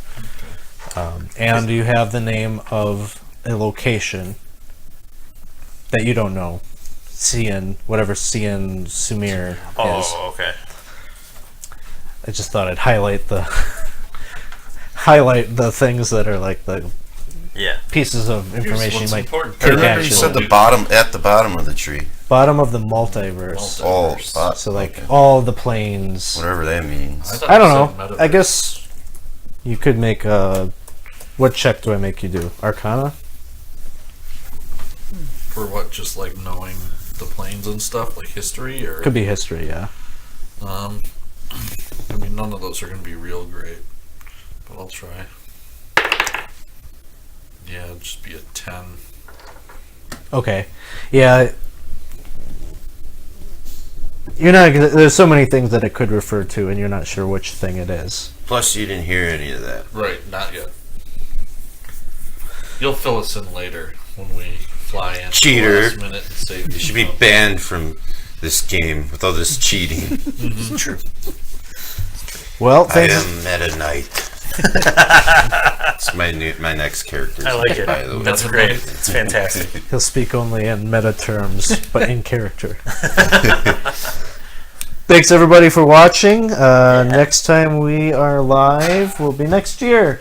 And you have the name of a location that you don't know. Whatever Cien Sumir is. Oh, okay. I just thought I'd highlight the things that are like the Yeah. pieces of Here's information you what's might important. I take remember you action said on. at the bottom of the tree. Bottom of the multiverse. Oh, So like all the planes. whatever that means. thought I it don't said know. I metaverse. guess you could make a. What check do I make you do? Arcana? For what? Just like knowing the planes and stuff, like history, or Could be history, yeah. I mean, none of those are going to be real great, but I'll try. Yeah, it'd just be a 10. Okay. Yeah. You're not. There's so many things that it could refer to, and you're not sure which thing it is. Plus, you didn't hear any of that. Right, not yet. You'll fill us in later when we fly in. at the Cheater. last minute and save You should be banned from this game with all this cheating. It's true. Well, I thanks. am Meta Knight. It's my next character. I like it. By the way. That's great. It's fantastic. He'll speak only in meta terms, but in character. Thanks everybody for watching. Next time we are live will be next year.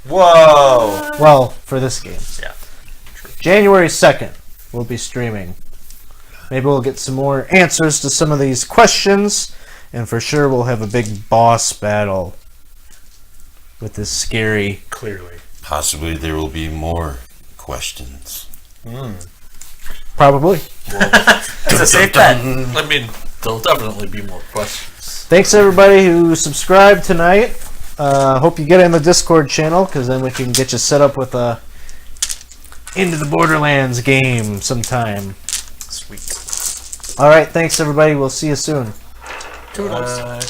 Whoa. Well, for this game. Yeah. January 2nd, we'll be streaming. Maybe we'll get some more answers to some of these questions, and for sure we'll have a big boss battle with this scary... Clearly. Possibly there will be more questions. Probably. It's a safe bet. I mean, there'll definitely be more questions. Thanks everybody who subscribed tonight. Hope you get in the Discord channel, because then we can get you set up with a Into the Borderlands game sometime. Sweet. All right, thanks everybody. We'll see you soon. Toodles. Bye.